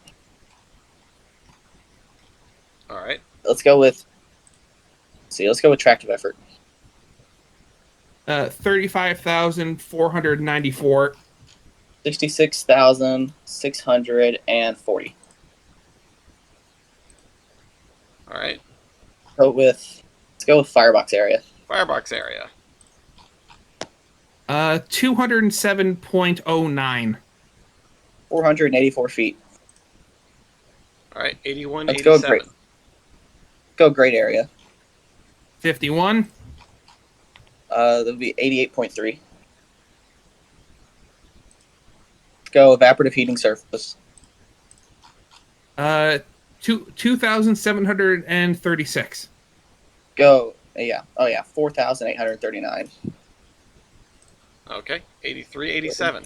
All right. Let's go with tractive effort. 35,494. 66,640. All right. Let's go with firebox area. Firebox area. 207.09. 484 feet. All right, 81, Let's go great. 87. Go great area. 51. That would be 88.3. Let's go evaporative heating surface. 2,736. Go, yeah. Oh, yeah. 4,839. Okay, 83, 87.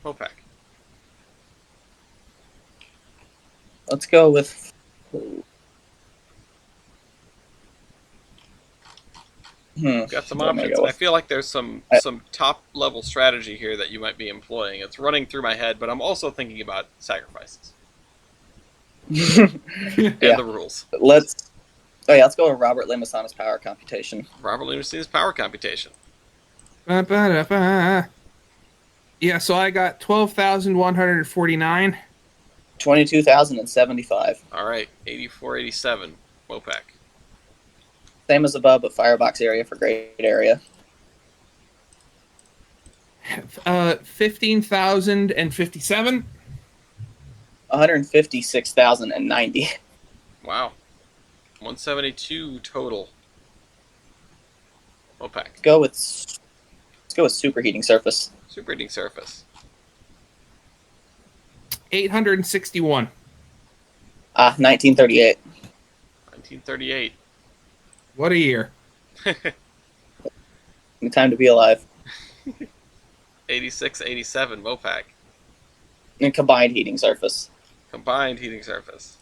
Mopac. Let's go with. Got some What am I options. go I with? feel like there's some top level strategy here that you might be employing. It's running through my head, but I'm also thinking about sacrifices and Yeah. the rules. Let's. Oh yeah, let's go with Robert Limasana's power computation. Robert Lunacy's power computation. Ba-ba-da-ba. Yeah, so I got 12,149. 22,075. All right, 84, 87. Mopac. Same as above, but firebox area for great area. 15,057. 156,090. Wow. 172 total. Mopac. Let's go with superheating surface. Superheating surface. 861. 1938. 1938. What a year. Time to be alive. 86, 87. Mopac. And combined heating surface. Combined heating surface.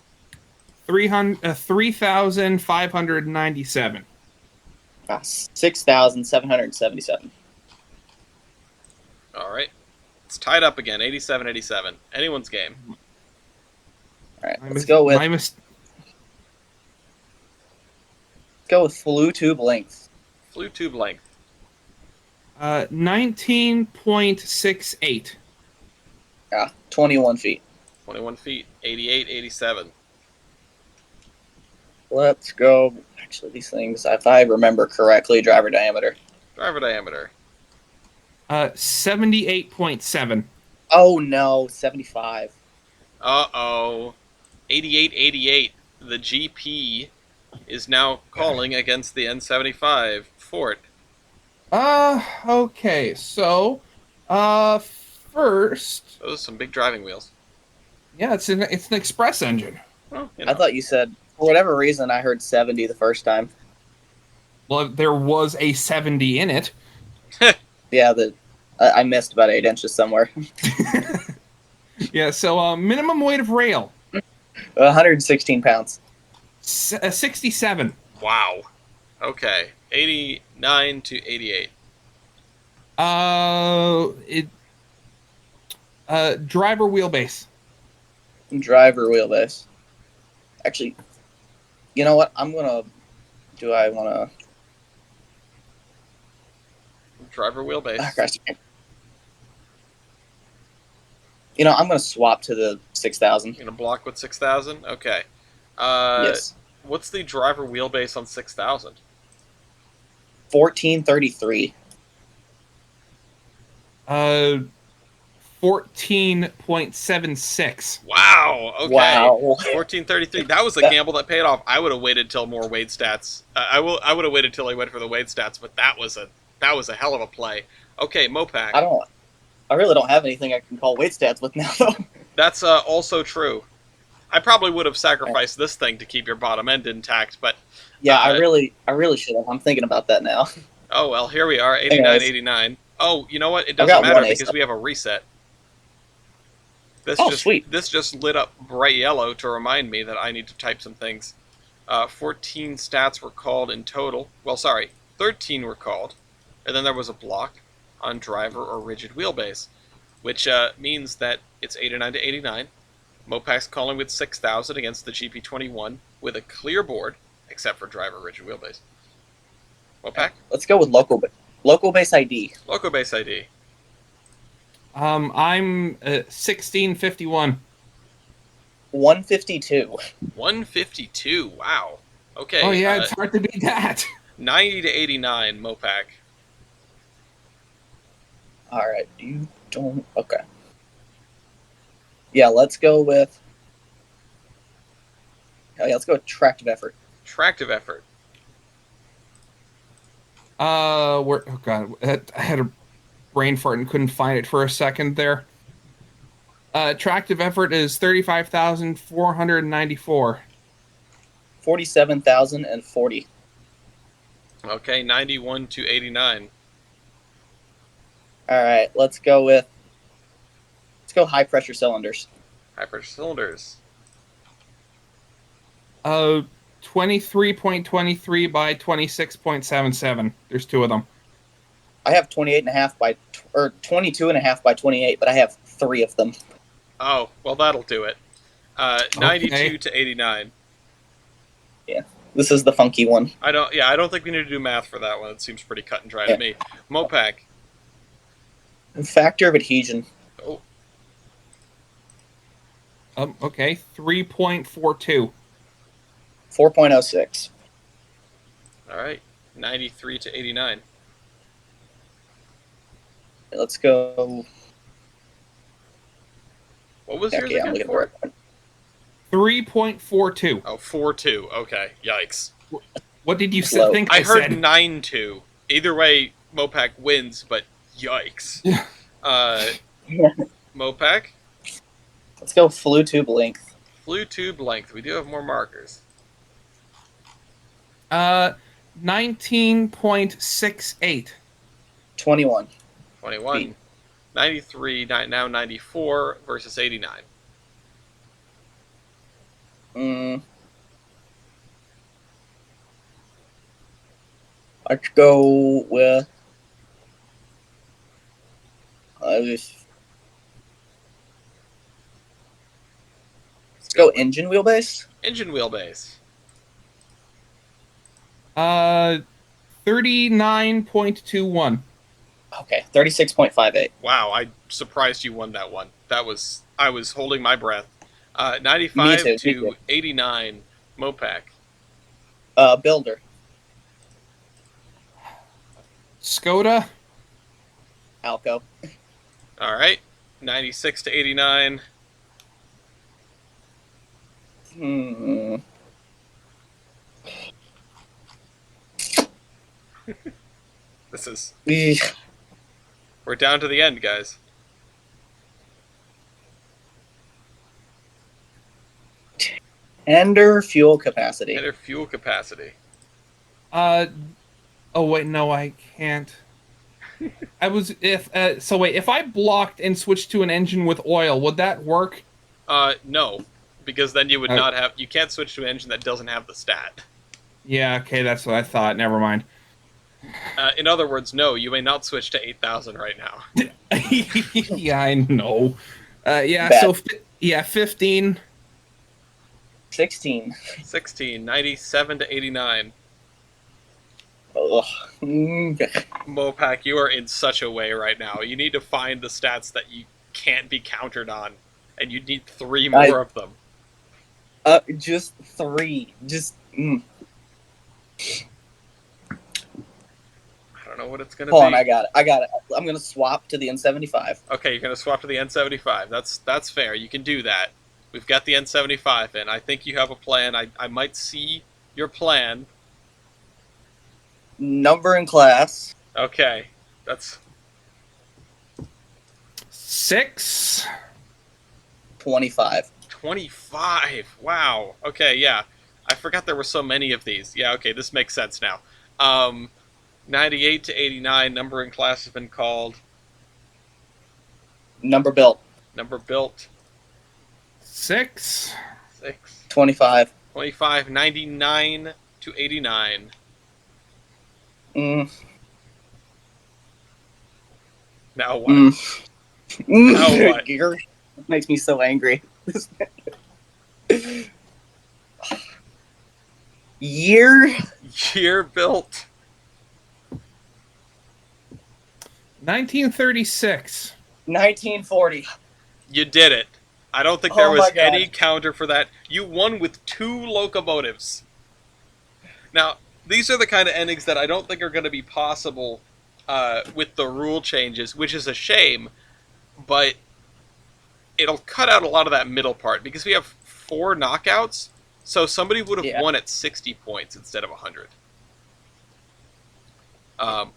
3,597. 6,777. All right. It's tied up again. 87, 87. Anyone's game. All right, let's go with flue tube length. Flue tube length. 19.68. 21 feet. 21 feet. 88, 87. Let's go. Actually, these things, if I remember correctly, driver diameter. Driver diameter. 78.7. Oh no, 75. Uh-oh. 88, 88. The GP is now calling against the N75 Ford. Okay, so, first, Those are some big driving wheels. yeah, it's an express engine. Well, I thought you said, for whatever reason, I heard 70 the first time. Well, there was a 70 in it. Yeah, I missed about 8 inches somewhere. Yeah, so, minimum weight of rail. 116 pounds. 67. Wow. Okay. 89 to 88. Driver wheelbase. Driver wheelbase. Actually, you know what? Do I want to... Driver wheelbase. You know, I'm going to swap to the 6,000. You're going to block with 6,000? Okay. Yes. What's the driver wheelbase on 6,000? 1433. 14.76. Wow. Okay. Wow. 1433. That was a gamble that paid off. I would have waited till more weight stats. I would have waited till I went for the weight stats, but that was a hell of a play. Okay, Mopac. I really don't have anything I can call weight stats with now, though. That's also true. I probably would have sacrificed this thing to keep your bottom end intact, but Yeah, I really should have. I'm thinking about that now. oh well, here we are, 89, Anyways. 89. Oh, you know what? It I've doesn't got matter one ace. because we have a reset. Sweet. This just lit up bright yellow to remind me that I need to type some things. 14 stats were called in total. Well, sorry, 13 were called, and then there was a block on driver or rigid wheelbase, which means that it's 89 to 89. Mopac's calling with 6,000 against the GP21 with a clear board, except for driver rigid wheelbase. Mopac? Let's go with local base ID. Loco base ID. I'm 1651. 152. 152. Wow. Okay. Oh yeah, it's hard to beat that. 90 to 89, Mopac. All right, you don't. Okay. Yeah, let's go with. Oh, yeah, let's go with tractive effort. Tractive effort. Where? Oh god, I had a brain fart and couldn't find it for a second there. Attractive effort is 35,494. 47,040. Okay, 91 to 89. All right, let's go high pressure cylinders. High pressure cylinders. Uh, 23.23 by 26.77. There's two of them. I have 28 and a half by or 22 and a half by 28, but I have 3 of them. Oh, well, that'll do it. 92 Okay. to 89. Yeah, this is the funky one. I don't think we need to do math for that one. It seems pretty cut and dry Yeah. to me. Mopac. Factor of adhesion. Oh, Okay. 3.42. 4.06. all right. 93 to 89. Let's go. What was yours Okay, I'm again? looking For? for it. 3.42. Oh, 4-2. Okay, yikes. What did you Slow. think I I heard said? 9-2. Either way, Mopac wins, but yikes. Mopac? Let's go flue tube length. Flue tube length. We do have more markers. 19.68. 21. 21. Feet. 93, now 94 versus 89. Let's go with. Let's go engine wheelbase. Engine wheelbase. 39.21. Okay, 36.58. Wow, I surprised you won that one. I was holding my breath. Me 95 too, me to too. 89, Mopac. Builder. Skoda. Alco. All right, 96 to 89. This is we're down to the end, guys. Tender fuel capacity. And their fuel capacity. Oh wait, no, I can't. I was if so wait, if I blocked and switched to an engine with oil, would that work? No, because then you would not have. You can't switch to an engine that doesn't have the stat. Yeah, okay, that's what I thought. Never mind. In other words, no, you may not switch to 8,000 right now. Yeah, I know. Yeah, Bad. so 15. 16. 16, 97 to 89. Ugh. Mopac, you are in such a way right now. You need to find the stats that you can't be countered on, and you need 3 more of them. Just 3. Just. I don't know what it's gonna Hold be. on, I got it. I'm gonna swap to the N75. Okay, you're gonna swap to the N75. That's fair. You can do that. We've got the N75 in. I think you have a plan. I might see your plan. Number and class. Okay, that's 6. 25. 25. Wow. Okay, yeah. I forgot there were so many of these. Yeah, okay, this makes sense now. 98 to 89, number and class has been called. Number built. Number built. 6. 6. 25. 25, 99 to 89. Now what? Now what? Makes me so angry. Year built. 1936. 1940. You did it. I don't think there Oh was my God. any counter for that. You won with 2 locomotives. Now, these are the kind of endings that I don't think are going to be possible with the rule changes, which is a shame, but it'll cut out a lot of that middle part because we have 4 knockouts, so somebody would have Yeah. won at 60 points instead of 100.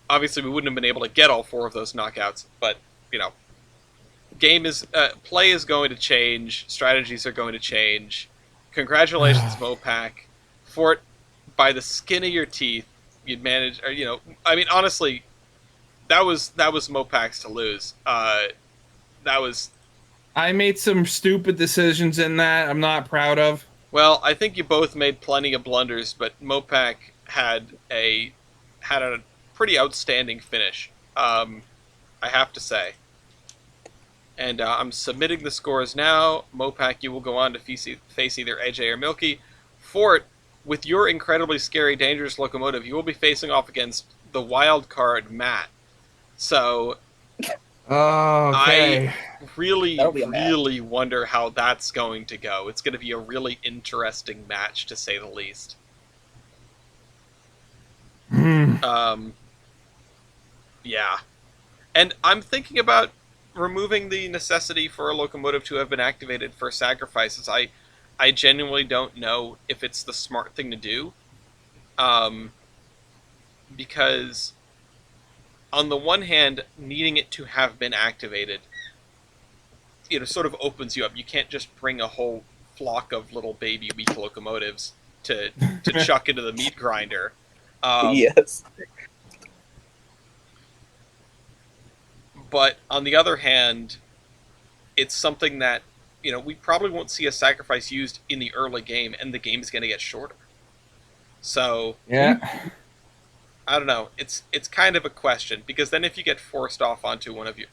Obviously, we wouldn't have been able to get all 4 of those knockouts, but you know, play is going to change, strategies are going to change. Congratulations, Mopac, for it by the skin of your teeth. You'd manage, or I mean, honestly, that was Mopac's to lose. That was I made some stupid decisions in that I'm not proud of. Well, I think you both made plenty of blunders, but Mopac had a pretty outstanding finish. I have to say. And I'm submitting the scores now. Mopac, you will go on to face either AJ or Milky. Fort, with your incredibly scary, dangerous locomotive, you will be facing off against the wild card Matt. So Okay. I really, That'll be a match. really wonder how that's going to go. It's going to be a really interesting match, to say the least. Yeah. And I'm thinking about removing the necessity for a locomotive to have been activated for sacrifices. I genuinely don't know if it's the smart thing to do. Because on the one hand, needing it to have been activated, sort of opens you up. You can't just bring a whole flock of little baby weak locomotives to chuck into the meat grinder. Yes. But on the other hand, it's something that we probably won't see a sacrifice used in the early game, and the game's going to get shorter. So Yeah. I don't know. It's kind of a question, because then if you get forced off onto one of your,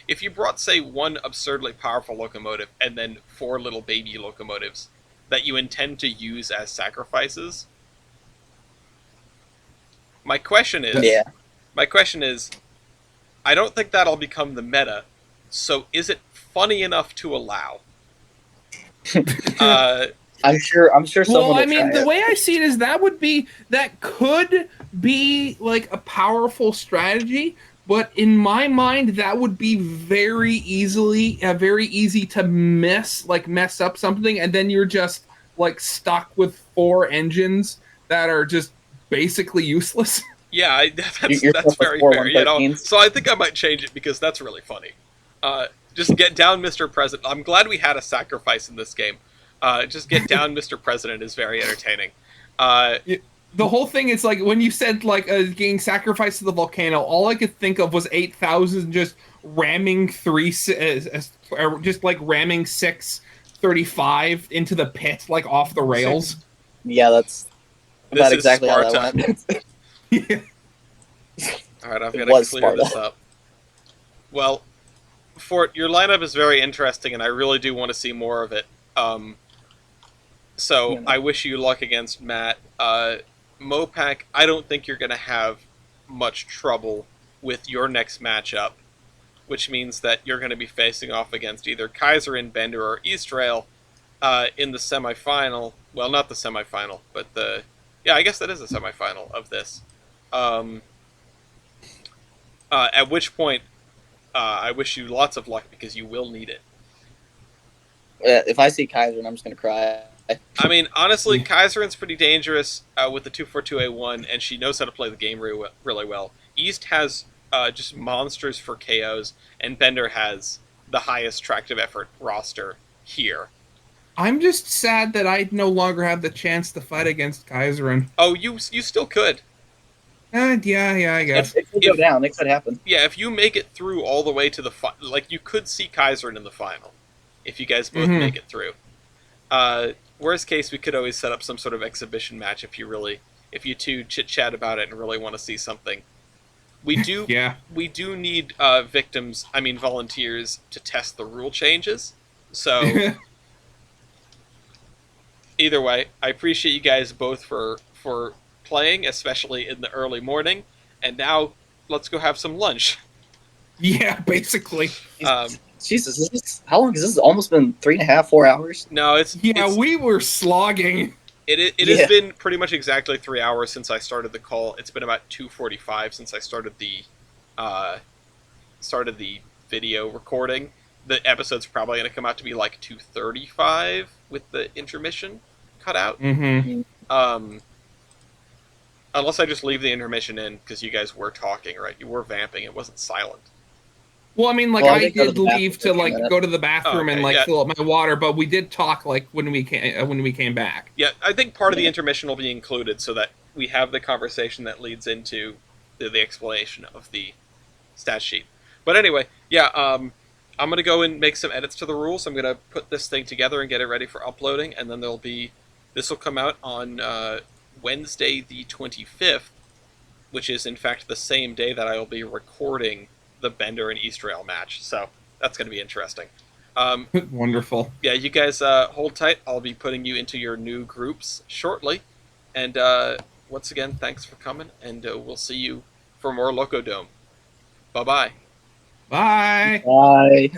if you brought, say, one absurdly powerful locomotive and then 4 little baby locomotives that you intend to use as sacrifices, my question is, I don't think that'll become the meta. So is it funny enough to allow? I'm sure someone Well, I will mean, try the it. way I see it is that could be like a powerful strategy, but in my mind, that would be very easy to mess up something, and then you're just like stuck with 4 engines that are just basically useless. Yeah, You're that's supposed to very score fair. 113s. So I think I might change it because that's really funny. Just get down, Mr. President. I'm glad we had a sacrifice in this game. Just get down, Mr. President is very entertaining. The whole thing is like when you said like getting sacrificed to the volcano, all I could think of was 8,000 just ramming just like ramming 635 into the pit like off the rails. Yeah, that's This about is exactly how Sparta. that went. Yeah. All right, I've It got to was clear Sparta. this up. Well, Fort, your lineup is very interesting, and I really do want to see more of it. So Yeah. I wish you luck against Matt. Mopac, I don't think you're going to have much trouble with your next matchup, which means that you're going to be facing off against either Kaiserin, Bender, or Eastrail in the semifinal. Well, not the semifinal, but I guess that is the semifinal of this. At which point, I wish you lots of luck because you will need it. If I see Kaiser, I'm just gonna cry. I mean, honestly, Kaiserin's pretty dangerous with the 242A1, and she knows how to play the game really well. East has just monsters for KOs, and Bender has the highest tractive effort roster here. I'm just sad that I no longer have the chance to fight against Kaiserin. Oh, you still could. Yeah, I guess. It could go down. It could happen. Yeah, if you make it through all the way to the you could see Kaiserin in the final, if you guys both make it through. Worst case, we could always set up some sort of exhibition match if you two chit chat about it and really want to see something. We do, we do need volunteers to test the rule changes. So either way, I appreciate you guys both for playing, especially in the early morning. And now let's go have some lunch. Yeah, basically. Jesus, how long has this? Almost been 3.5, 4 hours. No, we were slogging. It has been pretty much exactly 3 hours since I started the call. It's been about 2:45 since I started the video recording. The episode's probably going to come out to be like 2:35 with the intermission cut out. Mm-hmm. Um, unless I just leave the intermission in because you guys were talking, right? You were vamping. It wasn't silent. Well, I mean, like Well, I I did go to did the bathroom leave for to a few like minutes. go to the Oh, bathroom and okay, like yeah. fill up my water, but we did talk like when we came back. Yeah, I think part of the intermission will be included so that we have the conversation that leads into the explanation of the stat sheet. But anyway, yeah, I'm gonna go and make some edits to the rules. I'm gonna put this thing together and get it ready for uploading, and then this will come out on Wednesday the 25th, which is in fact the same day that I will be recording the Bender and East Rail match. So that's gonna be interesting. Um, Wonderful. yeah, you guys hold tight. I'll be putting you into your new groups shortly. And once again, thanks for coming, and we'll see you for more Loco Dome. Bye bye. Bye. Bye.